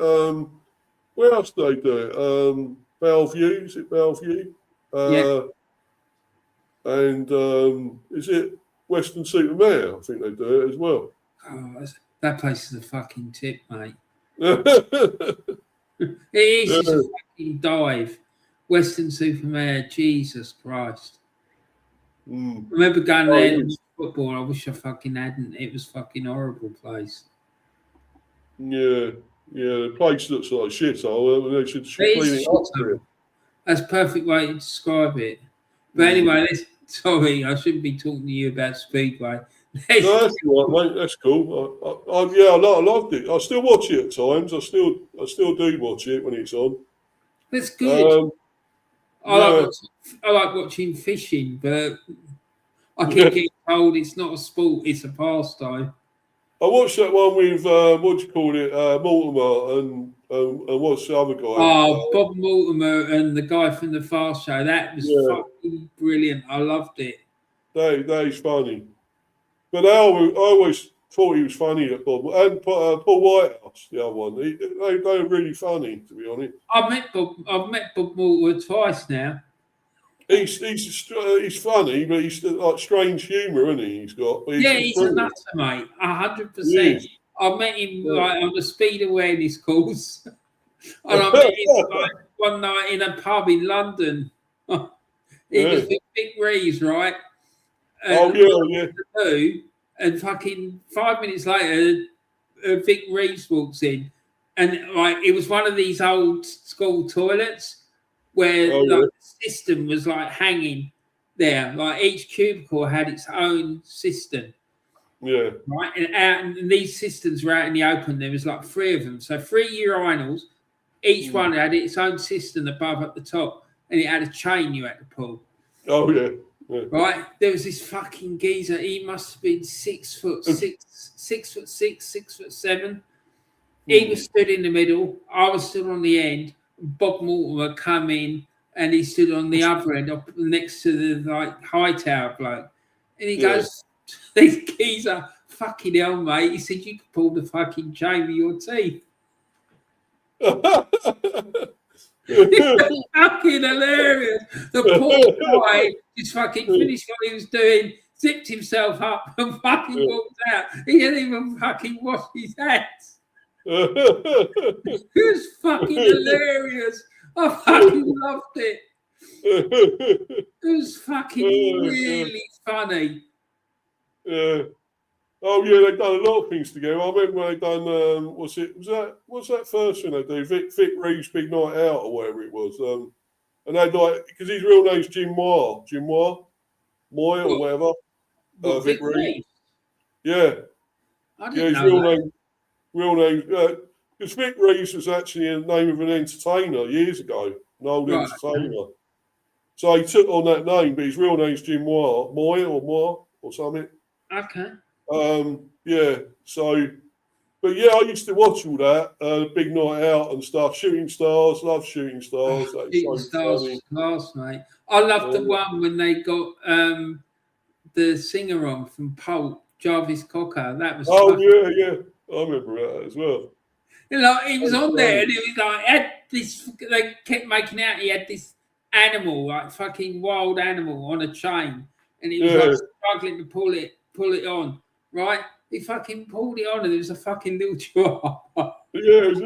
Speaker 1: Where else do they do it? Bellevue. Is it Bellevue?
Speaker 2: Yeah.
Speaker 1: And is it Weston-super-Mare? I think they do it as well.
Speaker 2: Oh, that place is a fucking tip, mate. It is just a fucking dive. Weston-super-Mare, Jesus Christ. I remember going there in football. I wish I fucking hadn't. It was fucking horrible place.
Speaker 1: Yeah, the place looks like shit. So they should clean it up.
Speaker 2: That's a perfect way to describe it. But anyway, sorry, I shouldn't be talking to you about Speedway.
Speaker 1: No, that's all right, mate. That's cool. I loved it. I still watch it at times. I still do watch it when it's on.
Speaker 2: That's good. I like watching fishing, but I keep getting told it's not a sport; it's a pastime.
Speaker 1: I watched that one with what do you call it, Mortimer and what's the other guy?
Speaker 2: Oh, Bob Mortimer and the guy from the Fast Show. That was fucking brilliant. I loved it.
Speaker 1: That is funny. But I always thought he was funny at Bob and Paul Whitehouse, the other one. They were really funny, to be honest.
Speaker 2: I've met Bob Mortimer twice now.
Speaker 1: He's funny, but he's like strange humour, isn't he? He's got.
Speaker 2: He's a nutter, mate. 100%. I met him on the speed awareness course, and I met him one night in a pub in London. He was with Big Reeves, right? And fucking 5 minutes later, Vic Reeves walks in, and it was one of these old school toilets where the system was hanging there. Like each cubicle had its own system,
Speaker 1: Yeah.
Speaker 2: Right, and these cisterns were out in the open. There was like 3 of them, so 3 urinals. Each one had its own cistern above at the top, and it had a chain you had to pull.
Speaker 1: Oh yeah. Yeah.
Speaker 2: Right, there was this fucking geezer. He must have been 6 foot 6, 6'6", 6'7". He was stood in the middle. I was stood on the end. Bob Mortimer come in, and he stood on the other end, up next to the high tower bloke. And he goes, "These geezer, fucking hell, mate." He said, "You could pull the fucking chain with your teeth." It's fucking hilarious. The poor guy just fucking finished what he was doing, zipped himself up, and fucking walked out. He didn't even fucking wash his hands. It was fucking hilarious. I fucking loved it. It was fucking really funny.
Speaker 1: Yeah. Oh yeah, they've done a lot of things together. I remember when they done what's that first thing they do? Vic Reeves' Big Night Out or whatever it was. And they'd because his real name's Jim Moore or whatever. Vic Reeves. Yeah.
Speaker 2: I didn't
Speaker 1: his
Speaker 2: know
Speaker 1: real name. Because Vic Reeves was actually the name of an entertainer years ago, an old entertainer. So he took on that name, but his real name's Jim Moore or something.
Speaker 2: Okay.
Speaker 1: Yeah. So, but yeah, I used to watch all that, Big Night Out and stuff. Shooting Stars, love Shooting Stars.
Speaker 2: Shooting Stars was class, mate. I loved the one when they got the singer on from Pulp, Jarvis Cocker. That was
Speaker 1: yeah. I remember that as well.
Speaker 2: You know, he was on there, and it was like had this. They kept making out he had this animal, like fucking wild animal, on a chain, and he was like struggling to pull it on. Right? He fucking pulled it on, and there was a fucking little chihuahua.
Speaker 1: Yeah, it was a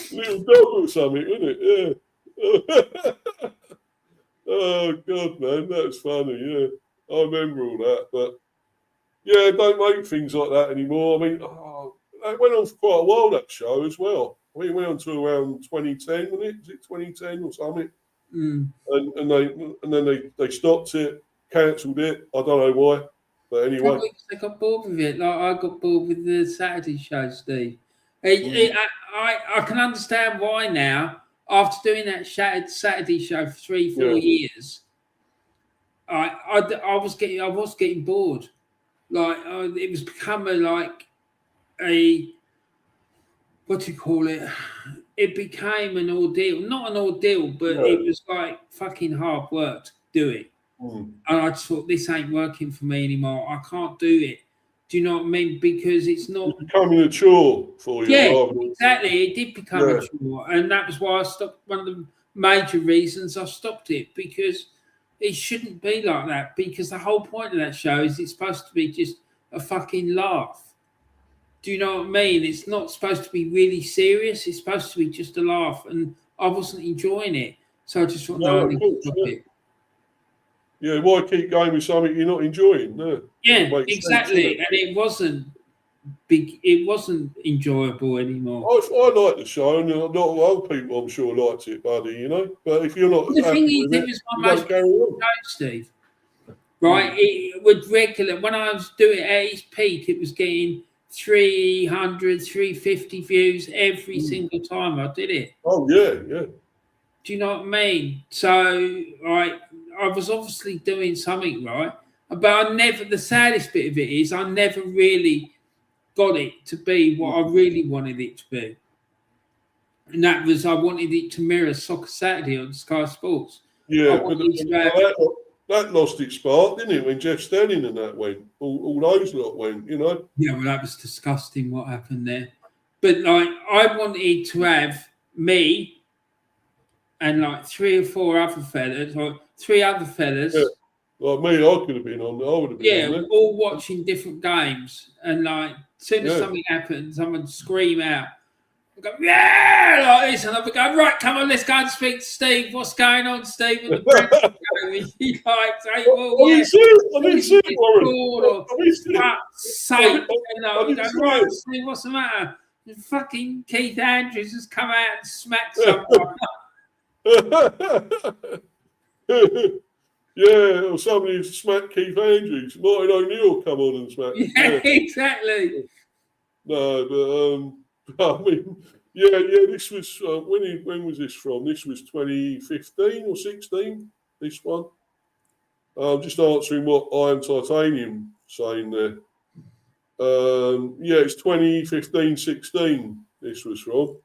Speaker 1: little dog or something, wasn't it? Yeah. Oh God, man, that's funny. Yeah, I remember all that, but yeah, don't make things like that anymore. I mean, that went on for quite a while, that show as well. I mean, it went on to around 2010, wasn't it? Was it 2010 or something? And then they stopped it, cancelled it. I don't know why, but anyway.
Speaker 2: Probably because they got bored with it. Like I got bored with the Saturday show, Steve. I can understand why now. After doing that Saturday show for 3-4 years, I was getting bored. Like it was becoming like a what do you call it? It became an ordeal. Not an ordeal, but it was like fucking hard work to do it. And I just thought, this ain't working for me anymore. I can't do it. Do you know what I mean? Because it's not
Speaker 1: becoming a chore for you.
Speaker 2: Yeah, exactly. It did become a chore, and that was why I stopped. One of the major reasons I stopped it, because it shouldn't be like that. Because the whole point of that show is it's supposed to be just a fucking laugh. Do you know what I mean? It's not supposed to be really serious. It's supposed to be just a laugh, and I wasn't enjoying it, so I just thought, no, I need to stop it.
Speaker 1: Yeah, why keep going with something you're not enjoying? No.
Speaker 2: Yeah, exactly. And it wasn't big. It wasn't enjoyable anymore.
Speaker 1: I like the show, and a lot of other people, I'm sure, liked it, buddy. You know, but if you're not,
Speaker 2: the thing is, it was my most show, Steve. Right? It would regular when I was doing it at its peak. It was getting 300, 350 views every single time I did it.
Speaker 1: Oh yeah.
Speaker 2: Do you know what I mean? So, I was obviously doing something right, but the saddest bit of it is I never really got it to be what I really wanted it to be. And that was, I wanted it to mirror Soccer Saturday on Sky Sports.
Speaker 1: Yeah, but that lost its spark, didn't it, when Jeff Stelling and that went, all those lot went, you know?
Speaker 2: Yeah, well, that was disgusting what happened there. But, I wanted to have me and, 3 or 4 other fellas, or 3 other fellas.
Speaker 1: Yeah. Like me, I could have been on there. I would have been on there.
Speaker 2: All watching different games. And, as soon as something happens, someone would scream out. I'd go, yeah, like this. And I'd be going, right, come on, let's go and speak to Steve. What's going on, Steve? And the he'd say, well, yeah.
Speaker 1: I didn't see it, Warren.
Speaker 2: We'd go, right, Steve, what's the matter? And fucking Keith Andrews has come out and smacked someone.
Speaker 1: Yeah, or somebody smacked Keith Andrews. Martin O'Neill come on and smack.
Speaker 2: Yeah, exactly.
Speaker 1: No, but I mean, yeah. This was when was this from? This was 2015 or 16. This one. I'm just answering what Iron Titanium saying there. Yeah, it's 2015-16. This was from.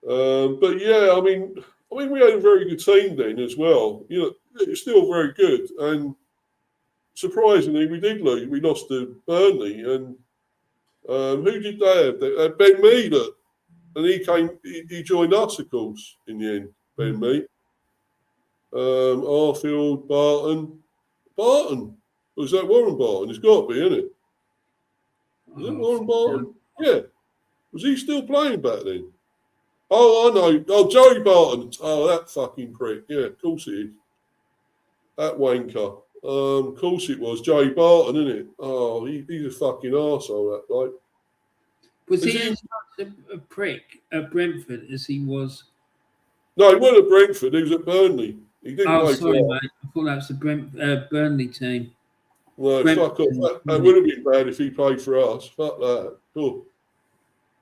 Speaker 1: But yeah, I mean, we had a very good team then as well. You know, it's still very good. And surprisingly, we did lose. We lost to Burnley, and who did they have? They had Ben Mee, and he came. He joined us, of course, in the end. Ben Mee, Arfield, Barton. Was that Warren Barton? It's got to be, isn't it? Was it Warren Barton? Yeah. Was he still playing back then? Oh, I know. Oh, Joey Barton. Oh, that fucking prick. Yeah, of course it is. That wanker. Of course it was. Joey Barton, isn't it? Oh, he's a fucking arsehole, that guy.
Speaker 2: Was he as much a prick at Brentford as he was?
Speaker 1: No, he wasn't at Brentford. He was at Burnley. He didn't play
Speaker 2: sorry,
Speaker 1: for us.
Speaker 2: mate. I thought that was the Burnley team.
Speaker 1: No, fuck off. That would have been bad if he played for us. Fuck that. Cool.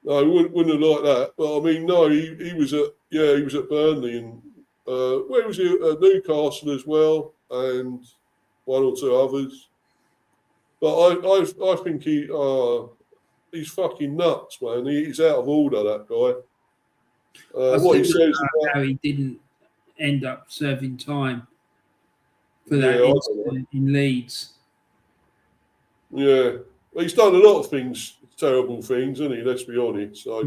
Speaker 1: No, he wouldn't have liked that. But I mean, no, he was at Burnley, and where was he? At Newcastle as well, and one or two others. But I think he's fucking nuts, man. He's out of order, that guy. What he says
Speaker 2: about how he didn't end up serving time for that incident in Leeds.
Speaker 1: Yeah, well, he's done a lot of things, terrible things, hasn't he? Let's be honest. So,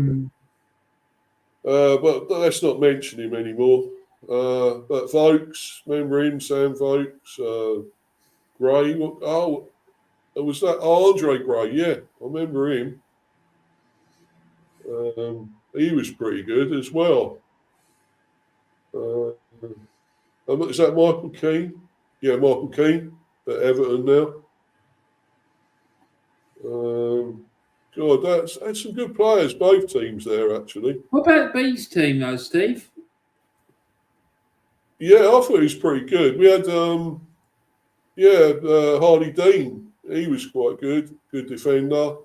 Speaker 1: but let's not mention him anymore. But Vokes, remember him, Sam Vokes, Gray. Oh, was that Andre Gray? Yeah, I remember him. He was pretty good as well. Is that Michael Keane? Yeah, Michael Keane at Everton now. God, that's some good players, both teams there, actually.
Speaker 2: What about B's team, though, Steve?
Speaker 1: Yeah, I thought he was pretty good. We had, Hardy Dean. He was quite good defender.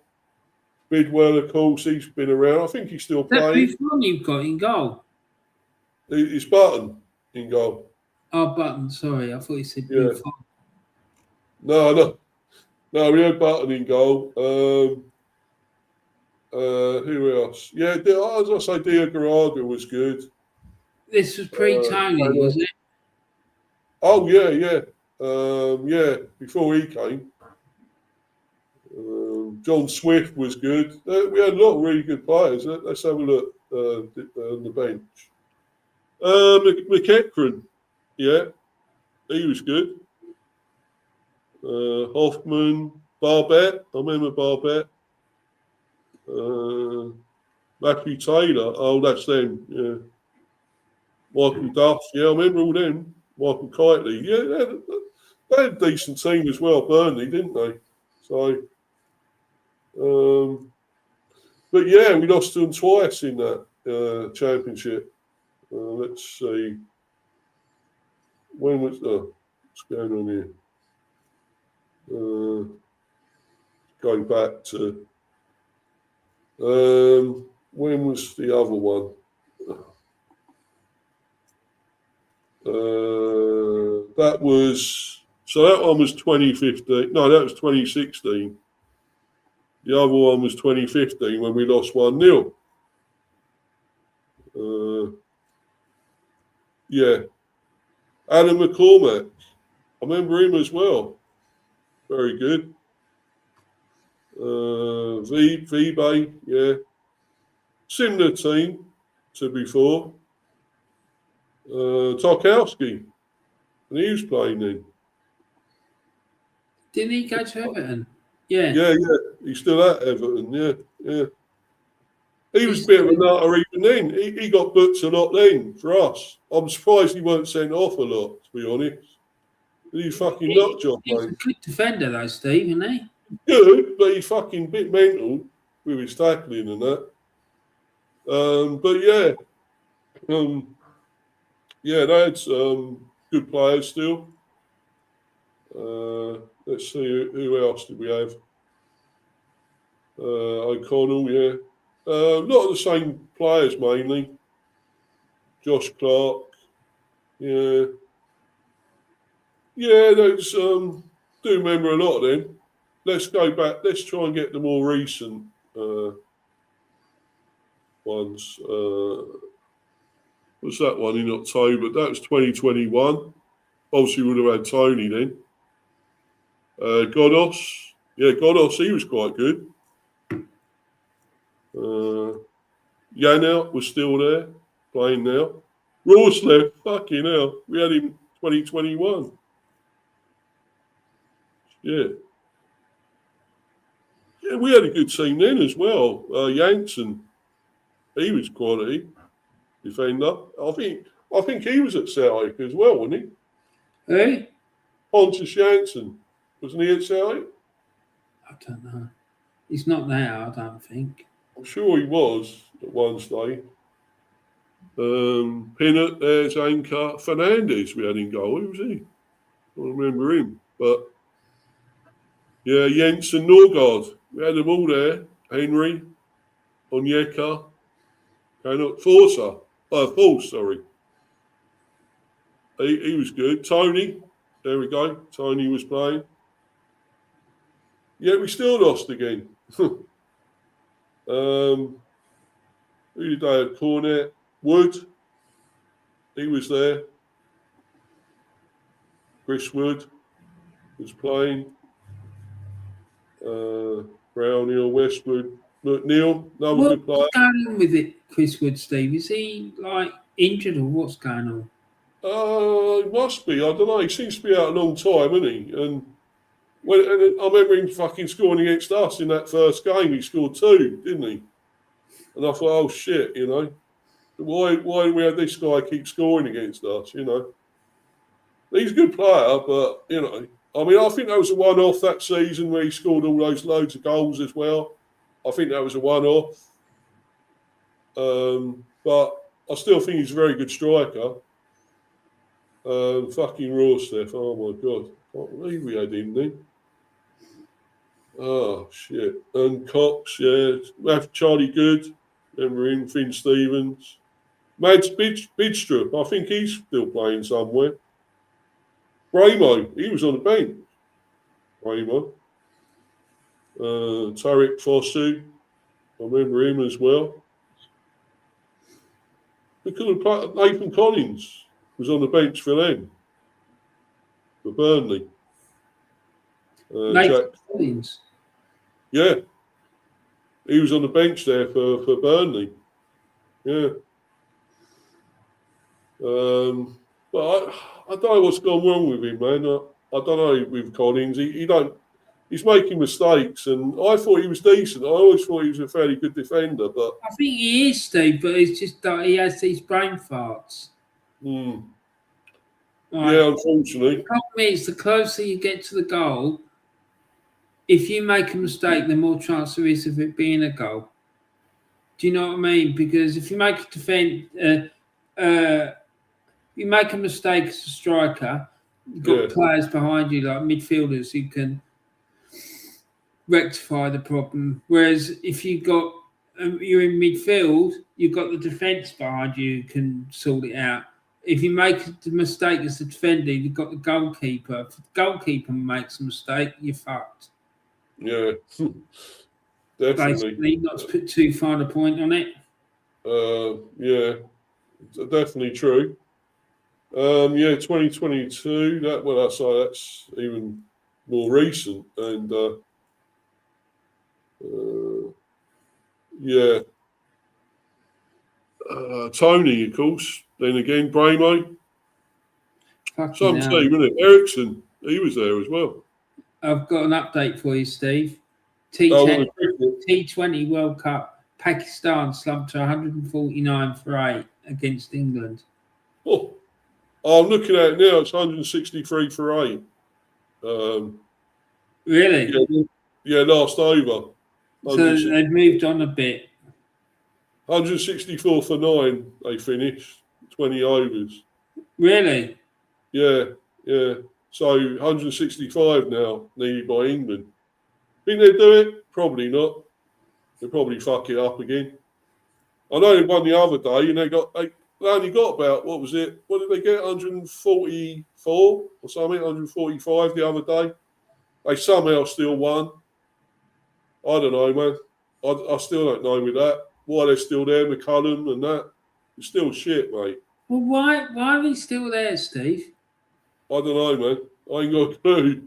Speaker 1: Bidwell, of course, he's been around. I think he's still playing.
Speaker 2: That's Buffon you've got in goal.
Speaker 1: It's Button in goal.
Speaker 2: Oh, Button, sorry. I thought you said
Speaker 1: Buffon. No, we had Button in goal. Who else? Yeah, as I say, Diagaraga was good.
Speaker 2: This was pre-Tony, was it?
Speaker 1: Oh, yeah. Before he came. John Swift was good. We had a lot of really good players. Let's have a look on the bench. McEachran, yeah, he was good. Hoffman, Barbette, I remember Barbette. Matthew Taylor, oh, that's them, yeah. Michael Duff, yeah, I remember all them. Michael Kitely, yeah, they had a decent team as well, Burnley, didn't they? So, but yeah, we lost to them twice in that championship. Let's see. When was what's going on here? Going back to when was the other one? That one was 2015. No, that was 2016. The other one was 2015 when we lost 1-0. Yeah. Alan McCormack. I remember him as well. Very good. V-Bay, yeah. Similar team to before. Tarkowski. And he was playing then.
Speaker 2: Didn't he go to Everton? Yeah.
Speaker 1: Yeah. He's still at Everton, yeah. He was a bit of a nutter even then. He got booked a lot then for us. I'm surprised he weren't sent off a lot, to be honest. He's fucking nut job, mate.
Speaker 2: He's a good defender, though, Steve, isn't he?
Speaker 1: Good, but he's fucking bit mental with his tackling and that. But yeah. They had good good players still. Let's see who else did we have. O'Connell, yeah. A lot of the same players mainly. Josh Clark, yeah. Yeah, those do remember a lot of them. Let's go back. Let's try and get the more recent ones. What's that one in October? That was 2021. Obviously, we would have had Tony then. Godos. Yeah, Godos, he was quite good. Yanelt was still there, playing now. Rorslev, fucking hell. We had him 2021. Yeah. Yeah, we had a good team then as well. Janssen, he was quality defender. I think he was at Celtic as well, wasn't he?
Speaker 2: Hey?
Speaker 1: Pontus Janssen. Wasn't he at Celtic?
Speaker 2: I don't know. He's not there, I don't think.
Speaker 1: I'm sure he was at one stage. Pinnock, there's Anchor. Fernandez we had in goal. Who was he? I don't remember him. But yeah, Jensen Norgard. We had them all there. Henry, Onyeka, Forza. Force, sorry. He was good. Tony, there we go. Tony was playing. Yeah, we still lost again. Who did they have? Cornet, Wood. He was there. Chris Wood was playing. Brownhill, Westwood, McNeil, another good player.
Speaker 2: What's going on with it, Chris Wood, Steve? Is he like injured or what's going on?
Speaker 1: It must be. I don't know. He seems to be out a long time, isn't he? And I remember him fucking scoring against us in that first game. He scored 2, didn't he? And I thought, oh shit, you know, why do we have this guy keep scoring against us? You know, he's a good player, but you know, I mean, I think that was a one-off that season where he scored all those loads of goals as well. I think that was a one-off. But I still think he's a very good striker. Fucking Rorslev, oh my God. Can't believe we had him then. Oh, shit. And Cox, yeah. We have Charlie Good, remember him, Finn Stevens. Mads Bidstrup, I think he's still playing somewhere. Bramo, he was on the bench. Bramo. Tarek Fosu, I remember him as well. We could have played. Nathan Collins was on the bench for them, for Burnley.
Speaker 2: Nathan Collins?
Speaker 1: Yeah. He was on the bench there for Burnley. Yeah. But I don't know what's gone wrong with him, man. I don't know with Collins. He's making mistakes, and I thought he was decent. I always thought he was a fairly good defender, but
Speaker 2: I think he is, Steve, but it's just that he has these brain farts.
Speaker 1: Right.
Speaker 2: Yeah,
Speaker 1: unfortunately.
Speaker 2: The problem is, the closer you get to the goal, if you make a mistake, the more chance there is of it being a goal. Do you know what I mean? Because if you make you make a mistake as a striker, you've got players behind you, like midfielders, who can rectify the problem. Whereas if you've got you're in midfield, you've got the defence behind you who can sort it out. If you make the mistake as the defender, you've got the goalkeeper. If the goalkeeper makes a mistake, you're fucked.
Speaker 1: Yeah, definitely.
Speaker 2: Basically, not to put too fine a point on it.
Speaker 1: Yeah, definitely true. 2022. That's even more recent, and Tony, of course. Then again, Bramo. Some team, isn't it? Ericsson, he was there as well.
Speaker 2: I've got an update for you, Steve. T20 World Cup. Pakistan slumped to 149 for 8 against England.
Speaker 1: Oh, I'm looking at it now. It's 163 for 8.
Speaker 2: Really?
Speaker 1: Yeah, last over.
Speaker 2: So they've moved on a bit.
Speaker 1: 164 for 9, they finished. 20 overs.
Speaker 2: Really?
Speaker 1: Yeah. So 165 now needed by England. Think they'll do it? Probably not. They'll probably fuck it up again. I know they won the other day, and they only got about, what was it? What did they get? 144 or something? 145 the other day. They somehow still won. I don't know, man. I still don't know with that. Why they're still there, McCullum and that. It's still shit, mate.
Speaker 2: Well, why are they still there, Steve?
Speaker 1: I don't know, man. I ain't got a clue.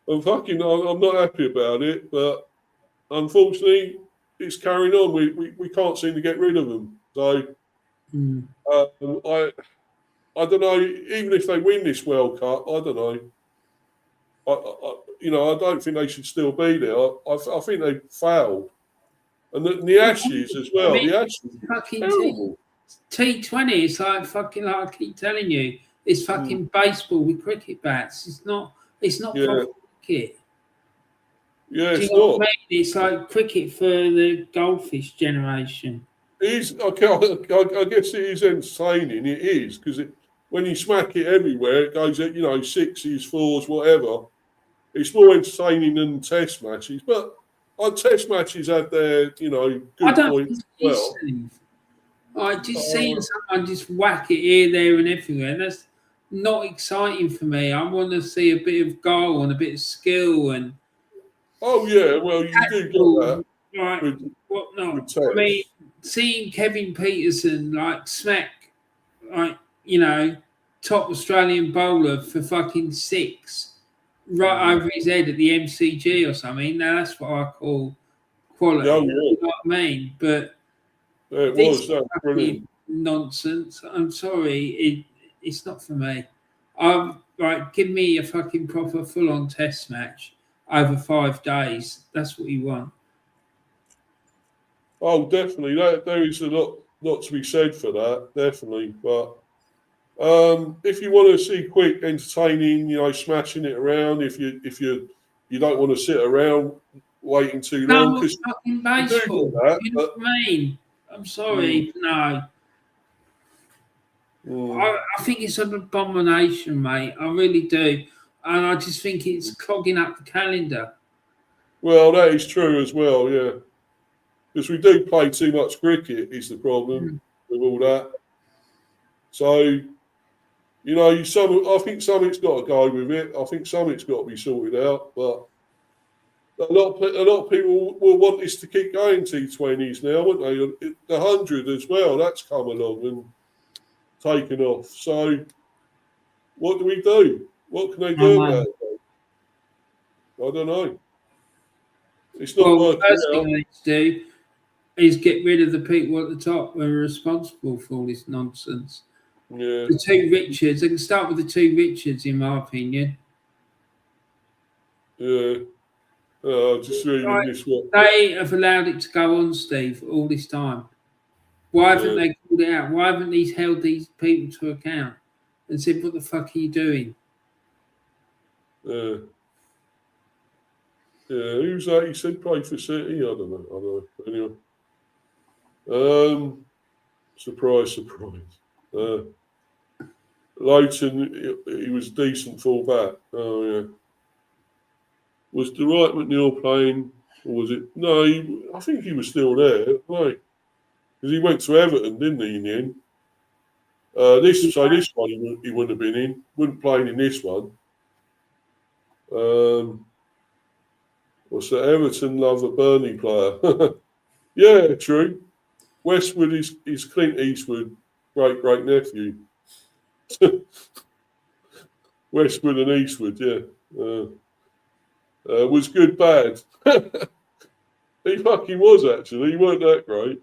Speaker 1: I'm not happy about it, but unfortunately, it's carrying on. We can't seem to get rid of them. So I don't know. Even if they win this World Cup, I don't know. I don't think they should still be there. I think they failed, and the Ashes as well.
Speaker 2: I mean,
Speaker 1: the Ashes,
Speaker 2: fucking
Speaker 1: terrible.
Speaker 2: T20. It's like fucking, like I keep telling you, it's fucking baseball with cricket bats. It's not proper cricket.
Speaker 1: Yeah,
Speaker 2: Do you
Speaker 1: it's
Speaker 2: know
Speaker 1: not.
Speaker 2: what I mean? It's like cricket for the goldfish generation.
Speaker 1: I guess it is entertaining. It is because when you smack it everywhere, it goes at sixes, fours, whatever. It's more entertaining than Test matches, but Test matches have their good points as well.
Speaker 2: Like just seeing someone just whack it here, there, and everywhere. That's not exciting for me. I want to see a bit of goal and a bit of skill and.
Speaker 1: Oh yeah, well you do get that.
Speaker 2: Right, what not?
Speaker 1: With
Speaker 2: I mean, seeing Kevin Peterson smack top Australian bowler for fucking 6 right over his head at the MCG or something. Now that's what I call quality.
Speaker 1: Oh, yeah.
Speaker 2: You know what I mean? But
Speaker 1: it was brilliant
Speaker 2: nonsense. I'm sorry, it's not for me. Give me a fucking proper full-on Test match over 5 days. That's what you want.
Speaker 1: Oh, definitely. There is a lot to be said for that, definitely. But if you want to see quick, entertaining, smashing it around, if you don't want to sit around waiting too long, because
Speaker 2: fucking baseball. You know what I mean? I'm sorry, no. I think it's an abomination, mate. I really do, and I just think it's clogging up the calendar.
Speaker 1: Well, that is true as well, yeah. Because we do play too much cricket is the problem with all that. So, I think something's got to go with it. I think something's got to be sorted out. But a lot of people will want this to keep going T20s now, won't they? The 100 as well, that's come along and taken off. So, what do we do? What can they do about it? I don't know. It's not working
Speaker 2: the first
Speaker 1: out.
Speaker 2: thing they need to do is get rid of the people at the top who are responsible for all this nonsense.
Speaker 1: Yeah.
Speaker 2: The 2 Richards. They can start with the 2 Richards, in my opinion.
Speaker 1: Yeah. Just reading this one.
Speaker 2: They have allowed it to go on, Steve, all this time. Why haven't they called it out? Why haven't they held these people to account and said, "What the fuck are you doing?"
Speaker 1: Yeah. Who's that? He said play for City. I don't know. Anyway. Surprise. Leighton, he was a decent fullback. Oh, yeah. Was Dwight McNeil playing, or was it? No, I think he was still there. Because he went to Everton, didn't he, in the end? This one he wouldn't have been in. Wouldn't play in this one. What's that? Everton love a Burnley player. Yeah, true. Westwood is Clint Eastwood, great nephew. Westwood and Eastwood, yeah. Was good, bad. He fucking was, actually. He weren't that great.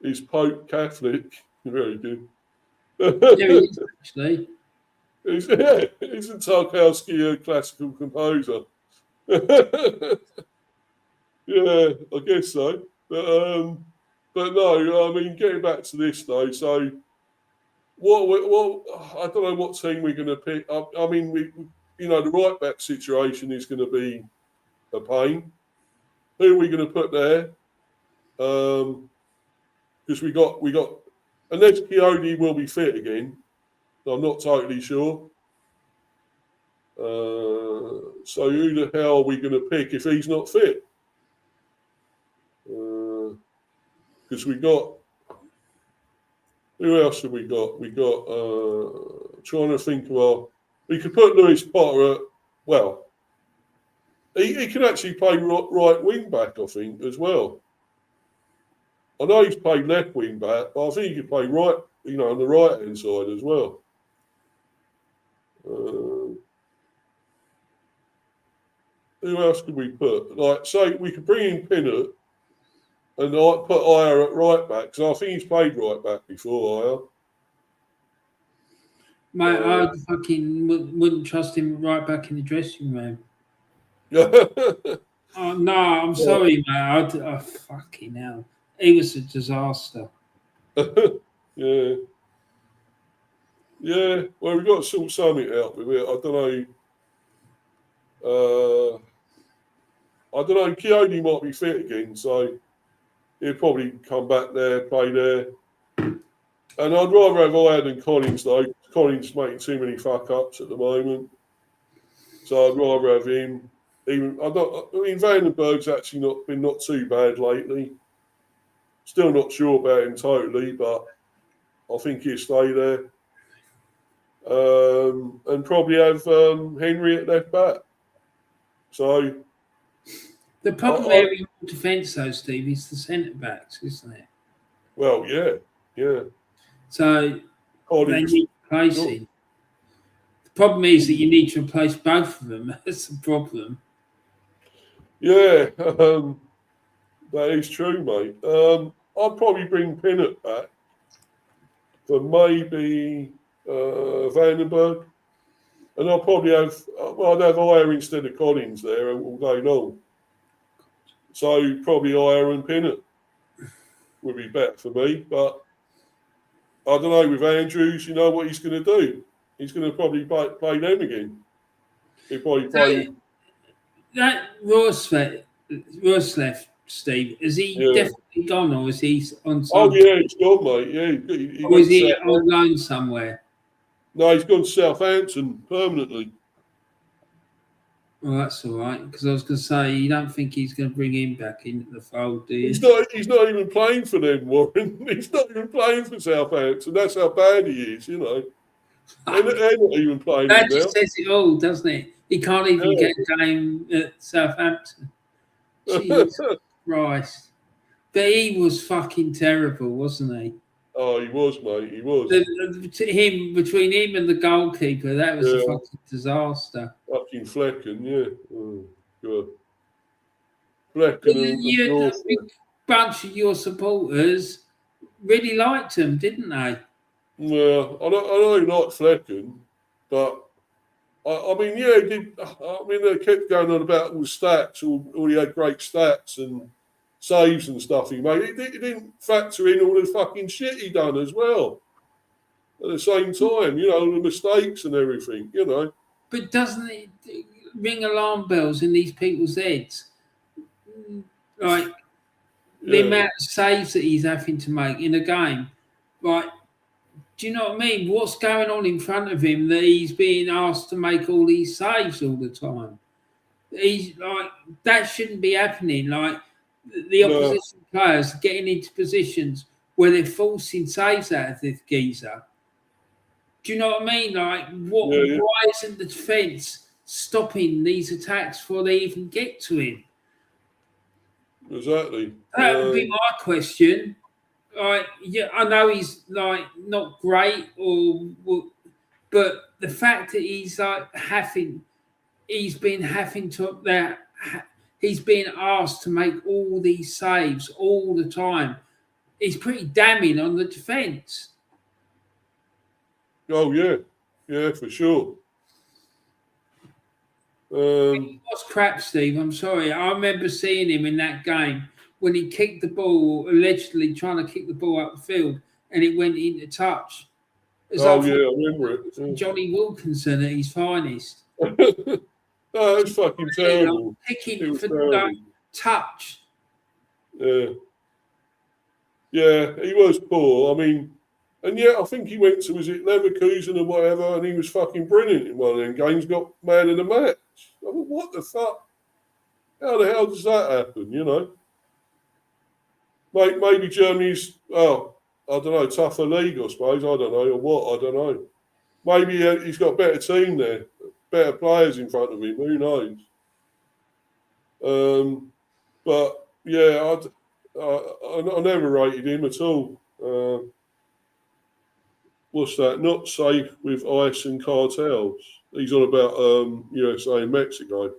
Speaker 1: He's Pope Catholic. Very good.
Speaker 2: Yeah, he is, actually.
Speaker 1: He's a Tarkowski classical composer. Yeah, I guess so. But no, I mean, getting back to this though, so what I don't know what team we're going to pick. I mean, the right back situation is going to be a pain. Who are we going to put there? Because we got unless Keone will be fit again. I'm not totally sure. So who the hell are we going to pick if he's not fit? Because we got, who else have we got? We got, trying to think of we could put Lewis Potter at, well, he can actually play right wing back, I think, as well. I know he's played left wing back, but I think he could play right, on the right hand side as well. Who else could we put? Like, say, we could bring in Pinnock and I'd put Ayer at right back, because I think he's played right back before, Ayer.
Speaker 2: Mate, I fucking wouldn't trust him right back in the dressing room. Oh, no, I'm sorry, mate. Fucking hell. He was a disaster.
Speaker 1: Yeah. Yeah, well, we've got to sort something out with it. I don't know. Keone might be fit again, so he'll probably come back there, play there. And I'd rather have Ayer than Collins, though. Collins making too many fuck ups at the moment, so I'd rather have him. Vandenberg's actually been not too bad lately. Still not sure about him totally, but I think he'll stay there. And probably have Henry at left back. So
Speaker 2: the problem here in defence, though, Steve, is the centre backs, isn't it?
Speaker 1: Well, yeah.
Speaker 2: So they need replacing. The problem is that you need to replace both of them. That's the problem.
Speaker 1: Yeah, that is true, mate. I'd probably bring Pinnock back for maybe Vandenberg. And I'll probably I'd have Ayer instead of Collins there all day long. So probably Ayer and Pinnock would be better for me. But I don't know, with Andrews, you know what he's going to do. He's going to probably play them again. He'll probably play...
Speaker 2: That Ross left, Steve, is he definitely gone, or is he on some...
Speaker 1: Oh, yeah, he's gone, mate. Yeah,
Speaker 2: or is he on loan somewhere?
Speaker 1: No, he's gone to Southampton permanently.
Speaker 2: Well, that's all right, because I was going to say, you don't think he's going to bring him back into the fold, do you?
Speaker 1: He's not even playing for them, Warren. He's not even playing for Southampton. That's how bad he is, They're not even playing
Speaker 2: that just says it all, doesn't it? He can't even get a game at Southampton. Jesus Christ. But he was fucking terrible, wasn't he?
Speaker 1: Oh, he was, mate. He was.
Speaker 2: Between him and the goalkeeper, that was a fucking disaster.
Speaker 1: Fucking Flecken, yeah. Oh, God. Flecken.
Speaker 2: A big bunch of your supporters really liked him, didn't they?
Speaker 1: Well, I know he liked Flecken, but he did. They kept going on about all the stats, all he had great stats and saves and stuff he made. He didn't factor in all the fucking shit he done as well. At the same time, the mistakes and everything,
Speaker 2: But doesn't it ring alarm bells in these people's heads? Like, the amount of saves that he's having to make in a game. Like, do you know what I mean? What's going on in front of him that he's being asked to make all these saves all the time? He's like, that shouldn't be happening. Like, the opposition players getting into positions where they're forcing saves out of this geezer. Do you know what I mean? Like, why isn't the defence stopping these attacks before they even get to him?
Speaker 1: Exactly.
Speaker 2: That would be my question. Like, I know he's like not great, but the fact that he's being asked to make all these saves all the time is pretty damning on the defence.
Speaker 1: Oh yeah, for sure.
Speaker 2: It was crap, Steve. I'm sorry. I remember seeing him in that game when he kicked the ball, allegedly trying to kick the ball up the field, and it went into touch.
Speaker 1: I remember it.
Speaker 2: Johnny Wilkinson at his finest.
Speaker 1: It's fucking terrible.
Speaker 2: Kicking for touch.
Speaker 1: Yeah, he was poor. And yet, I think he went to, was it Leverkusen and whatever, and he was fucking brilliant in one of them games, got man of the match. I mean, what the fuck? How the hell does that happen, you know? Maybe Germany's, I don't know, tougher league, I suppose. I don't know, or what, I don't know. Maybe he's got a better team there, better players in front of him, who knows? But, yeah, I never rated him at all. What's that? Not safe with ice and cartels. He's on about USA and Mexico.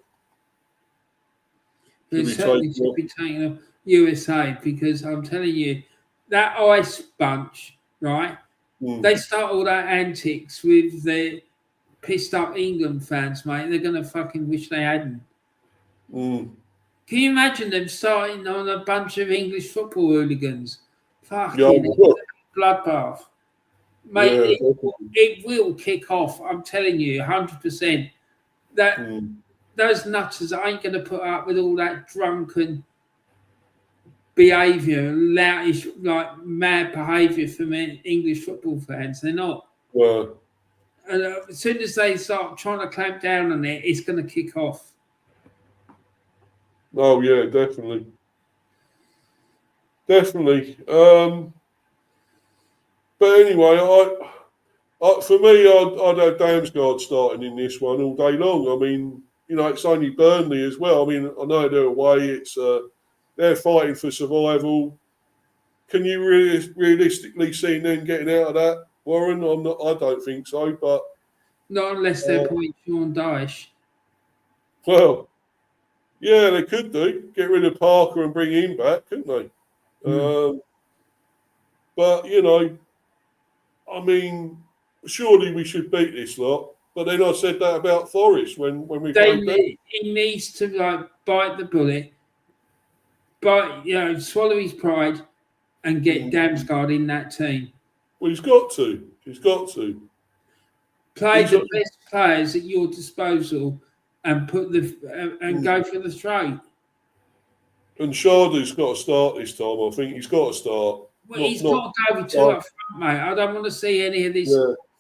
Speaker 2: It certainly should be taken off USA, because I'm telling you, that ice bunch, right? They start all that antics with the pissed up England fans, mate. They're going to fucking wish they hadn't. Can you imagine them starting on a bunch of English football hooligans? Fucking bloodbath. Mate, it will kick off. I'm telling you, 100%. That those nutters ain't going to put up with all that drunken behaviour, loutish, like mad behaviour from English football fans. They're not.
Speaker 1: Well,
Speaker 2: And as soon as they start trying to clamp down on it, it's going to kick off.
Speaker 1: Oh yeah, definitely. But anyway, for me, I'd have Damsgaard starting in this one all day long. I mean, you know, it's only Burnley as well. I mean, I know they're away. It's they're fighting for survival. Can you realistically see them getting out of that, Warren? I don't think so. But
Speaker 2: not unless they're putting Sean Dyche.
Speaker 1: Well, yeah, they could do. Get rid of Parker and bring him back, couldn't they? But you know, I mean, surely we should beat this lot. But then I said that about Forest when we played them.
Speaker 2: He needs to bite the bullet, swallow his pride, and get Damsgaard in that team.
Speaker 1: Well, he's got to.
Speaker 2: Play the best players at your disposal and go for the throat.
Speaker 1: And Shardy's got to start this time. I think he's got to start.
Speaker 2: Well, he's got to go with two up front, mate. I don't want to see any of this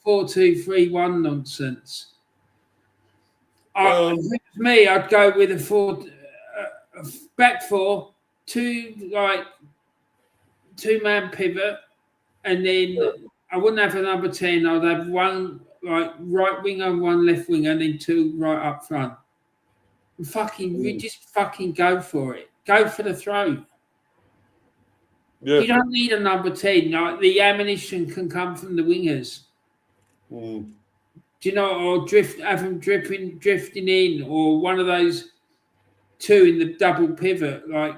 Speaker 2: 4-2-3-1 nonsense. If it was me, I'd go with a back four, two-man pivot, and then I wouldn't have a number 10. I'd have one right winger and one left winger, and then two right up front. And just fucking go for it. Go for the throat. Yeah. You don't need a number 10. Like, the ammunition can come from the wingers. Do you know, or have them drifting in, or one of those two in the double pivot, like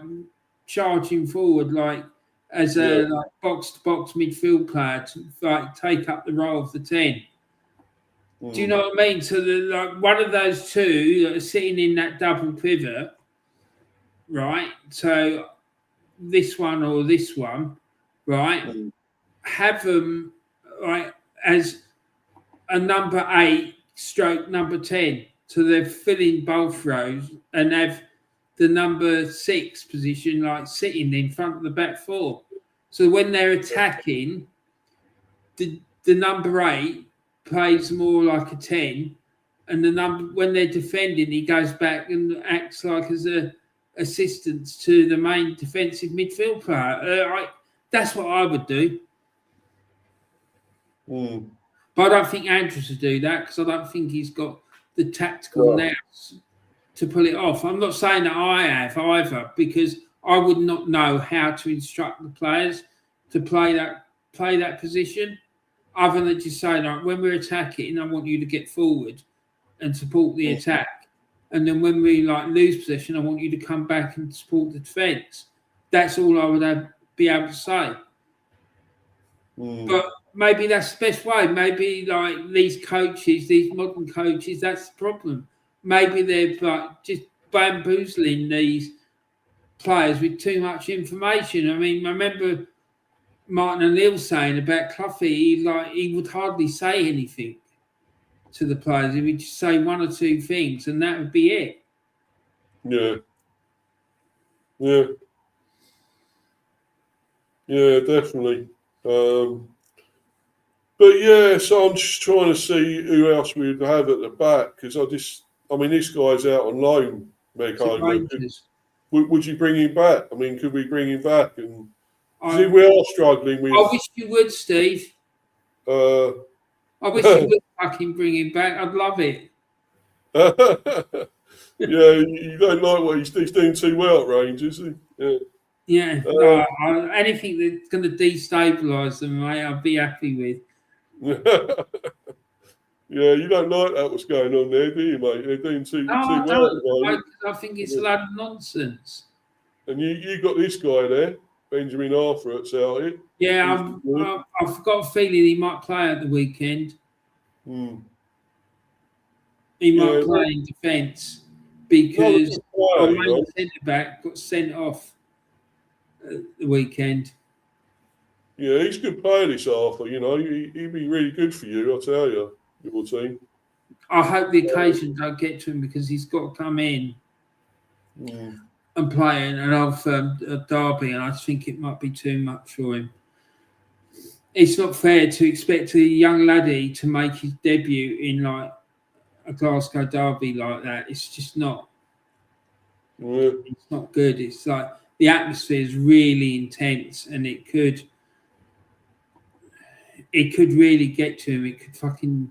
Speaker 2: charging forward, like as a box-to-box midfield player to take up the role of the 10. Do you know what I mean? So one of those two that are sitting in that double pivot, right? So this one or this one, right? Have them as a number 8 / number 10. So they're filling both rows, and have the number 6 position sitting in front of the back four. So when they're attacking, the number 8 plays more like a 10, and when they're defending, he goes back and acts like as a assistance to the main defensive midfield player. That's what I would do. But I don't think Andrews would do that, because I don't think he's got the tactical nous to pull it off. I'm not saying that I have either, because I would not know how to instruct the players to play that position, other than just saying, when we're attacking, I want you to get forward and support the attack. And then when we lose possession, I want you to come back and support the defence. That's all I would be able to say. But maybe that's the best way. Maybe these coaches, these modern coaches, that's the problem. Maybe they're just bamboozling these players with too much information. I mean, I remember Martin O'Neill saying about Cloughy, he would hardly say anything to the players. He would just say one or two things, and that would be it.
Speaker 1: Yeah, definitely. But yeah, so I'm just trying to see who else we'd have at the back because I mean, this guy's out on loan, Meg
Speaker 2: To
Speaker 1: Homer.
Speaker 2: Rangers.
Speaker 1: Would you bring him back? I mean, could we bring him back? And
Speaker 2: I,
Speaker 1: we are struggling
Speaker 2: I
Speaker 1: with.
Speaker 2: wish you would, Steve.
Speaker 1: Uh,
Speaker 2: I wish you would fucking bring him back. I'd love it.
Speaker 1: yeah, you don't like what he's doing too well at Rangers, is he? Yeah.
Speaker 2: Yeah, no, anything that's going to destabilise them, mate, I'll be happy with.
Speaker 1: Yeah, you don't like that what's going on there, do you, mate? They're doing too
Speaker 2: No, I
Speaker 1: well at
Speaker 2: don't.
Speaker 1: the moment.
Speaker 2: I think it's a load of nonsense.
Speaker 1: And you got this guy there, Benjamin Arthur's out here.
Speaker 2: Yeah, I've got a feeling he might play at the weekend.
Speaker 1: Hmm.
Speaker 2: He might play in defence because our main centre back got sent off at the weekend.
Speaker 1: Yeah, he's a good player, this Arthur. You know, he'd be really good for you, I'll tell you, your team.
Speaker 2: I hope the occasion don't get to him because he's got to come in and play in an old firm derby, and I think it might be too much for him. It's not fair to expect a young laddie to make his debut in like a Glasgow derby like that. It's just not.
Speaker 1: Yeah.
Speaker 2: It's not good. It's like the atmosphere is really intense, and it could really get to him. It could fucking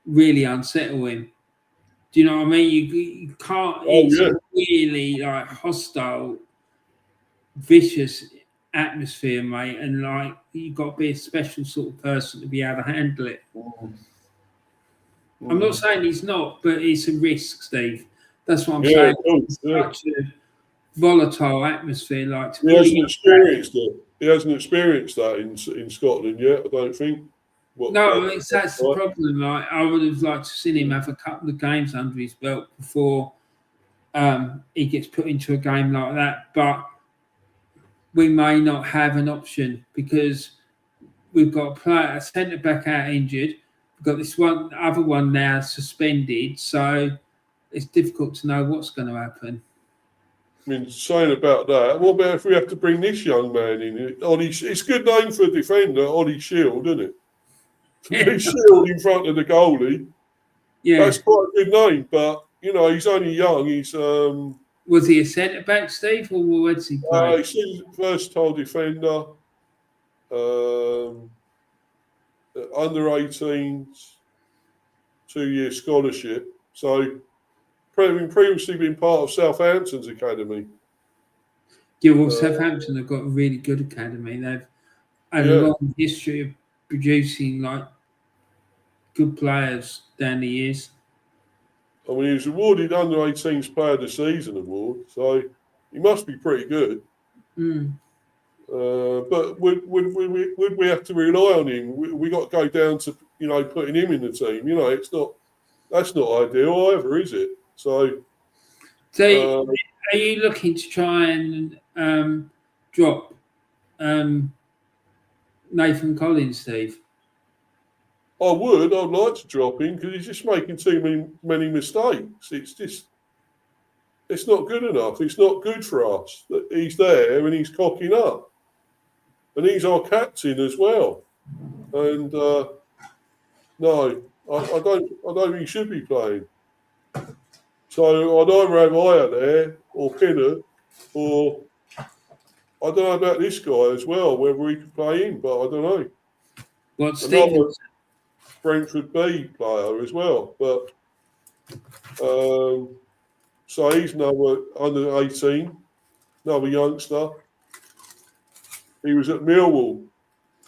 Speaker 2: really unsettle him. Do you know what I mean? You can't. It's a really like hostile, vicious atmosphere, mate, and like you've got to be a special sort of person to be able to handle it. I'm not saying he's not, but it's a risk, Steve. That's what I'm saying. It's such a volatile atmosphere. Like
Speaker 1: he hasn't experienced it. He hasn't experienced that in Scotland yet. I don't think.
Speaker 2: That's the problem. Like I would have liked to seen him have a couple of games under his belt before he gets put into a game like that. But we may not have an option because we've got a centre back out injured. We've got this other one now suspended, so it's difficult to know what's going to happen.
Speaker 1: I mean, saying about that, what about if we have to bring this young man in? It's a good name for a defender, Ollie Shield, isn't it? Yeah. Shield in front of the goalie. Yeah, that's quite a good name, but you know he's only young. He's
Speaker 2: was he a centre back, Steve, or where's he play?
Speaker 1: He's a versatile defender. Under 18s, 2-year scholarship. So previously been part of Southampton's academy.
Speaker 2: Yeah, well, Southampton have got a really good academy. They've had a long history of producing like good players down the years.
Speaker 1: I mean, he was awarded Under 18s Player of the Season award, so he must be pretty good. But would we have to rely on him? We got to go down to putting him in the team. You know, that's not ideal either, is it? So
Speaker 2: are you looking to try and drop Nathan Collins, Steve?
Speaker 1: I would. I'd like to drop him because he's just making too many mistakes. It's not good enough. It's not good for us that he's there and he's cocking up. And he's our captain as well. And no, I don't think he should be playing. So I'd either have Aya there or Pinner, or I don't know about this guy as well, whether he could play in, but I don't know.
Speaker 2: What's
Speaker 1: another Brentford B player as well, but so he's another under 18, another youngster. He was at Millwall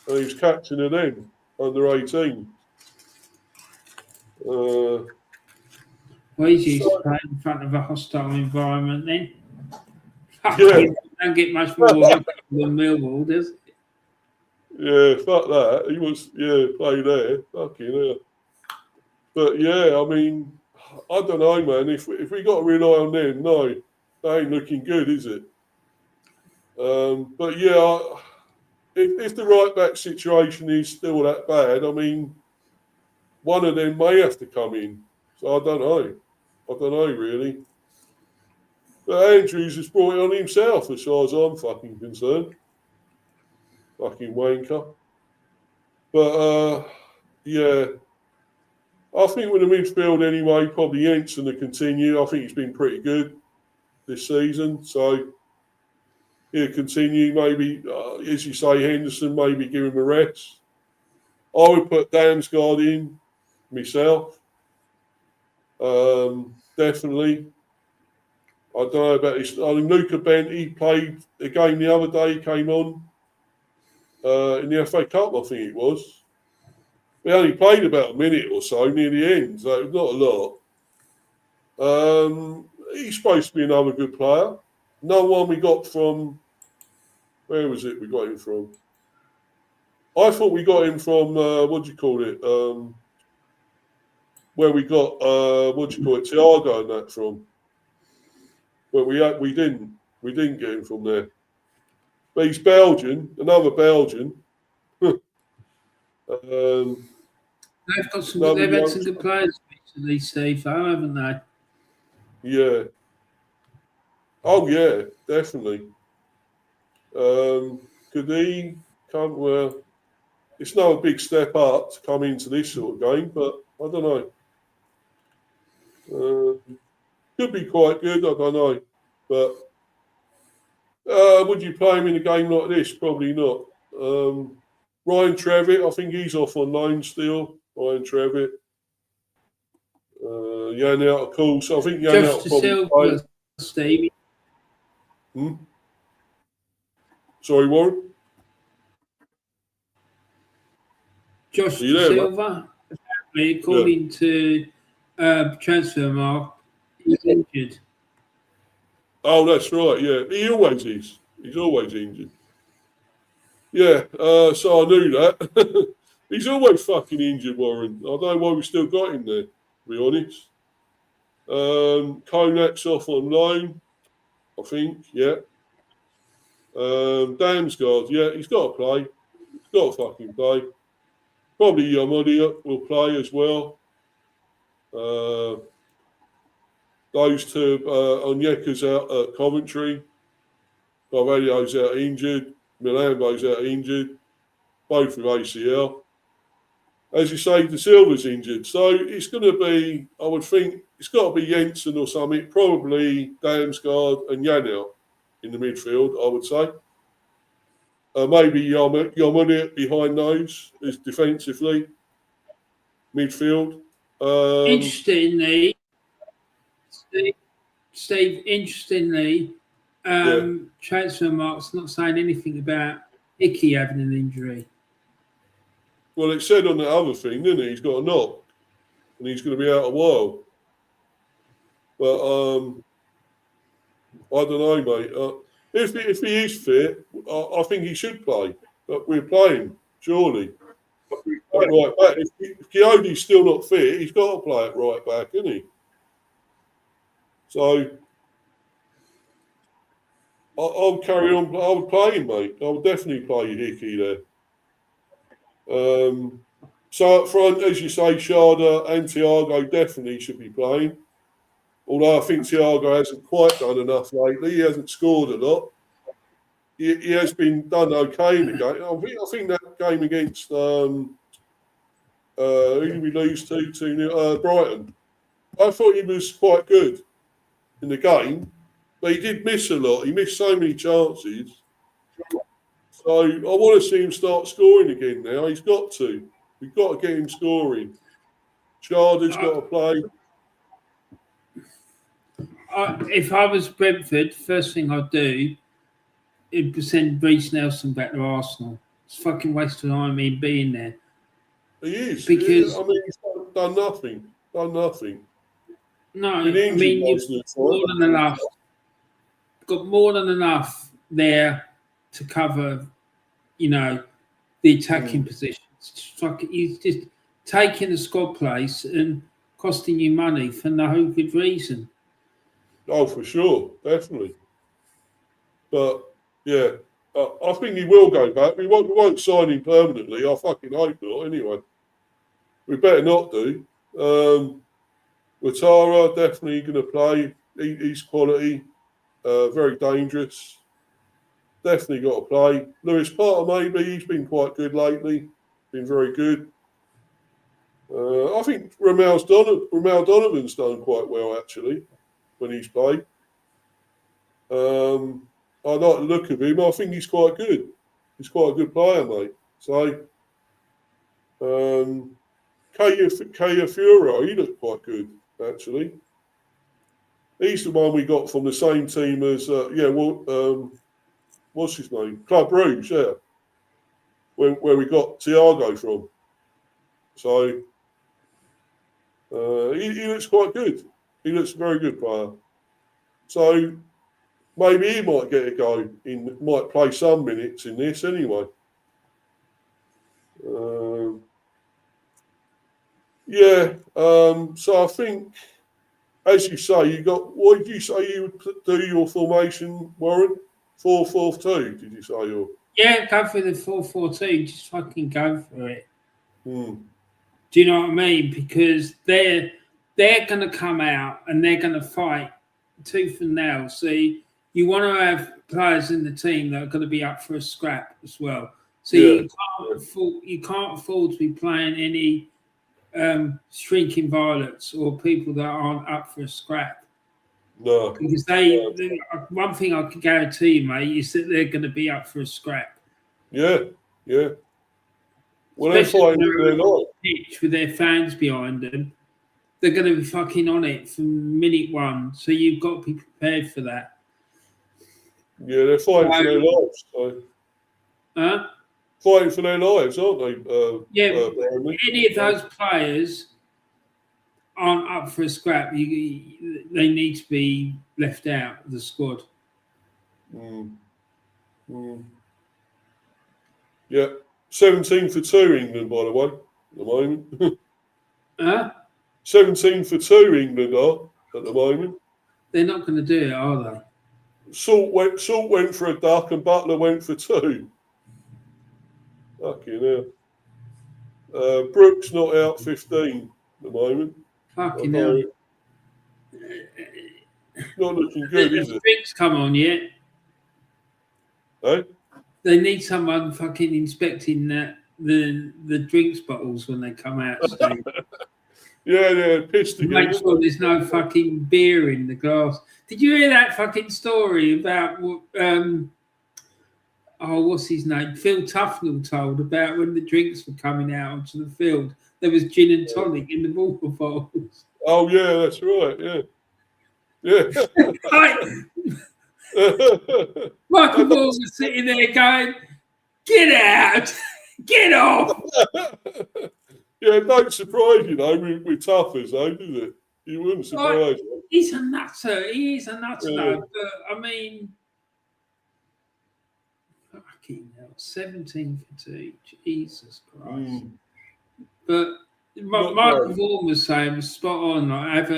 Speaker 1: and he was captain of them under 18.
Speaker 2: Well, he's used to play in front of a hostile environment then.
Speaker 1: Yeah.
Speaker 2: Don't get much more than Millwall, does it?
Speaker 1: Yeah, fuck that. He was, play there. Fucking hell. But yeah, I mean, I don't know, man. If we got to rely on them, no, they ain't looking good, is it? But yeah, if the right back situation is still that bad, I mean, one of them may have to come in. So I don't know. I don't know, really. But Andrews has brought it on himself, as far as I'm fucking concerned. Fucking wanker. But Yeah. I think with the midfield anyway, probably Jensen to continue. I think he's been pretty good this season. So he'll continue. Maybe, as you say, Henderson, maybe give him a rest. I would put Damsgaard in myself. Definitely. I don't know about this. I mean, Luca Bent, he played a game the other day, came on in the FA Cup, I think it was. He only played about a minute or so near the end, so not a lot. He's supposed to be another good player. No one we got from, where was it we got him from? I thought we got him from, what do you call it? Where we got, what do you call it, Thiago and that from. But we didn't get him from there. But he's Belgian, another Belgian.
Speaker 2: They've had some good players recently, Steve, though, haven't they?
Speaker 1: Yeah. Oh yeah, definitely. Could he come? Well, it's not a big step up to come into this sort of game, but I don't know. Could be quite good. I don't know, but would you play him in a game like this? Probably not. Ryan Trevitt, I think he's off on loan still. Ryan Trevitt. Jan out of course. I think Jan out probably play.
Speaker 2: Steve.
Speaker 1: Sorry, Warren.
Speaker 2: Josh Silva, according to Transfermarkt, he's injured.
Speaker 1: Oh, that's right. Yeah, he always is. He's always injured. Yeah, so I knew that. He's always fucking injured, Warren. I don't know why we still got him there, to be honest. Konak's off on loan, I think, yeah. Damsgaard, yeah, he's got to play. He's got to fucking play. Probably Yamudia will play as well. Those two, Onyeka's out at Coventry. Carvalho's out injured. Milambo's out injured. Both with ACL. As you say, De Silva's injured. So it's going to be, I would think, it's got to be Jensen or something. Probably Damsgaard and Janel in the midfield, I would say. Maybe Yamudia behind those is defensively. Midfield.
Speaker 2: Interestingly, Steve, Transfermarkt's not saying anything about Icky having an injury.
Speaker 1: Well, it said on the other thing, didn't it? He's got a knock and he's going to be out a while. But I don't know, mate. If he is fit, I think he should play. But we're playing, surely. Right back. If Coyote's still not fit, he's got to play it right back, isn't he? So I'll carry on. I would play him, mate. I would definitely play Hickey there. So up front, as you say, Sharda and Thiago definitely should be playing. Although I think Thiago hasn't quite done enough lately. He hasn't scored a lot. He has been done okay in the game. I think that game against who did we lose to? 2-0, Brighton. I thought he was quite good in the game, but he did miss a lot. He missed so many chances. So I want to see him start scoring again now. He's got to. We've got to get him scoring. Sharda's got to play.
Speaker 2: If I was Brentford, first thing I'd do is send Reece Nelson back to Arsenal. It's fucking waste of time me being there.
Speaker 1: He is.
Speaker 2: Because
Speaker 1: I mean, he's done nothing.
Speaker 2: No, I mean, you've more than enough. Got more than enough there to cover, the attacking positions. He's just taking the squad place and costing you money for no good reason.
Speaker 1: Oh, for sure, definitely. But yeah, I think he will go back. We won't sign him permanently. I fucking hope not. Anyway, we better not do. Ouattara definitely going to play. He's quality, very dangerous. Definitely got to play. Lewis Potter maybe. He's been quite good lately. Been very good. I think Ramal Donovan's done quite well actually when he's played. I like the look of him. I think he's quite good. He's quite a good player, mate. So, Kaya Fura, he looked quite good actually. He's the one we got from the same team as what's his name? Club Rouge, yeah. Where we got Thiago from. So he looks quite good. He looks a very good player. So maybe he might get a go. Might play some minutes in this anyway. So I think, as you say, you got. What did you say you would do your formation, Warren? 4-4-2, did you say? Or?
Speaker 2: Yeah, go for the 4-4-2. Just fucking go for it.
Speaker 1: Hmm.
Speaker 2: Do you know what I mean? Because they're going to come out and they're going to fight tooth and nail. See, you want to have players in the team that are going to be up for a scrap as well. So you can't afford to be playing any shrinking violets or people that aren't up for a scrap.
Speaker 1: No.
Speaker 2: Because one thing I can guarantee you, mate, is that they're going to be up for a scrap.
Speaker 1: Yeah. Well, they're fighting for their life.
Speaker 2: Pitch with their fans behind them, they're going to be fucking on it from minute one. So you've got to be prepared for that.
Speaker 1: Yeah, they're fighting for their lives. So. Fighting for their lives, aren't they?
Speaker 2: Any of those players aren't up for a scrap. They need to be left out of the squad.
Speaker 1: Yeah, 17 for 2 England, by the way, at the moment. 17 for 2 England are at the moment.
Speaker 2: They're not going to do it, are they?
Speaker 1: Salt went for a duck and Butler went for 2. Fucking hell. Brooks not out 15 at the moment.
Speaker 2: Fucking hell.
Speaker 1: Not looking good, is it?
Speaker 2: Drinks come on yet?
Speaker 1: Eh?
Speaker 2: They need someone fucking inspecting the drinks bottles when they come out.
Speaker 1: Yeah, pissed again.
Speaker 2: Make sure there's no fucking beer in the glass. Did you hear that fucking story about what's his name? Phil Tufnell told about when the drinks were coming out onto the field. There was gin and tonic in the water bottles.
Speaker 1: Oh yeah, that's right. Yeah.
Speaker 2: Michael Moore was sitting there going, "Get out, get off."
Speaker 1: Yeah, don't surprise you though with Tuffers, though, does it? You wouldn't surprise.
Speaker 2: He's a nutter. He is a nutter, though. But I mean, fucking hell, 17 for 2. Jesus Christ. But Michael Vaughan was saying was spot on. Like have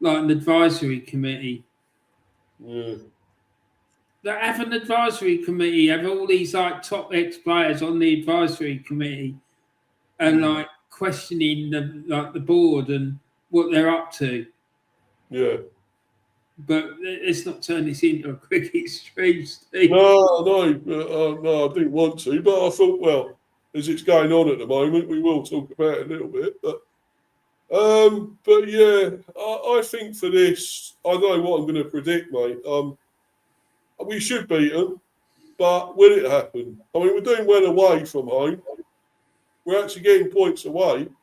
Speaker 2: an advisory committee.
Speaker 1: Yeah.
Speaker 2: Have an advisory committee. Have all these like top ex players on the advisory committee, and like questioning the board and what they're up to.
Speaker 1: Yeah.
Speaker 2: But let's not turn this into a cricket stream, Steve.
Speaker 1: No, I didn't want to, but I thought, well, as it's going on at the moment, we will talk about it a little bit. But yeah, I think for this, I know what I'm going to predict, mate. We should beat them, but will it happen? I mean, we're doing well away from home. We're actually getting points away, and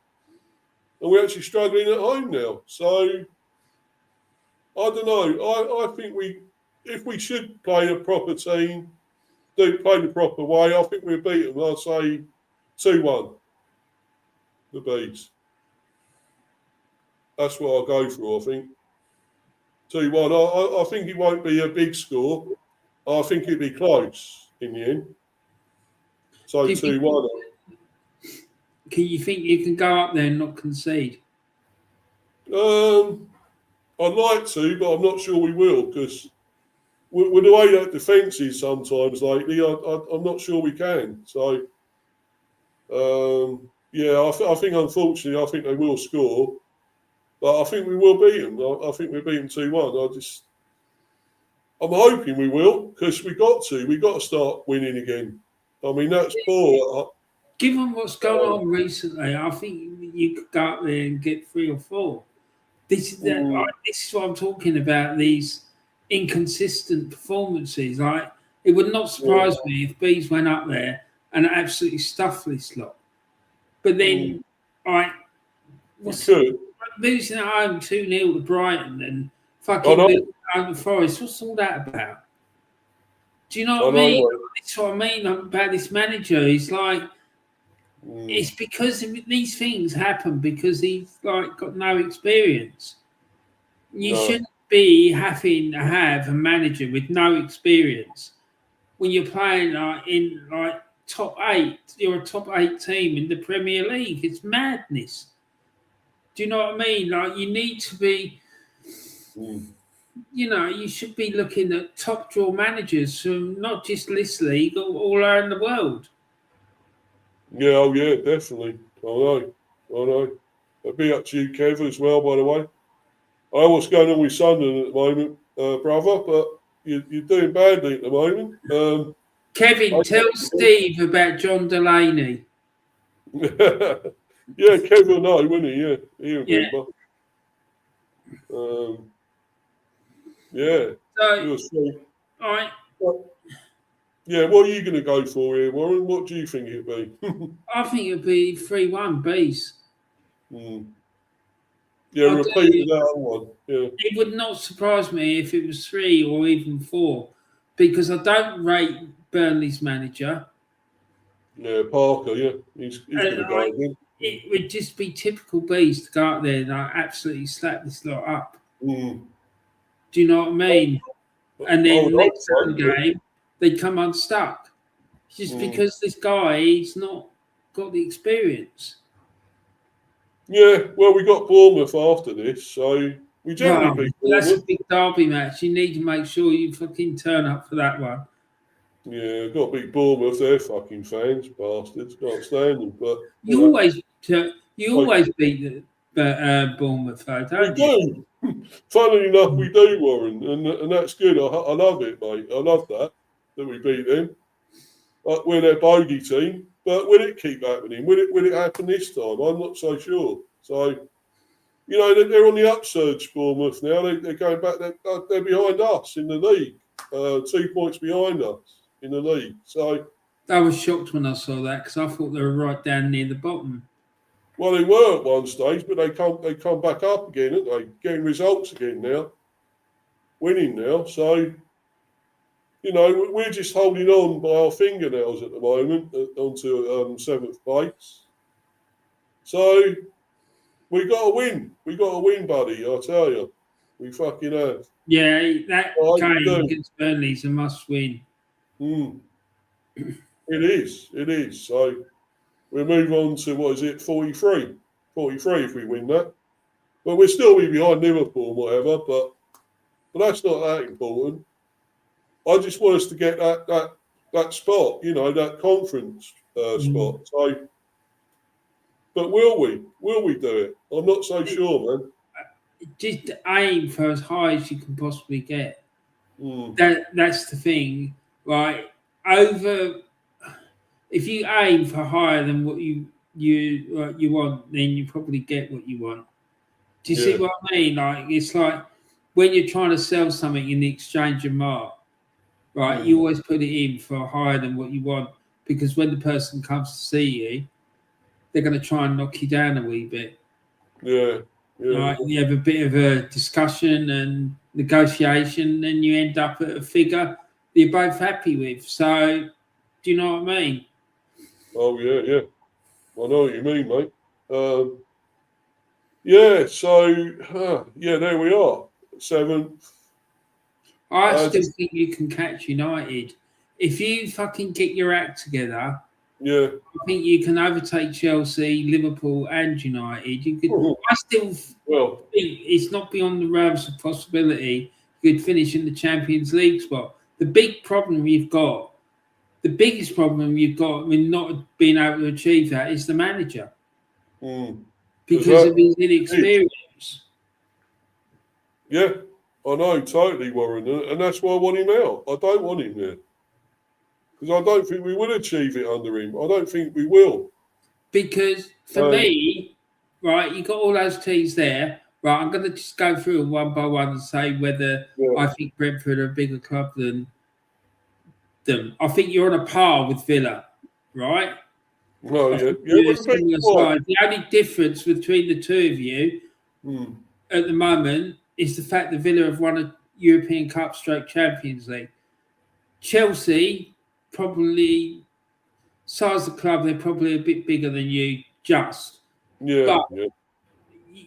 Speaker 1: we're actually struggling at home now. So I don't know. I think if we should play a proper team, play the proper way, I think we'll beat them. I'll say 2-1. The Bees. That's what I'll go for, I think. 2-1. I think it won't be a big score. I think it'll be close in the end. So 2-1.
Speaker 2: Can you think you can go up there and not concede?
Speaker 1: I'd like to, but I'm not sure we will because with the way that defence is sometimes lately, I'm not sure we can. So, I think unfortunately, I think they will score, but I think we will beat them. I think we'll beat them 2-1. I'm hoping we will because we got to start winning again. I mean, that's poor.
Speaker 2: given what's going on recently, I think you could go up there and get 3 or 4. This is what I'm talking about. These inconsistent performances. Like, it would not surprise me if Bees went up there and absolutely stuffed this lot. But then, losing at home 2-0 to Brighton and fucking losing at home to Forest, what's all that about? Do you know what I mean? That's what I mean about this manager. He's like, it's because these things happen because he's like got no experience. You shouldn't be having to have a manager with no experience when you're playing in like top 8. You're a top 8 team in the Premier League. It's madness. Do you know what I mean? Like, you need to be, you know, you should be looking at top draw managers from not just this league, all around the world.
Speaker 1: Yeah, definitely. I know. It'll be up to you, Kev, as well, by the way. I know what's going on with Sunderland at the moment, brother, but you're doing badly at the moment.
Speaker 2: Kevin, tell Steve about John Delaney.
Speaker 1: Yeah, Kev will know, wouldn't he? Yeah, he'll remember. Yeah.
Speaker 2: So, all right.
Speaker 1: Yeah, what are you going to go for here, Warren? What do you think it'd be?
Speaker 2: I think it'd be 3-1 Bees.
Speaker 1: Yeah, repeat that one. Yeah.
Speaker 2: It would not surprise me if it was 3 or even 4, because I don't rate Burnley's manager.
Speaker 1: Yeah, Parker. Yeah, he's going to go again.
Speaker 2: It would just be typical Bees to go out there and absolutely slap this lot up. Do you know what I mean? And then next game, they come unstuck. Just because this guy, he's not got the experience.
Speaker 1: Yeah, well, we got Bournemouth after this, so we generally beat Bournemouth.
Speaker 2: That's a big derby match. You need to make sure you fucking turn up for that one.
Speaker 1: Yeah, got to beat Bournemouth. They're fucking fans, bastards. Can't stand them. But
Speaker 2: you always beat the Bournemouth, though, don't you?
Speaker 1: We do. Funnily enough, we do, Warren, and that's good. I love it, mate. I love that we beat them. We're their bogey team, but will it keep happening? Will it happen this time? I'm not so sure. So, you know, they're on the upsurge, Bournemouth now. They're going back. They're behind us in the league. 2 points behind us in the league. So
Speaker 2: I was shocked when I saw that because I thought they were right down near the bottom.
Speaker 1: Well, they were at one stage, but they come back up again, aren't they? Getting results again now, winning now. So, you know, we're just holding on by our fingernails at the moment onto 7th place. So we got to win. We got to win, buddy. I tell you, we fucking have.
Speaker 2: Yeah, that game against Burnley is a must win.
Speaker 1: It is. So we'll move on to, what is it, 43? 43 if we win that. But we'll still be behind Liverpool and whatever, but that's not that important. I just want us to get that spot, you know, that conference spot. So, but will we? Will we do it? I'm not so sure, man.
Speaker 2: Just aim for as high as you can possibly get. That's the thing, right? If you aim for higher than what you want, then you probably get what you want. Do you see what I mean? Like, it's like when you're trying to sell something in the exchange of mark, right? You always put it in for higher than what you want, because when the person comes to see you, they're going to try and knock you down a wee bit.
Speaker 1: Yeah.
Speaker 2: Right? You have a bit of a discussion and negotiation, and you end up at a figure that you're both happy with. So, do you know what I mean?
Speaker 1: Oh, yeah. I know what you mean, mate. There we are. 7th.
Speaker 2: I still think you can catch United. If you fucking get your act together, I think you can overtake Chelsea, Liverpool, and United. You could. I still think it's not beyond the realms of possibility you could finish in the Champions League spot. The biggest problem you've got with not being able to achieve that is the manager, because of his inexperience.
Speaker 1: Yeah, I know, totally, Warren, and that's why I want him out. I don't want him there. Because I don't think we will achieve it under him. I don't think we will.
Speaker 2: Because for me, right, you got all those teams there. Right, I'm going to just go through them one by one and say whether I think Brentford are a bigger club than them. I think you're on a par with Villa, right?
Speaker 1: No,
Speaker 2: Similar side. The only difference between the two of you at the moment is the fact that Villa have won a European Cup / Champions League. Chelsea, probably size of the club, they're probably a bit bigger than you, but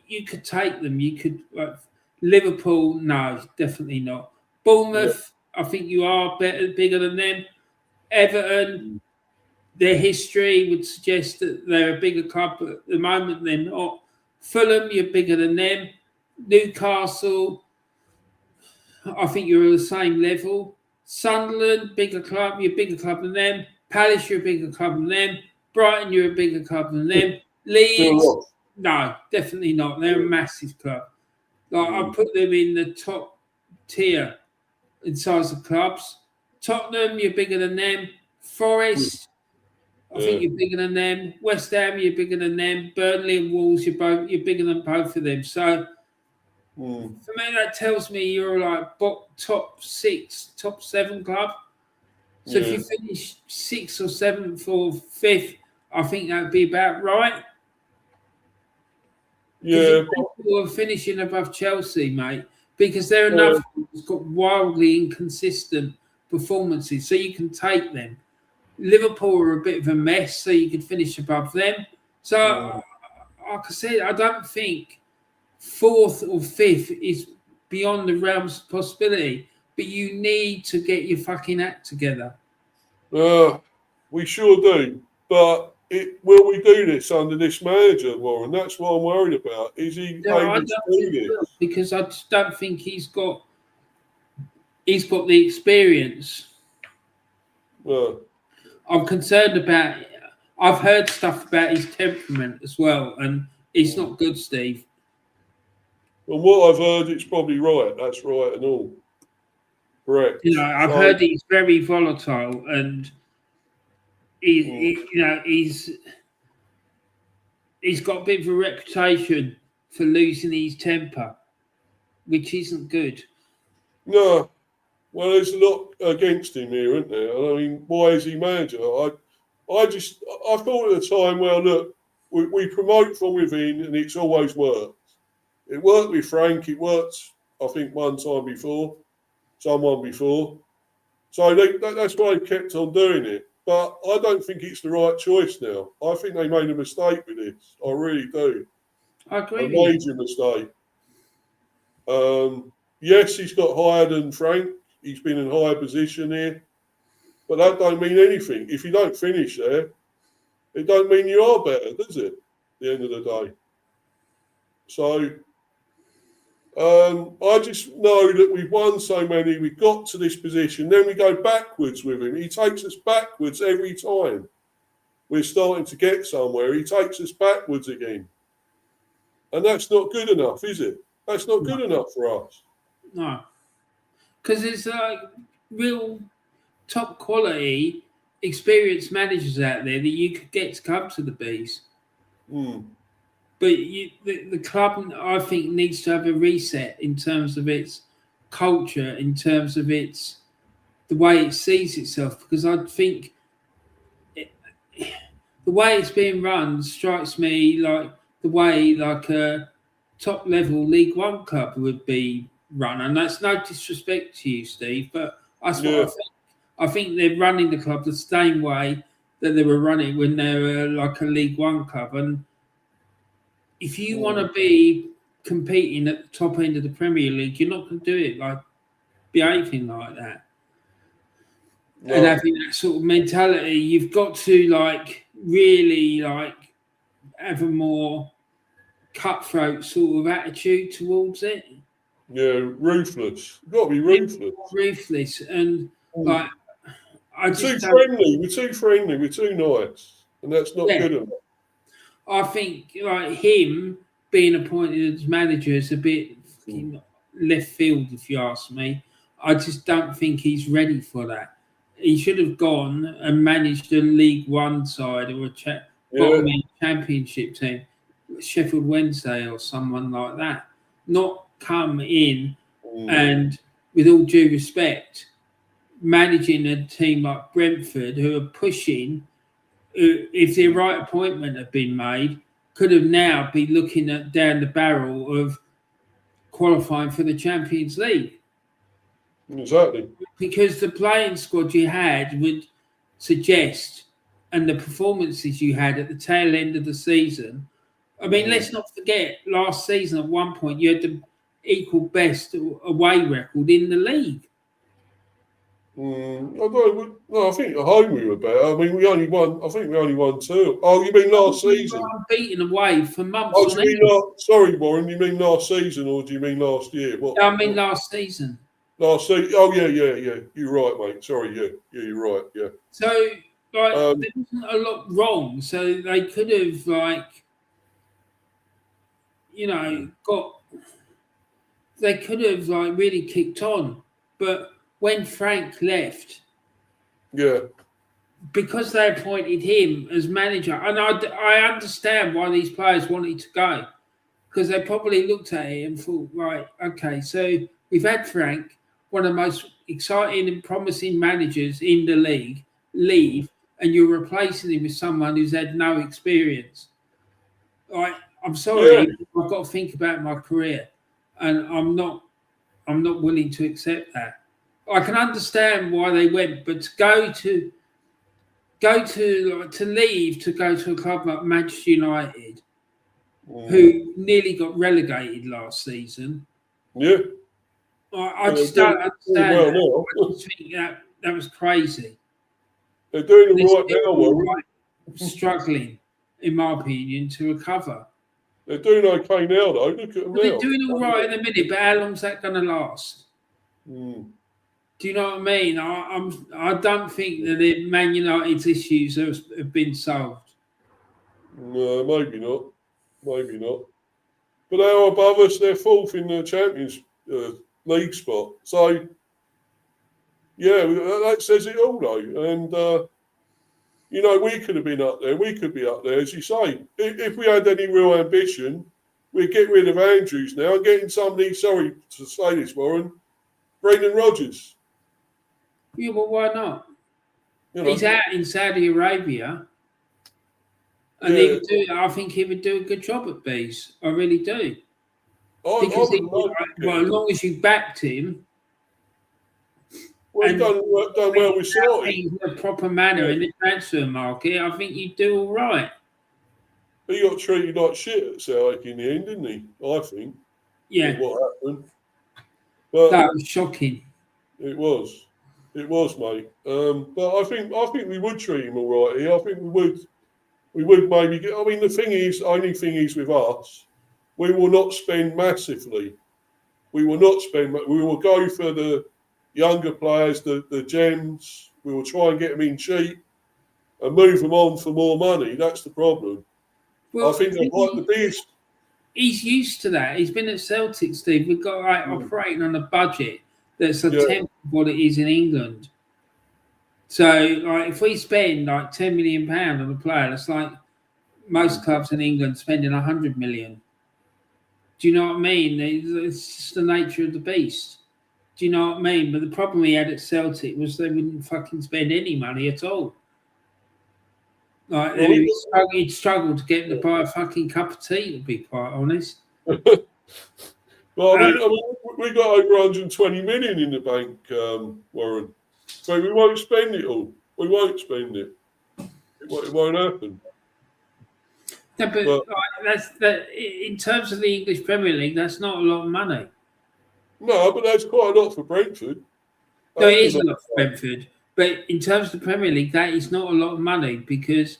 Speaker 2: you could take them. You could Liverpool, no, definitely not. Bournemouth, I think you are bigger than them. Everton, their history would suggest that they're a bigger club, but at the moment they're not. Fulham, you're bigger than them. Newcastle, I think you're at the same level. Sunderland, bigger club, you're a bigger club than them. Palace, you're a bigger club than them. Brighton, you're a bigger club than them. Leeds, no, definitely not. They're a massive club. Like I put them in the top tier in size of clubs. Tottenham, you're bigger than them. Forest, I think you're bigger than them. West Ham, you're bigger than them. Burnley and Wolves, you're bigger than both of them. So for me, that tells me you're like top 6, top 7 club. So if you finish 6th or 7th or 5th, I think that would be about right. Yeah, people are finishing above Chelsea, mate, because they're another one who's got wildly inconsistent performances. So you can take them. Liverpool are a bit of a mess, so you could finish above them. So, like I said, I don't think 4th or 5th is beyond the realms of possibility. But you need to get your fucking act together.
Speaker 1: We sure do. But will we do this under this manager, Warren? That's what I'm worried about. Is he able to do this?
Speaker 2: Because I just don't think he's got the experience. I'm concerned about. I've heard stuff about his temperament as well, and it's not good, Steve.
Speaker 1: From what I've heard, it's probably right. That's right and all. Correct.
Speaker 2: You know, I've heard he's very volatile, and he's got a bit of a reputation for losing his temper, which isn't good.
Speaker 1: No. Well, there's a lot against him here, isn't there? I mean, why is he manager? I thought at the time, well, look, we promote from within, and it's always worked. It worked with Frank. It worked, I think, someone before. So that's why they kept on doing it. But I don't think it's the right choice now. I think they made a mistake with this. I really do.
Speaker 2: I agree.
Speaker 1: A major mistake. Yes, he's got higher than Frank. He's been in a higher position here. But that don't mean anything. If you don't finish there, it don't mean you are better, does it? At the end of the day. So I just know that we've won so many, we got to this position, then we go backwards with him. He takes us backwards every time. We're starting to get somewhere. He takes us backwards again. And that's not good enough, is it? That's not good enough for us.
Speaker 2: No. Because it's like real top quality, experienced managers out there that you could get to come to the Bees. But the club, I think, needs to have a reset in terms of its culture, in terms of the way it sees itself. Because I think the way it's being run strikes me like the way like a top level League One club would be run. And that's no disrespect to you, Steve, but that's what I think. I think they're running the club the same way that they were running when they were like a League One club. And if you want to be competing at the top end of the Premier League, you're not going to do it like behaving like that. No. And having that sort of mentality, you've got to like really like have a more cutthroat sort of attitude towards it.
Speaker 1: Yeah, ruthless. You've got to be ruthless.
Speaker 2: Ruthless. And like
Speaker 1: we're too friendly, we're too nice. And that's not good enough.
Speaker 2: I think like him being appointed as manager is a bit left field, if you ask me. I just don't think he's ready for that. he should have gone and managed a League One side or a bottom end Championship team, Sheffield Wednesday or someone like that. Not come in and, with all due respect, managing a team like Brentford, who are pushing, if the right appointment had been made, could have now be looking at down the barrel of qualifying for the Champions League.
Speaker 1: Exactly.
Speaker 2: Because the playing squad you had would suggest, and the performances you had at the tail end of the season. I mean, let's not forget, last season at one point you had the equal best away record in the league.
Speaker 1: I think at home we were better. I mean, we only won. I think we only won 2. Oh, you mean last season?
Speaker 2: Unbeaten away for months.
Speaker 1: Oh, do you mean sorry, Warren. You mean last season or do you mean last year? What?
Speaker 2: I mean last season.
Speaker 1: Last season. Oh, yeah. You're right, mate. Sorry, yeah, you're right. Yeah.
Speaker 2: So, there wasn't a lot wrong. So they could have, they could have really kicked on. But when Frank left, because they appointed him as manager, and I understand why these players wanted to go, because they probably looked at it and thought, right, okay, so we've had Frank, one of the most exciting and promising managers in the league, leave, and you're replacing him with someone who's had no experience. I'm sorry, I've got to think about my career, and I'm not willing to accept that. I can understand why they went, but to leave to go to a club like Manchester United, who nearly got relegated last season.
Speaker 1: Yeah.
Speaker 2: I just don't understand. I just think that was crazy.
Speaker 1: They're doing it right now, Warren.
Speaker 2: Struggling, in my opinion, to recover.
Speaker 1: They're doing okay now, though. Look at them now.
Speaker 2: They're doing all right in a minute, but how long's that going to last? Do you know what I mean? I don't think that Man United's issues have been solved.
Speaker 1: No, maybe not. Maybe not. But they are above us. They're 4th in the Champions League spot. So, yeah, that says it all, though. And, we could have been up there. We could be up there, as you say. If we had any real ambition, we'd get rid of Andrews now and get in somebody, sorry to say this, Warren, Brendan Rodgers.
Speaker 2: Yeah, well, why not? He's out in Saudi Arabia. And I think he would do a good job at Bees. I really do. Because as long as you backed him.
Speaker 1: Well, he's done well with Saudi.
Speaker 2: In a proper manner in the transfer market, I think you'd do all right.
Speaker 1: He got treated like shit at Saudi in the end, didn't he? I think.
Speaker 2: Yeah.
Speaker 1: What happened. But
Speaker 2: that was shocking.
Speaker 1: It was, mate. But I think we would treat him all right here. I think we would maybe get. I mean, only thing is with us, we will not spend massively. We will not spend. We will go for the younger players, the gems. We will try and get them in cheap and move them on for more money. That's the problem. Well, I think the biggest.
Speaker 2: He's used to that. He's been at Celtic, Steve. We've got operating on a budget that's a tenth of what it is in England. So, if we spend £10 million on a player, that's like most clubs in England spending 100 million. Do you know what I mean? It's just the nature of the beast. Do you know what I mean? But the problem he had at Celtic was they wouldn't fucking spend any money at all. He'd struggle to get to buy a fucking cup of tea, to be quite honest.
Speaker 1: Well, I mean, we got over 120 million in the bank, Warren. So we won't spend it all. We won't spend it. It won't happen.
Speaker 2: No, but that's in terms of the English Premier League, that's not a lot of money.
Speaker 1: No, but that's quite a lot for Brentford.
Speaker 2: No, it is a lot for Brentford. But in terms of the Premier League, that is not a lot of money because,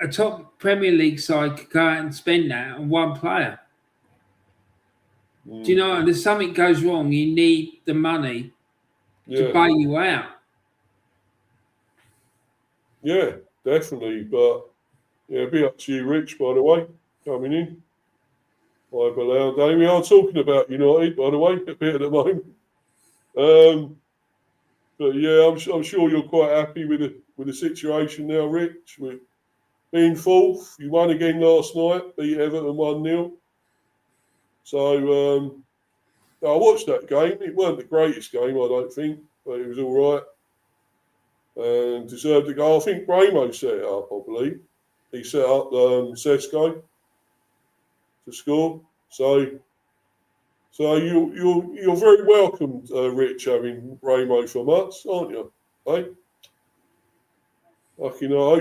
Speaker 2: a top Premier League side could go out and spend that on one player. Do you know? And if something goes wrong, you need the money to bail you out.
Speaker 1: Yeah, definitely. But be up to you, Rich. By the way, coming in. We are talking about United, by the way, a bit at the moment. But yeah, I'm sure you're quite happy with the situation now, Rich. With being fourth, you won again last night, beat Everton 1-0. So I watched that game. It weren't the greatest game, I don't think, but it was all right and deserved a goal. I think Bramo set it up, I believe. He set up Sesko to score. So you're very welcome, Rich, having Bramo from us, aren't you? Hey, like, you know, I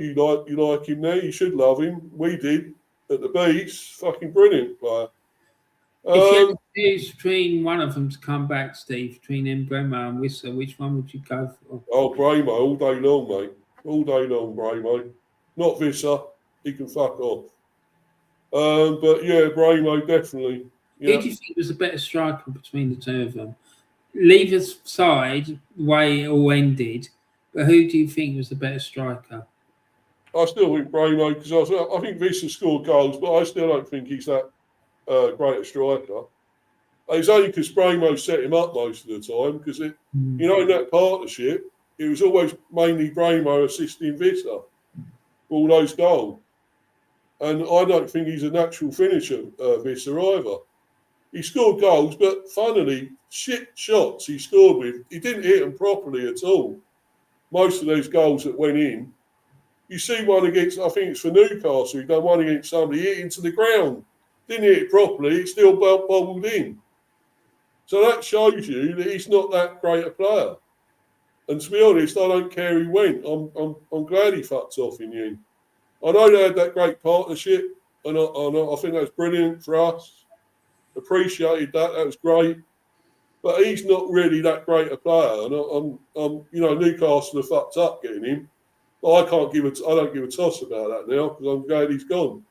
Speaker 1: you like him now. You should love him. We did at the Bees. Fucking brilliant player.
Speaker 2: If you had to choose between one of them to come back, Steve, between Bremo and Whistler, which one would you go for?
Speaker 1: Oh, Bramo all day long, mate. All day long, Bramo. Not Visser. He can fuck off. But yeah, Bramo definitely.
Speaker 2: Who
Speaker 1: Yeah,
Speaker 2: do you think was the better striker between the two of them? Leave aside the way it all ended, but who do you think was the better striker?
Speaker 1: I still think Bramo because I think Visser scored goals, but I still don't think he's that great a striker. It's only because Bramo set him up most of the time because you know, in that partnership, it was always mainly Bramo assisting Visser for all those goals. And I don't think he's a natural finisher, Visser, either. He scored goals, but funnily, shit shots he scored with, he didn't hit them properly at all. Most of those goals that went in, you see one against, I think it's for Newcastle, he done one against somebody, hit into the ground. Didn't hit it properly, it still bobbled in. So that shows you that he's not that great a player. And to be honest, I don't care he went. I'm glad he fucked off in the end. I know they had that great partnership, and I think that's brilliant for us. Appreciated that. That was great. But he's not really that great a player, and you know, Newcastle have fucked up getting him. But I don't give a toss about that now because I'm glad he's gone.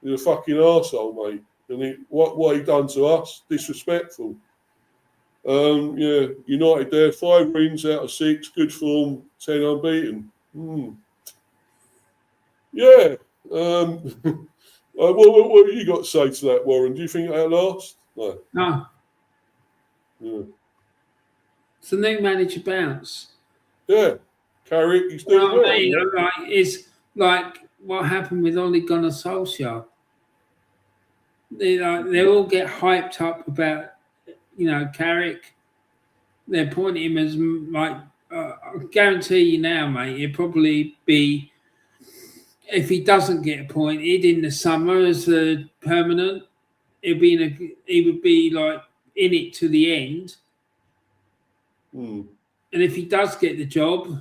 Speaker 1: He's a fucking arsehole, mate. And what he done to us, disrespectful. Yeah, United there, 5 wins out of 6, good form, 10 unbeaten. Yeah. What have you got to say to that, Warren? Do you think that'll last? No.
Speaker 2: No.
Speaker 1: Yeah.
Speaker 2: It's the new manager bounce.
Speaker 1: Yeah. Carrick, he's doing well.
Speaker 2: I mean, like, it's like what happened with Ole Gunnar Solskjaer. They all get hyped up about, you know, Carrick. They're pointing him as like, I guarantee you now, mate, it'd probably be, if he doesn't get appointed in the summer as a permanent, he would be like in it to the end. And if he does get the job,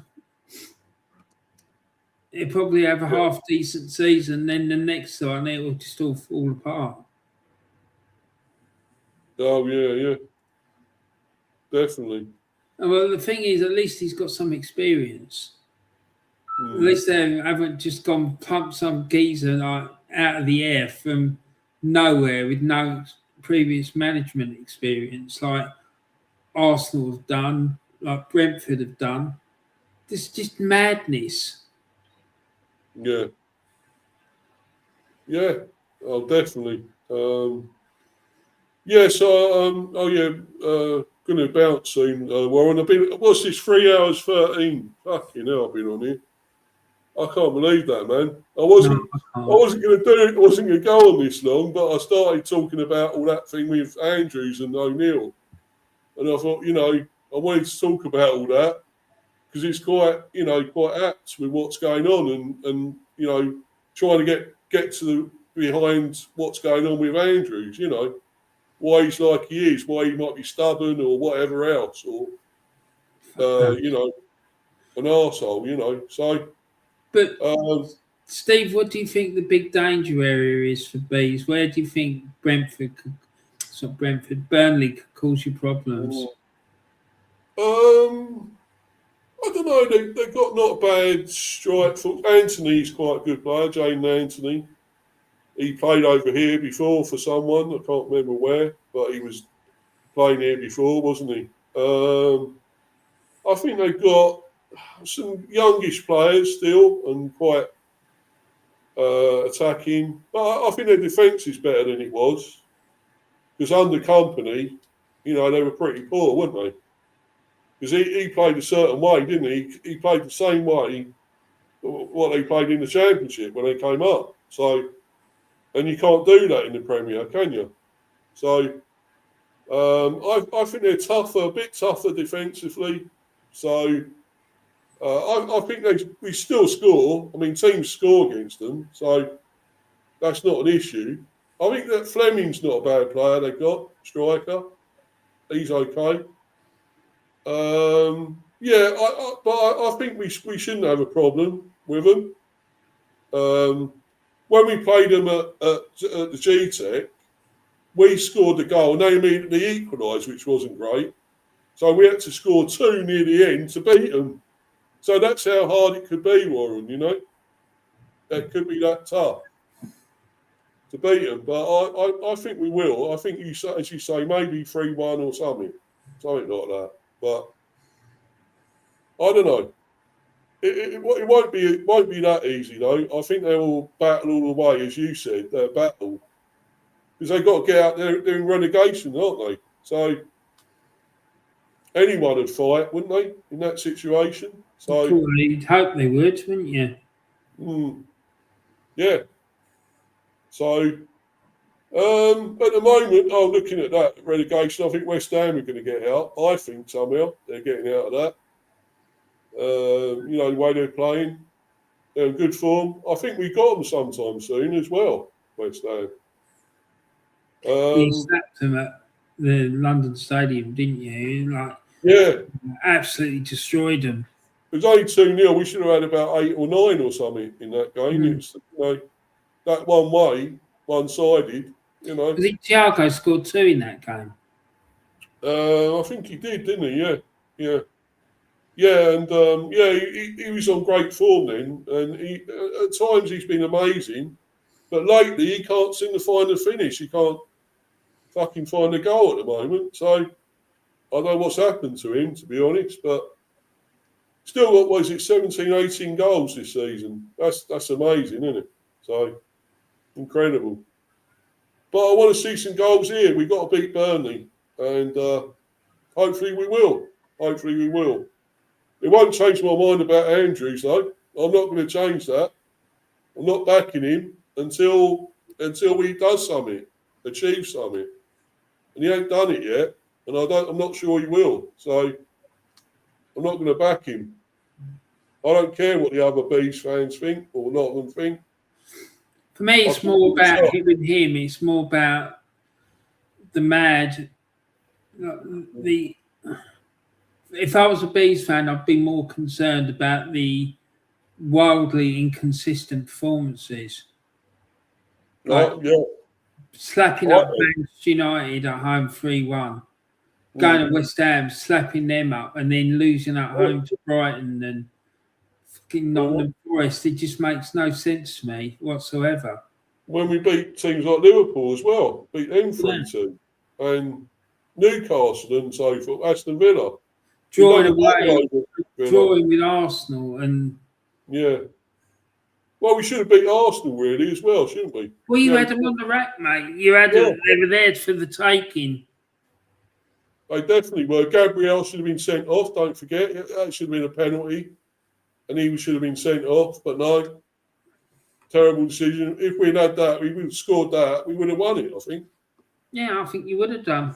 Speaker 2: he'll probably have a half decent season. Then the next one, it will just all fall apart.
Speaker 1: Oh yeah, definitely.
Speaker 2: Well, the thing is, at least he's got some experience. At least they haven't just gone pump some geezer like out of the air from nowhere with no previous management experience, like Arsenal have done, like Brentford have done. This is just madness.
Speaker 1: Yeah. Yeah. Oh, definitely. Yeah. So, going to bounce soon. Warren, what's this? 3 hours 13. Fucking hell, I've been on here. I can't believe that, man. I wasn't going to do it. I wasn't going to go on this long, but I started talking about all that thing with Andrews and O'Neill, and I thought, you know, I wanted to talk about all that because it's quite apt with what's going on, and you know, trying to get to the behind what's going on with Andrews. You know, why he's like he is, why he might be stubborn or whatever else, or you know, an arsehole, you know. So.
Speaker 2: But Steve, what do you think the big danger area is for bees? Where do you think Burnley could cause you problems?
Speaker 1: I don't know. They've got not a bad strike foot. Anthony's quite a good player, Jane Anthony. He played over here before for someone. I can't remember where, but he was playing here before, wasn't he? I think they've got some youngish players still and quite attacking. But I think their defence is better than it was. Because under Company, you know, they were pretty poor, weren't they? because he played a certain way, didn't he? He played the same way what they played in the Championship when they came up. So, and you can't do that in the Premier, can you? So, I think they're tougher, a bit tougher defensively. So, I think we still score. I mean, teams score against them, so that's not an issue. I think that Fleming's not a bad player. They've got striker. He's okay. But I think we shouldn't have a problem with them. When we played them at the GTEC, we scored the goal and they immediately equalised, which wasn't great. So we had to score 2 near the end to beat them. So that's how hard it could be, Warren, you know. It could be that tough to beat them. But I think we will. I think, as you say, maybe 3-1 or something like that. But I don't know. It won't be that easy, though. I think they will battle all the way, as you said. They'll battle. Because they've got to get out there in relegation, aren't they? So anyone would fight, wouldn't they, in that situation? So
Speaker 2: you'd hope they would, wouldn't you?
Speaker 1: Yeah. So at the moment, looking at that relegation, I think West Ham are going to get out. I think somehow they're getting out of that. You know, the way they're playing, they're in good form. I think we got them sometime soon as well, West Ham.
Speaker 2: You slapped them at the London Stadium, didn't you?
Speaker 1: Yeah.
Speaker 2: Absolutely destroyed them.
Speaker 1: It was only 2-0. We should have had about 8 or 9 or something in that game. It's, you know, that one way, one-sided, you know.
Speaker 2: I think Thiago scored 2 in that game.
Speaker 1: I think he did, didn't he? Yeah. Yeah, and he was on great form then, and at times he's been amazing, but lately he can't seem to find the finish. He can't fucking find a goal at the moment. So I don't know what's happened to him, to be honest, but still, what was it, 17, 18 goals this season? That's amazing, isn't it? So incredible. But I want to see some goals here. We've got to beat Burnley, and hopefully we will. It won't change my mind about Andrews, though. I'm not going to change that. I'm not backing him until he does something, achieves something. And he ain't done it yet, and I'm not sure he will. So I'm not going to back him. I don't care what the other Bees fans think or not of them think.
Speaker 2: For me, it's more about with him. It's more about the mad. If I was a Bees fan, I'd be more concerned about the wildly inconsistent performances. Slapping up Manchester United at home 3-1, going to West Ham, slapping them up, and then losing at home to Brighton and fucking Nottingham Forest. It just makes no sense to me whatsoever.
Speaker 1: When we beat teams like Liverpool as well, beat them 3-2, and Newcastle and so forth, Aston Villa.
Speaker 2: Drawing with Arsenal and
Speaker 1: well, we should have beat Arsenal really as well, shouldn't we?
Speaker 2: Well, you had them on the rack, mate. You had them; they were there for the taking.
Speaker 1: They definitely were. Gabriel should have been sent off. Don't forget, that should have been a penalty, and he should have been sent off. But no, terrible decision. If we'd had that, we would have scored that. We would have won it, I think.
Speaker 2: Yeah, I think you would have done.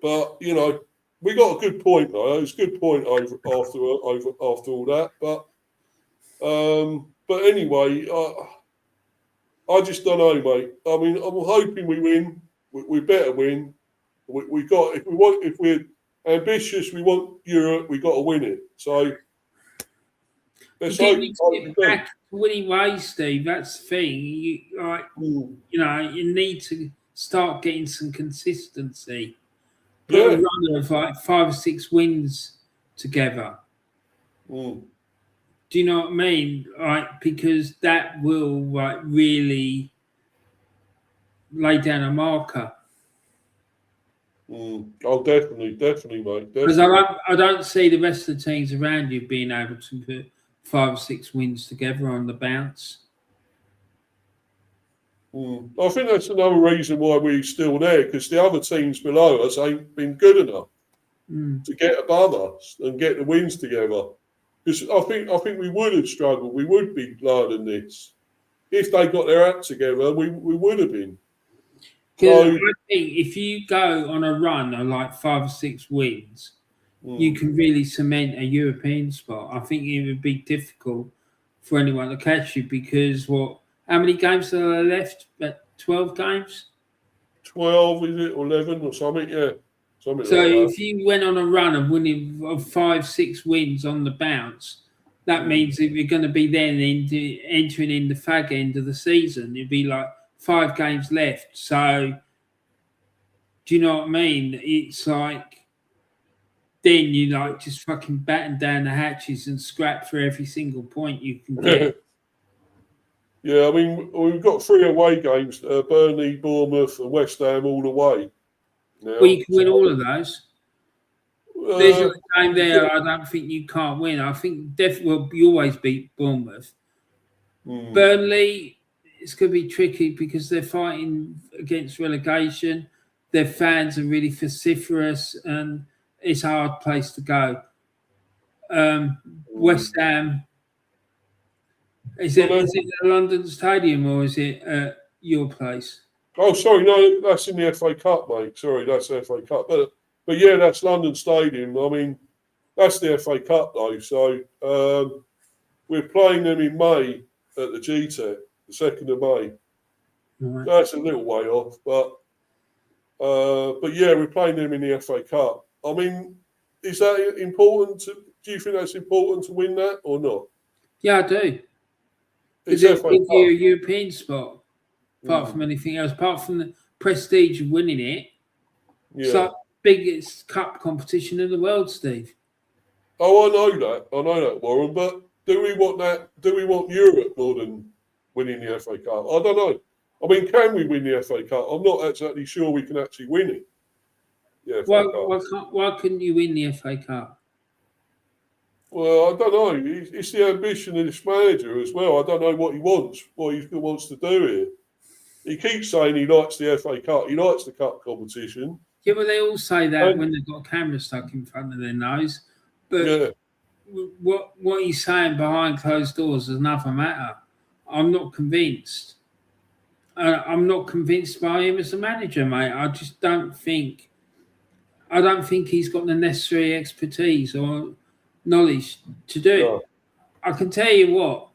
Speaker 1: But you know, we got a good point though. It was a good point after all that. But anyway, I just don't know, mate. I mean, I'm hoping we win. We better win. If we're ambitious, we want Europe. We got to win it. So let's hope.
Speaker 2: Get back to winning ways, Steve. That's the thing. You need to start getting some consistency. Put a run of like 5 or 6 wins together. Do you know what I mean? Because that will really lay down a marker.
Speaker 1: Oh, definitely, mate. Definitely.
Speaker 2: Because I don't see the rest of the teams around you being able to put 5 or 6 wins together on the bounce.
Speaker 1: I think that's another reason why we're still there, because the other teams below us ain't been good enough. to get above us and get the wins together. Because I think we would have struggled. We would be lower than this if they got their act together. We would have been.
Speaker 2: Because I think if you go on a run of like 5 or 6 wins, you can really cement a European spot. I think it would be difficult for anyone to catch you because how many games are there left? About 12 games?
Speaker 1: 12, is it? Or 11 or something? Yeah. Something
Speaker 2: So
Speaker 1: like that.
Speaker 2: if you went on a run of winning of 5, 6 wins on the bounce, that means that you're going to be then entering in the fag end of the season. It'd be like 5 games left. So do you know what I mean? It's like then you like just fucking batten down the hatches and scrap for every single point you can get.
Speaker 1: Yeah, I mean, we've got 3 away games, Burnley, Bournemouth and West Ham all away. Now.
Speaker 2: Well, you can win all of those. There's your game there. I don't think you can't win. I think definitely you always beat Bournemouth. Burnley, it's going to be tricky because they're fighting against relegation. Their fans are really vociferous and it's a hard place to go. West Ham, is it the London Stadium or is it your place?
Speaker 1: Oh, sorry, no, that's in the FA Cup, mate. Sorry, that's the FA Cup. But yeah, that's London Stadium. I mean, that's the FA Cup though. So we're playing them in May at the GTEC, the 2nd of May.
Speaker 2: Right.
Speaker 1: So that's a little way off, but yeah, we're playing them in the FA Cup. I mean, is that important? Do you think that's important to win that or not?
Speaker 2: Yeah, I do.
Speaker 1: It's
Speaker 2: Because
Speaker 1: FA
Speaker 2: it'll give
Speaker 1: Cup.
Speaker 2: you a European spot, apart from anything else, apart from the prestige of winning it.
Speaker 1: Yeah.
Speaker 2: It's like the biggest cup competition in the world, Steve.
Speaker 1: Oh, I know that, Warren. But do we want that? Do we want Europe more than winning the FA Cup? I don't know. I mean, can we win the FA Cup? I'm not exactly sure we can actually win it. Yeah.
Speaker 2: Why couldn't you win the FA Cup?
Speaker 1: Well, I don't know. It's the ambition of this manager as well. I don't know what he wants to do here. He keeps saying he likes the FA Cup. He likes the cup competition.
Speaker 2: Yeah, but they all say that when they've got a camera stuck in front of their nose. But what he's saying behind closed doors is another matter. I'm not convinced. I'm not convinced by him as a manager, mate. I just don't think. I don't think he's got the necessary expertise or knowledge to do it. I can tell you what,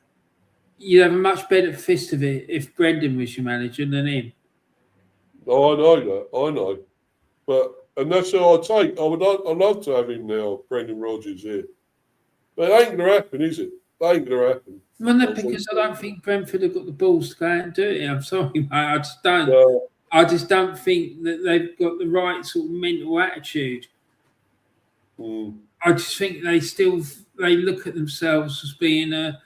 Speaker 2: you'd have a much better fist of it if Brendan was your manager than him.
Speaker 1: Oh, I know that. I know. And that's how I take. I'd love to have him now, Brendan Rodgers here. But it ain't going to happen, is it? It ain't going to happen.
Speaker 2: Well, no, because I don't think Brentford have got the balls to go out and do it. I'm sorry, mate. I just don't. No. I just don't think that they've got the right sort of mental attitude. I just think they look at themselves as being the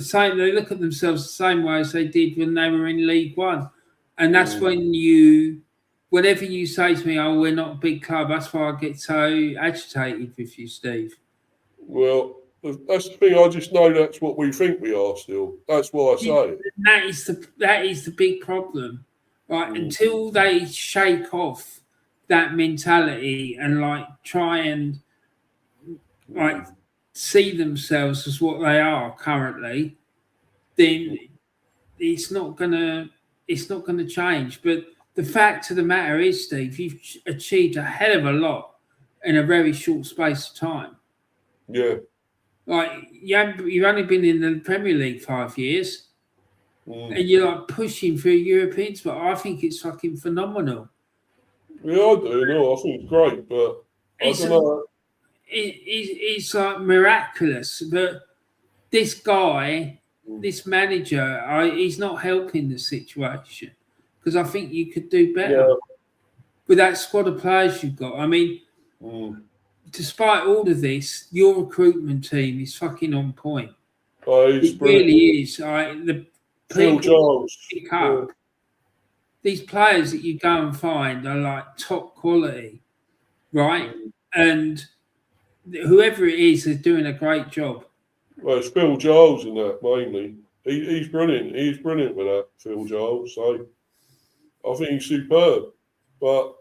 Speaker 2: same. They look at themselves the same way as they did when they were in League One, and that's whenever you say to me, "Oh, we're not a big club," that's why I get so agitated with you, Steve.
Speaker 1: Well, that's the thing. I just know that's what we think we are still. That's why I say it.
Speaker 2: That is the big problem, right? Until they shake off that mentality and try and see themselves as what they are currently, then it's not gonna change. But the fact of the matter is, Steve, you've achieved a hell of a lot in a very short space of time.
Speaker 1: Yeah.
Speaker 2: You've only been in the Premier League 5 years, and you're pushing for a European spot. I think it's fucking phenomenal.
Speaker 1: Yeah, I do. No, I think it's great, but I don't know.
Speaker 2: It's miraculous, but this guy, this manager, he's not helping the situation because I think you could do better with that squad of players you've got. I mean. Despite all of this, your recruitment team is fucking on point. It really is. The
Speaker 1: Phil Giles.
Speaker 2: Pick up. These players that you go and find are top quality, right? And whoever it is doing a great job.
Speaker 1: Well, it's Phil Giles in that mainly. He's brilliant. He's brilliant with that, Phil Giles. So I think he's superb. But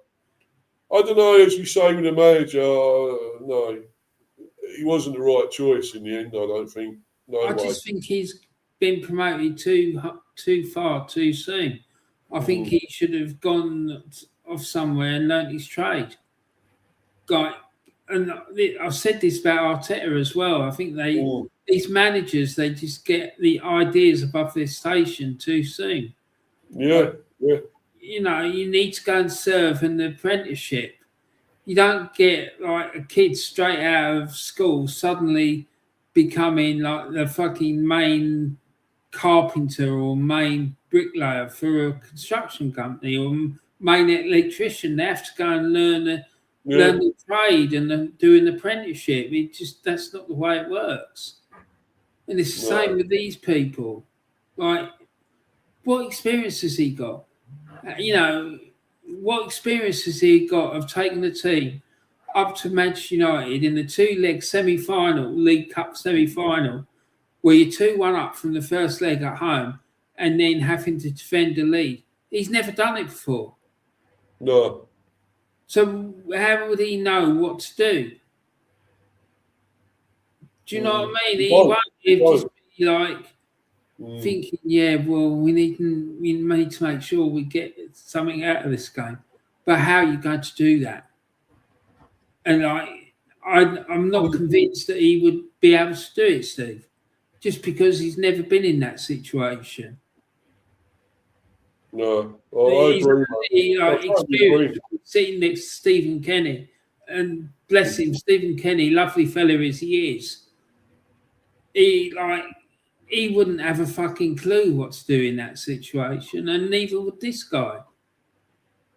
Speaker 1: I don't know, as you say with the manager, no, he wasn't the right choice in the end, I don't think. No
Speaker 2: I
Speaker 1: way.
Speaker 2: just think he's been promoted too far too soon. I think he should have gone off somewhere and learnt his trade. Guy, and I've said this about Arteta as well. I think these managers, they just get the ideas above their station too soon.
Speaker 1: Yeah, yeah.
Speaker 2: You know, you need to go and serve an apprenticeship. You don't get like a kid straight out of school suddenly becoming like the fucking main carpenter or main bricklayer for a construction company or main electrician. They have to go and learn the trade and do an apprenticeship. That's not the way it works. And it's the same with these people. Like, what experience has he got? You know, what experience has he got of taking the team up to Manchester United in the two-leg semi-final, League Cup semi-final, where you're 2-1 up from the first leg at home and then having to defend the lead? He's never done it before.
Speaker 1: No.
Speaker 2: So how would he know what to do? Do you know what I mean? He won't just be like thinking, yeah, well, we need to make sure we get something out of this game. But how are you going to do that? And I'm not convinced that he would be able to do it, Steve, just because he's never been in that situation.
Speaker 1: No, I agree.
Speaker 2: Experience sitting next to Stephen Kenny, and bless him, Stephen Kenny, lovely fella as he is, he wouldn't have a fucking clue what to do in that situation, and neither would this guy.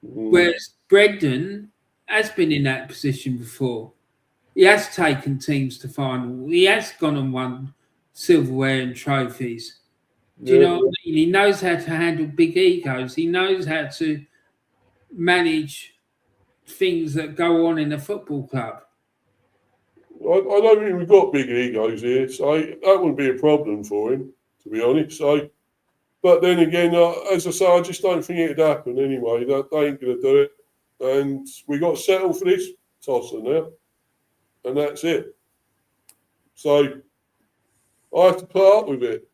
Speaker 2: Whereas Brendan has been in that position before. He has taken teams to final. He has gone and won silverware and trophies. Do you know what I mean? He knows how to handle big egos. He knows how to manage things that go on in a football club.
Speaker 1: I don't think we've got big egos here, so that wouldn't be a problem for him, to be honest. But then again, as I say, I just don't think it'd happen anyway. They ain't going to do it. And we got to settle for this tosser now. And that's it. So I have to put up with it.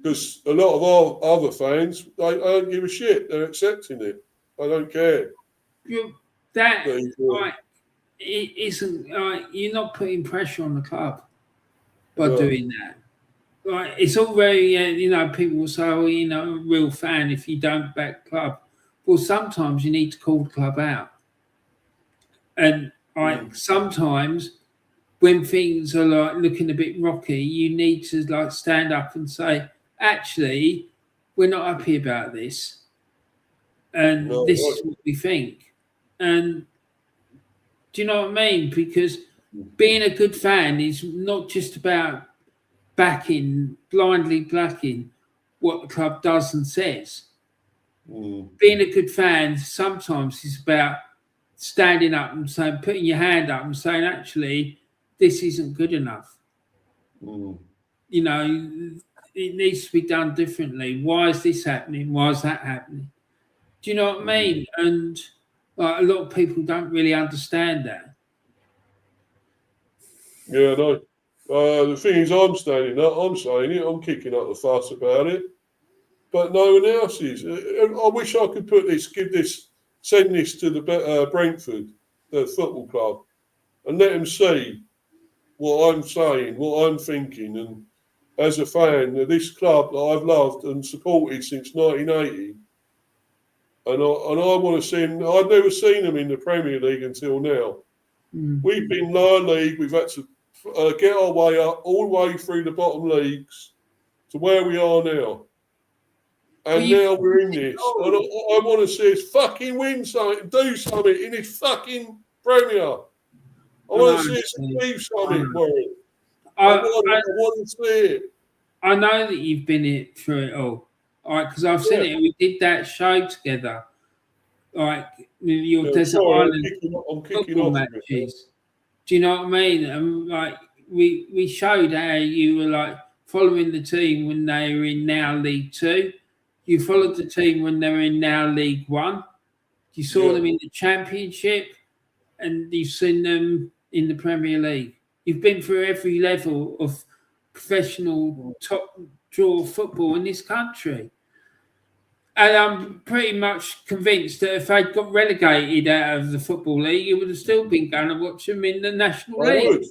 Speaker 1: Because a lot of our other fans, they don't give a shit. They're accepting it. I don't care.
Speaker 2: It isn't you're not putting pressure on the club by doing that. Like, it's all very, people will say, oh, a real fan if you don't back the club. Well, sometimes you need to call the club out. And sometimes when things are like looking a bit rocky, you need to like stand up and say, actually, we're not happy about this. And this is what we think. And do you know what I mean? Because being a good fan is not just about blindly backing what the club does and says. Being a good fan sometimes is about standing up and saying, putting your hand up and saying, actually, this isn't good enough. It needs to be done differently. Why is this happening? Why is that happening? Do you know what I mean? And a lot of people don't really understand that.
Speaker 1: Yeah, no. The thing is, I'm standing up, I'm saying it, I'm kicking up the fuss about it, but no one else is. I wish I could send this to the Brentford, the football club, and let them see what I'm saying, what I'm thinking, and as a fan of this club that I've loved and supported since 1980, and I want to see them. I've never seen them in the Premier League until now. We've been lower league, we've had to get our way up all the way through the bottom leagues to where we are now. And now we're in this. And I want to see us fucking win something, do something in this fucking Premier. I want to see us achieve something, Warren. I want to see it.
Speaker 2: I know that you've been through it all. All right, because I've seen it. We did that show together. Like your Desert Island football matches. Do you know what I mean? And like we showed how you were like following the team when they were in now League 2. You followed the team when they were in now League 1. You saw them in the Championship. and you've seen them in the Premier League. You've been through every level of professional top draw football in this country. And I'm pretty much convinced that if they'd got relegated out of the Football League, you would have still been going to watch them in the National League.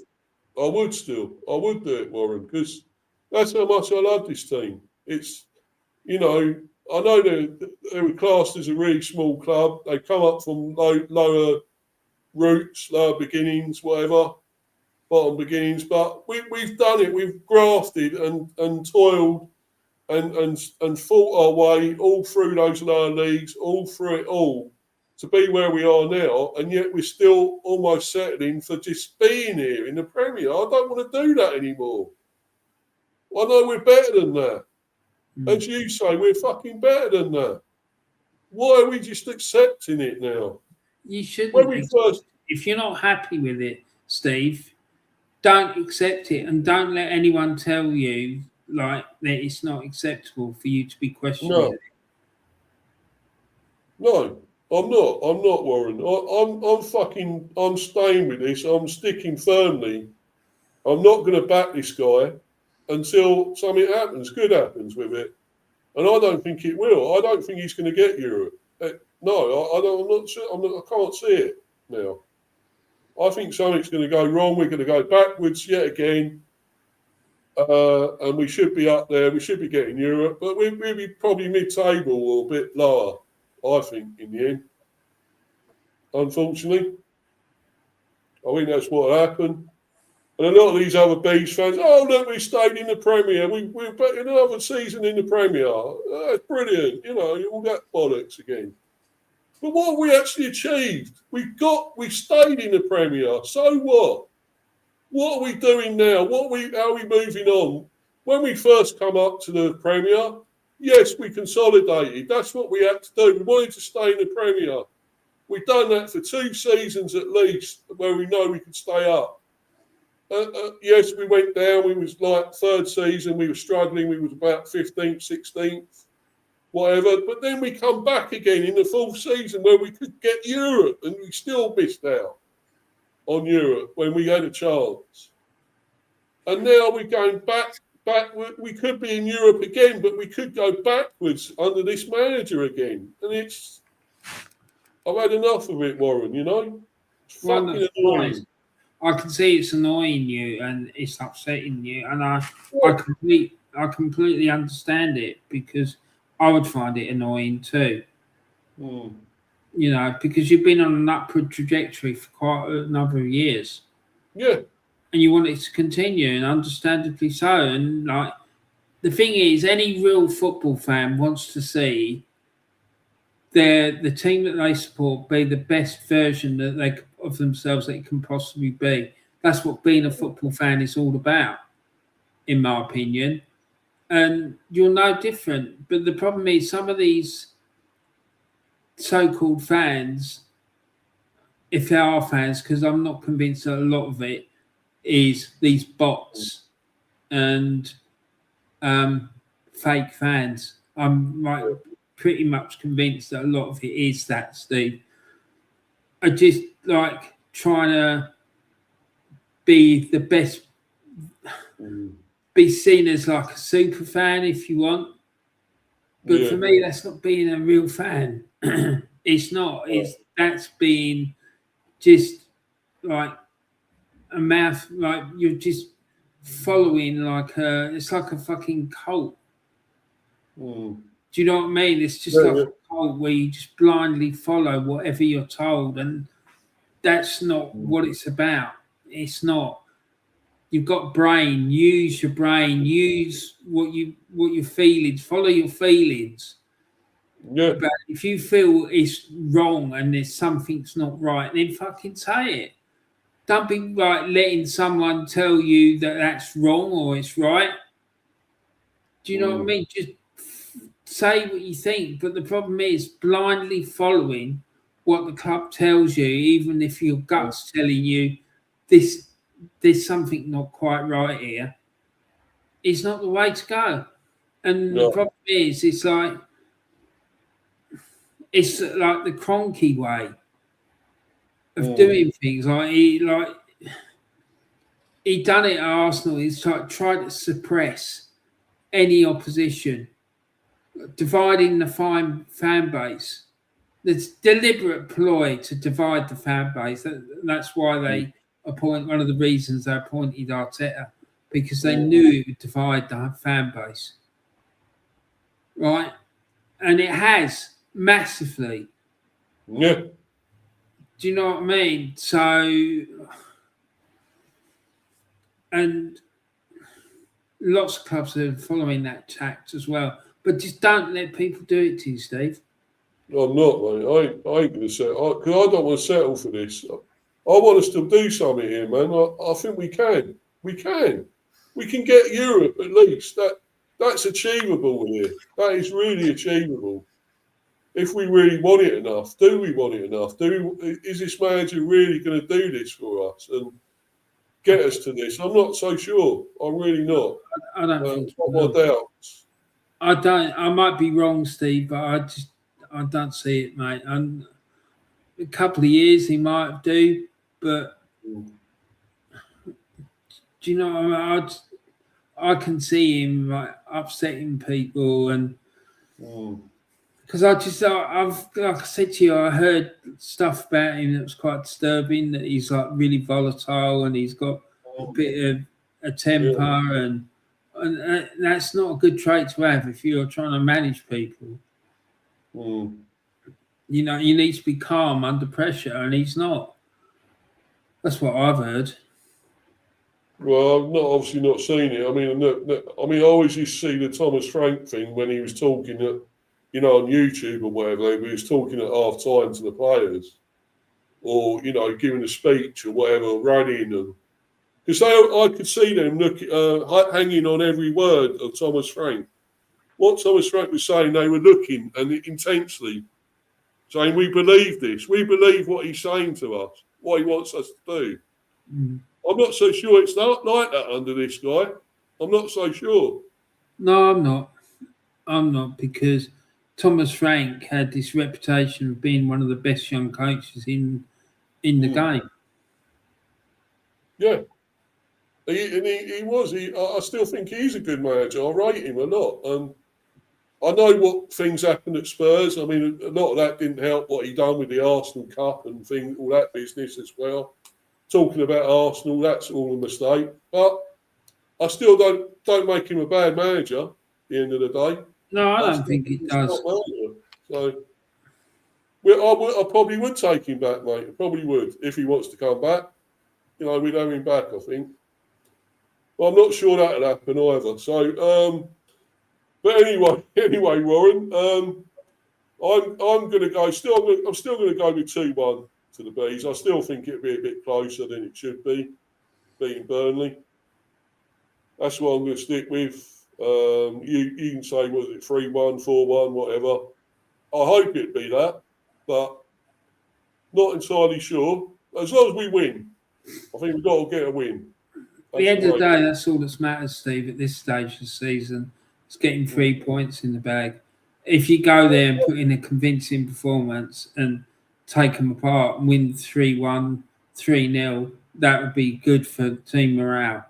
Speaker 1: I would still. I would do it, Warren, because that's how much I love this team. It's, you know, I know they were classed as a really small club. They come up from lower roots, lower beginnings, whatever, bottom beginnings. But we've done it. We've grafted and toiled and fought our way all through those lower leagues, all through it all, to be where we are now. And yet we're still almost settling for just being here in the Premier. I don't want to do that anymore. I know we're better than that. As you say, we're fucking better than that. Why are we just accepting it now?
Speaker 2: You shouldn't. If you're not happy with it, Steve, don't accept it, and don't let anyone tell you like that it's not acceptable for you to be questioning it.
Speaker 1: No, I'm not, Warren. I'm staying with this. I'm sticking firmly. I'm not going to back this guy until something happens, good happens with it. And I don't think it will. I don't think he's going to get Europe. No, I'm not sure. I can't see it now. I think something's going to go wrong. We're going to go backwards yet again. And we should be up there. We should be getting Europe. But we'll be probably mid-table or a bit lower, I think, in the end. Unfortunately. I think that's what happened. And a lot of these other Bees fans, oh, look, we stayed in the Premier. We're back in another season in the Premier. That's brilliant. You know, all that bollocks again. But what have we actually achieved? We stayed in the Premier. So what? What are we doing now? How are we moving on? When we first come up to the Premier, yes, we consolidated. That's what we had to do. We wanted to stay in the Premier. We've done that for 2 seasons at least, where we know we could stay up. Yes, we went down. We was like 3rd season. We were struggling. We was about 15th, 16th, whatever. But then we come back again in the 4th season where we could get Europe, and we still missed out on Europe when we had a chance. And now we're going back. We could be in Europe again, but we could go backwards under this manager again. And I've had enough of it, Warren, you know? It's fucking annoying.
Speaker 2: I can see it's annoying you and it's upsetting you, and I completely understand it, because I would find it annoying too. You know, because you've been on an upward trajectory for quite a number of years.
Speaker 1: Yeah.
Speaker 2: And you want it to continue, and understandably so. And like, the thing is, any real football fan wants to see the team that they support be the best version of themselves that it can possibly be. That's what being a football fan is all about, in my opinion. And you're no different. But the problem is, some of these so-called fans, if they are fans, because I'm not convinced that a lot of it is these bots and fake fans. I'm like pretty much convinced that a lot of it is that, Steve. I just like trying to be the best, be seen as like a super fan if you want. But for me, that's not being a real fan. It's not. That's being just like a mouth, like you're just following it's like a fucking cult. Do you know what I mean? It's just like a cult where you just blindly follow whatever you're told, and that's not what it's about. It's not. You've got brain. Use your brain. Use what your feelings. Follow your feelings.
Speaker 1: Yeah.
Speaker 2: But if you feel it's wrong and there's something's not right, then fucking say it. Don't be like letting someone tell you that that's wrong or it's right. Do you know what I mean? Just say what you think. But the problem is blindly following what the club tells you, even if your gut's telling you there's something not quite right here, is not the way to go. And the problem is, it's like the Cronky way of doing things he done it at Arsenal. He's tried to suppress any opposition, dividing the fan base. There's deliberate ploy to divide the fan base. That's why they one of the reasons they appointed Arteta, because they knew it would divide the fan base. Right? And it has massively.
Speaker 1: Yeah.
Speaker 2: Do you know what I mean? So, and lots of clubs are following that tact as well. But just don't let people do it to you, Steve.
Speaker 1: I'm not, mate. I ain't going to settle. Because I don't want to settle for this. I want us to do something here, man. I think we can. We can. We can get Europe at least. That's achievable here. That is really achievable. If we really want it enough, do we want it enough? Is this manager really going to do this for us and get us to this? I'm not so sure. I'm really not.
Speaker 2: I don't think.
Speaker 1: Got my doubts.
Speaker 2: I don't. I might be wrong, Steve, but I don't see it, mate. And a couple of years he might do, but do you know? I can see him like upsetting people, and because I've like I said to you, I heard stuff about him that was quite disturbing. That he's like really volatile, and he's got a bit of a temper, and that's not a good trait to have if you're trying to manage people. You know, you need to be calm under pressure, and he's not. That's what I've heard.
Speaker 1: Well, I've obviously not seen it. I mean, I always used to see the Thomas Frank thing when he was talking at, on YouTube or whatever. He was talking at half time to the players, or giving a speech or whatever, running and because I could see them hanging on every word of Thomas Frank. What Thomas Frank was saying, they were looking and intensely saying, "We believe this. We believe what he's saying to us. What he wants us to do." I'm not so sure it's not like that under this guy. I'm not so sure.
Speaker 2: No, I'm not. I'm not, because Thomas Frank had this reputation of being one of the best young coaches in the game.
Speaker 1: Yeah. He was. I still think he's a good manager. I rate him a lot. I know what things happened at Spurs. I mean, a lot of that didn't help what he done with the Arsenal Cup and all that business as well. Talking about Arsenal, that's all a mistake. But I still don't make him a bad manager at the end of the day.
Speaker 2: No, I don't think it does.
Speaker 1: So I probably would take him back, mate. I probably would if he wants to come back. We'd have him back, I think. But I'm not sure that'll happen either. So, but anyway, Warren, I'm going to go. I'm still going to go with 2-1 to the Bees. I still think it'll be a bit closer than it should be, beating Burnley. That's what I'm going to stick with. You can say, was it 3-1, 4-1, whatever. I hope it'd be that, but not entirely sure. As long as we win, I think we've got to get a win.
Speaker 2: At the end of the day, that's all that matters, Steve, at this stage of the season. It's getting 3 points in the bag. If you go there and put in a convincing performance and take them apart and win 3-1, 3-0, that would be good for team morale.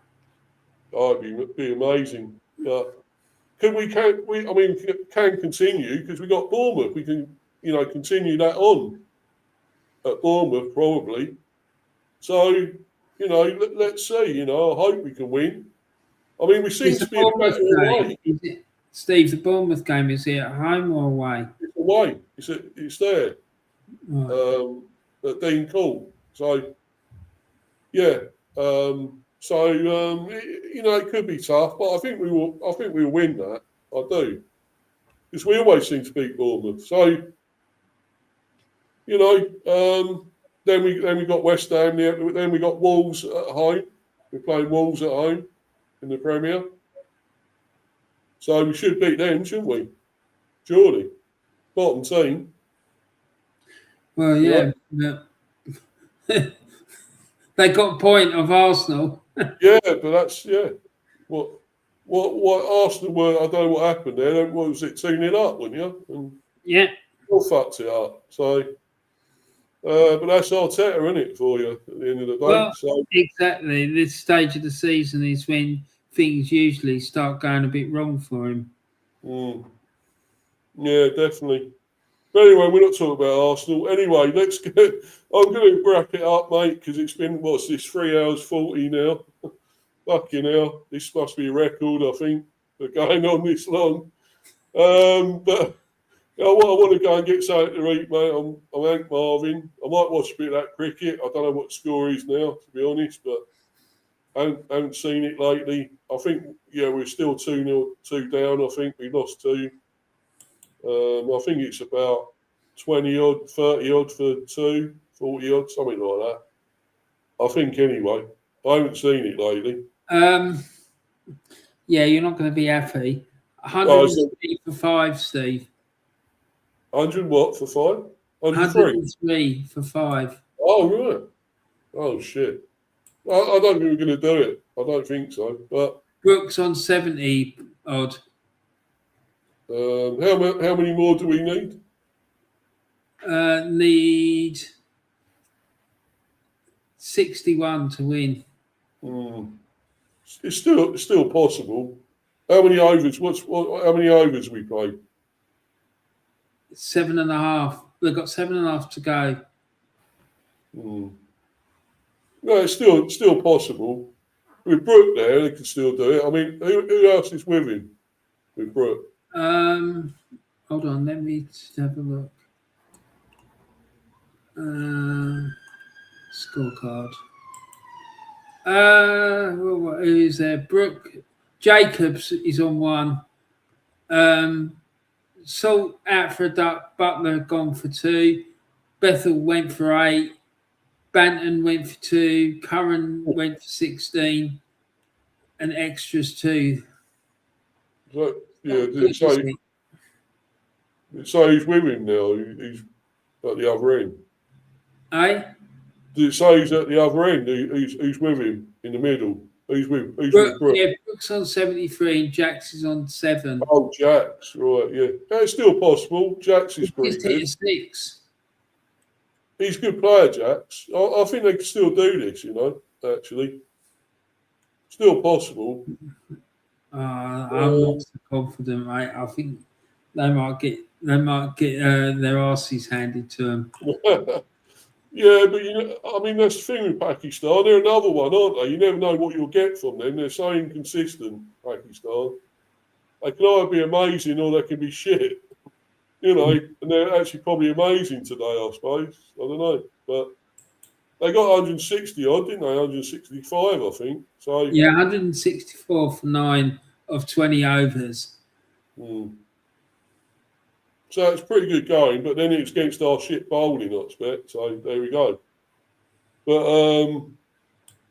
Speaker 1: It'd be amazing. But can continue, because we got Bournemouth. We can, continue that on at Bournemouth probably. So, let's see. I hope we can win. I mean, we seem to be a better away.
Speaker 2: Steve, the Bournemouth game, is it at home or away?
Speaker 1: It's away. It's there.
Speaker 2: Right.
Speaker 1: At Dean Court. So, yeah. It could be tough, but I think we will. I think we'll win that. I do, because we always seem to beat Bournemouth. So, then we got West Ham. Then we got Wolves at home. We're playing Wolves at home in the Premier. So we should beat them, shouldn't we? Surely, bottom team.
Speaker 2: Well, yeah. They got a point of Arsenal.
Speaker 1: Yeah, but that's what Arsenal were. I don't know what happened there. What was it, 2-0 up, weren't you? And
Speaker 2: yeah,
Speaker 1: all fucked it up. So But that's Arteta, isn't it, for you at the end of the day?
Speaker 2: Well,
Speaker 1: So
Speaker 2: exactly. This stage of the season is when things usually start going a bit wrong for him.
Speaker 1: yeah, definitely. But anyway, we're not talking about Arsenal. Anyway, let's get. I'm going to wrap it up, mate, because it's been, what's this, 3 hours 40 now? Fucking hell. This must be a record, I think, for going on this long. But I want to go and get something to eat, mate. I'm Hank Marvin. I might watch a bit of that cricket. I don't know what the score is now, to be honest, but I haven't seen it lately. I think, we're still 2-2 down. I think we lost 2. I think it's about 20 odd, 30 odd for 2, 40 odd, something like that. I think anyway. I haven't seen it lately.
Speaker 2: Yeah, you're not going to be happy. 103 for 5, Steve.
Speaker 1: 100 what for 5?
Speaker 2: 103 for 5.
Speaker 1: Oh, right. Oh, shit. I don't think we're going to do it. I don't think so. But
Speaker 2: Brooks on 70 odd.
Speaker 1: how many more do we need?
Speaker 2: Need 61 to win.
Speaker 1: It's still possible. How many overs? How many overs we played?
Speaker 2: 7.5. They've got 7.5 to go.
Speaker 1: No, it's still possible. With Brooke there, they can still do it. I mean, who else is with him? With Brooke.
Speaker 2: Hold on, let me just have a look. Scorecard. Who is there? Brooke Jacobs is on 1. Salt out for a duck. Butler gone for 2. Bethel went for 8. Banton went for 2. Curran went for 16. And extras 2.
Speaker 1: So, did it say he's with him now? He's at the other end.
Speaker 2: Eh?
Speaker 1: Did it say he's at the other end? He's with him in the middle. Who's with Brooke?
Speaker 2: Yeah, Brooks on 73 and Jax is on 7.
Speaker 1: Oh, Jax, right, yeah. It's still possible. Jax is pretty
Speaker 2: He's
Speaker 1: good.
Speaker 2: hit a 6.
Speaker 1: He's a good player, Jax. I think they can still do this, actually. Still possible.
Speaker 2: I'm not so confident, mate. I think they might get their arses handed to them.
Speaker 1: Yeah, but I mean, that's the thing with Pakistan. They're another one, aren't they? You never know what you'll get from them. They're so inconsistent, Pakistan. They can either be amazing or they can be shit. And they're actually probably amazing today, I suppose. I don't know. But they got 160 odd, didn't they? 165, I think. So
Speaker 2: yeah, 164 for 9 of 20 overs.
Speaker 1: So it's pretty good going, but then it's against our shit bowling, I expect. So there we go. But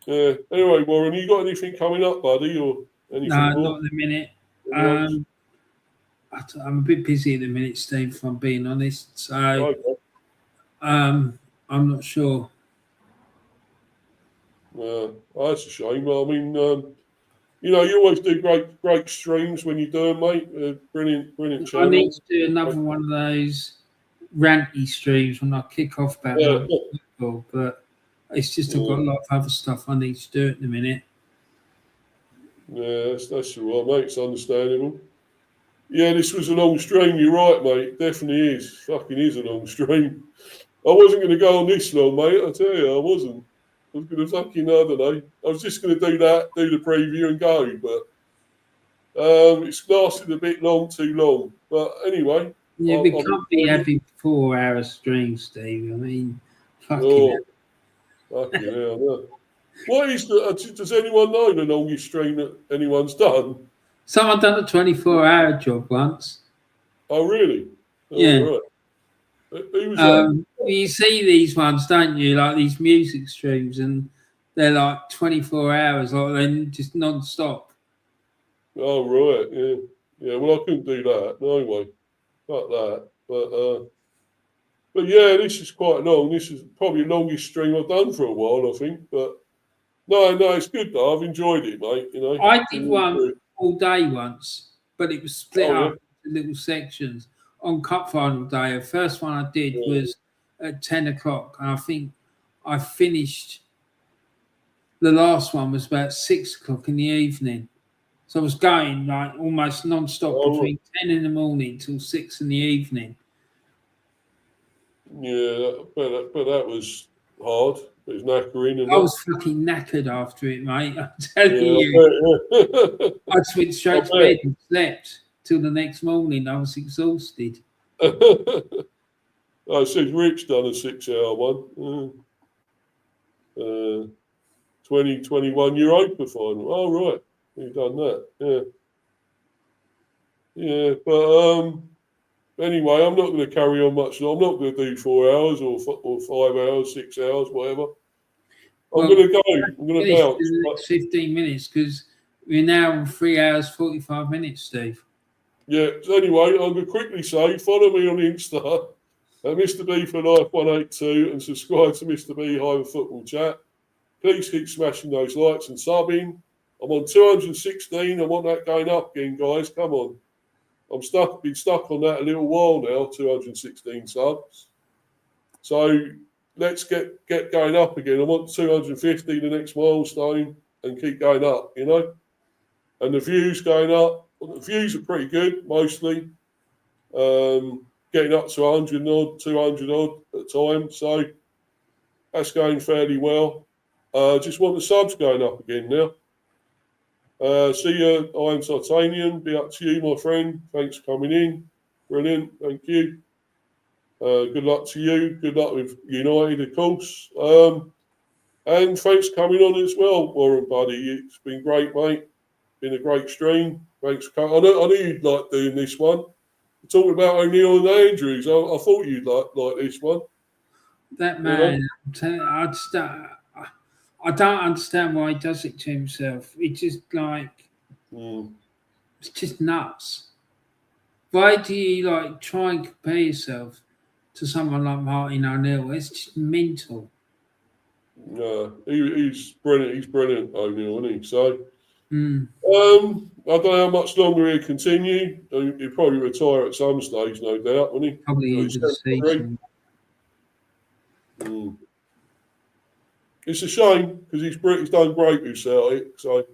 Speaker 1: yeah. Anyway, Warren, you got anything coming up, buddy, or anything
Speaker 2: No,
Speaker 1: more?
Speaker 2: not at the minute. I'm a bit busy at the minute, Steve, if I'm being honest. So
Speaker 1: Okay.
Speaker 2: I'm not sure.
Speaker 1: Yeah, that's a shame. I mean, you always do great streams when you do them, mate. Brilliant channel.
Speaker 2: I need to do another one of those ranty streams when I kick off about football, but it's just I've got a lot of other stuff I need to do at the minute.
Speaker 1: Yeah, that's all right, mate. It's understandable. Yeah, this was a long stream. You're right, mate. Definitely is. Fucking is a long stream. I wasn't going to go on this long, mate. I tell you, I wasn't. I was going to fucking, I don't know. I was just going to do the preview and go, but it's lasted a bit too long. But anyway.
Speaker 2: Yeah, we can't be having 4 hour streams, Steve. I mean, fucking
Speaker 1: hell, no. What is does anyone know the longest stream that anyone's done?
Speaker 2: Someone done a 24-hour job once.
Speaker 1: Oh, really? Oh,
Speaker 2: yeah.
Speaker 1: Right. Who was that?
Speaker 2: You see these ones, don't you? Like these music streams, and they're like 24 hours, like they're just non-stop.
Speaker 1: Oh, right. Yeah. Yeah, well, I couldn't do that. No way. Fuck that. But yeah, this is quite long. This is probably the longest stream I've done for a while, I think. But no, it's good though. I've enjoyed it, mate.
Speaker 2: I did one all day once, but it was split up into little sections. On cup final day, the first one I did was at 10 o'clock. And I think I finished, the last one was about 6 o'clock in the evening. So I was going like almost non-stop between 10 in the morning till 6 in the evening.
Speaker 1: Yeah, but that was hard. It was knackering. And
Speaker 2: I was fucking knackered after it, mate. I'm telling you.
Speaker 1: I bet,
Speaker 2: I just went straight to bed and slept till the next morning. I was exhausted.
Speaker 1: I said Rich done a 6-hour one. 2021 Europa final. Oh, right. You've done that. Yeah. Yeah, but anyway, I'm not going to carry on much. I'm not going to do 4 hours or 5 hours, 6 hours, whatever. I'm going to go. I'm going to bounce.
Speaker 2: In the next 15 minutes because we're now on 3 hours, 45 minutes, Steve.
Speaker 1: Yeah, so anyway, I'm going to quickly say, follow me on Insta at Mr. B for Life 182 and subscribe to Mr. B Football Chat. Please keep smashing those likes and subbing. I'm on 216. I want that going up again, guys. Come on. Been stuck on that a little while now, 216 subs. So let's get going up again. I want 250, the next milestone, and keep going up, you know? And the views going up. The views are pretty good, mostly. Getting up to 100 odd, 200 odd at times. So that's going fairly well. Just want the subs going up again now. See you, Iron Titanium. Be up to you, my friend. Thanks for coming in. Brilliant. Thank you. Good luck to you. Good luck with United, of course. And thanks for coming on as well, Warren, buddy. It's been great, mate. Been a great stream. Thanks for coming. I knew you'd like doing this one. Talking about O'Neill and Andrews. I thought you'd like this one.
Speaker 2: That man, I don't understand why he does it to himself. It's just like, it's just nuts. Why do you like try and compare yourself to someone like Martin O'Neill? It's just mental.
Speaker 1: No, he's brilliant. He's brilliant, O'Neill, isn't he? So, I don't know how much longer he'll continue. He'll probably retire at some stage, no doubt, won't he?
Speaker 2: Probably into the season.
Speaker 1: It's a shame because he's done great with Celtic. So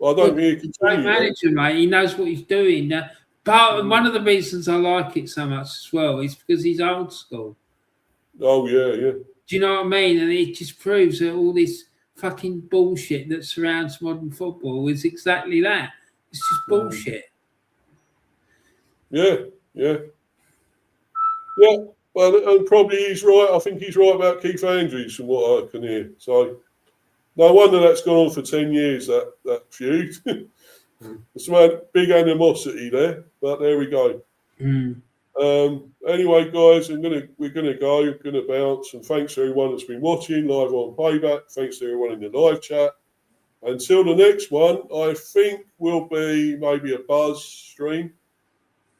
Speaker 1: I don't think he can
Speaker 2: great manager, mate. He knows what he's doing. But one of the reasons I like it so much as well is because he's old school.
Speaker 1: Oh yeah.
Speaker 2: Do you know what I mean? And it just proves that all this fucking bullshit that surrounds modern football is exactly that. It's just bullshit.
Speaker 1: Yeah. Well, and probably he's right. I think he's right about Keith Andrews from what I can hear. So no wonder that's gone on for 10 years, that feud. There's some big animosity there, but there we go. Anyway, guys, we're gonna bounce, and thanks to everyone that's been watching live on playback. Thanks to everyone in the live chat. Until the next one, I think will be maybe a buzz stream.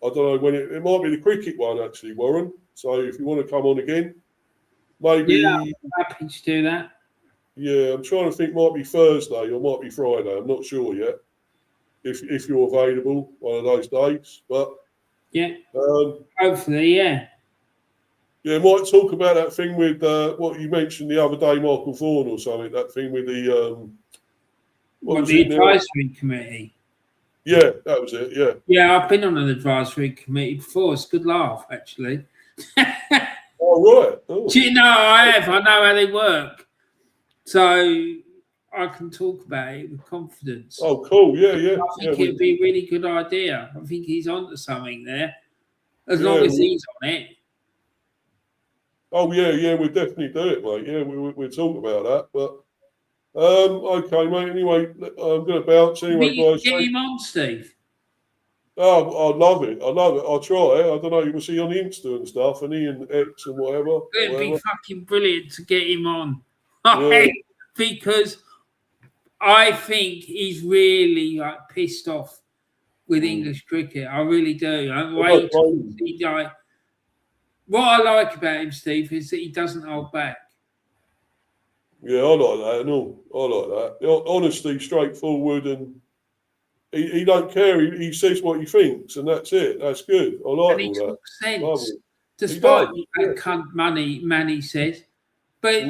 Speaker 1: I don't know when it might be the cricket one actually, Warren. So if you want to come on again, maybe.
Speaker 2: Yeah, I'm happy to do that.
Speaker 1: Yeah, I'm trying to think. Might be Thursday or might be Friday. I'm not sure yet. If you're available one of those days, but
Speaker 2: yeah, hopefully, yeah.
Speaker 1: Yeah, might talk about that thing with what you mentioned the other day, Michael Vaughan or something. That thing with the
Speaker 2: the advisory committee.
Speaker 1: Yeah, that was it. Yeah.
Speaker 2: Yeah, I've been on an advisory committee before. It's a good laugh, actually.
Speaker 1: Oh, right. Oh.
Speaker 2: Do you know, I have. I know how they work. So I can talk about it with confidence.
Speaker 1: Oh, cool. Yeah.
Speaker 2: I think it'd be a really good idea. I think he's onto something there. As long as he's on it.
Speaker 1: Oh, yeah. We'll definitely do it, mate. Yeah, we'll talk about that. But, okay, mate. Anyway, I'm going to bounce. Anyway, guys.
Speaker 2: Get him on, Steve.
Speaker 1: Oh, I love it. I'll try it. I don't know. You will see on Insta and stuff, and Ian X and whatever.
Speaker 2: It'd be fucking brilliant to get him on.
Speaker 1: Yeah.
Speaker 2: Because I think he's really pissed off with English cricket. I really do. What I like about him, Steve, is that he doesn't hold back.
Speaker 1: Yeah, I like that. No, I like that. Honesty, straightforward, and he don't care. He says what he thinks, and that's it. That's good. I like all that.
Speaker 2: Sense. despite
Speaker 1: does,
Speaker 2: that cunt money Manny said. But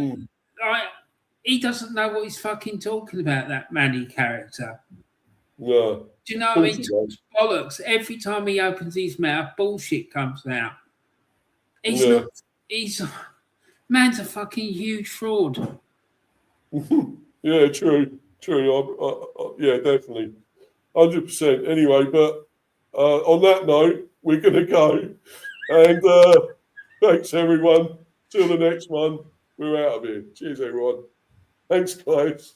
Speaker 2: he doesn't know what he's fucking talking about, that Manny character.
Speaker 1: No.
Speaker 2: Do you know what I mean? Talks bollocks. Every time he opens his mouth, bullshit comes out. He's not. He's man's a fucking huge fraud.
Speaker 1: Yeah, true. Yeah, definitely, 100%. Anyway, but on that note, we're going to go, and thanks everyone. Till the next one, we're out of here. Cheers, everyone. Thanks, guys.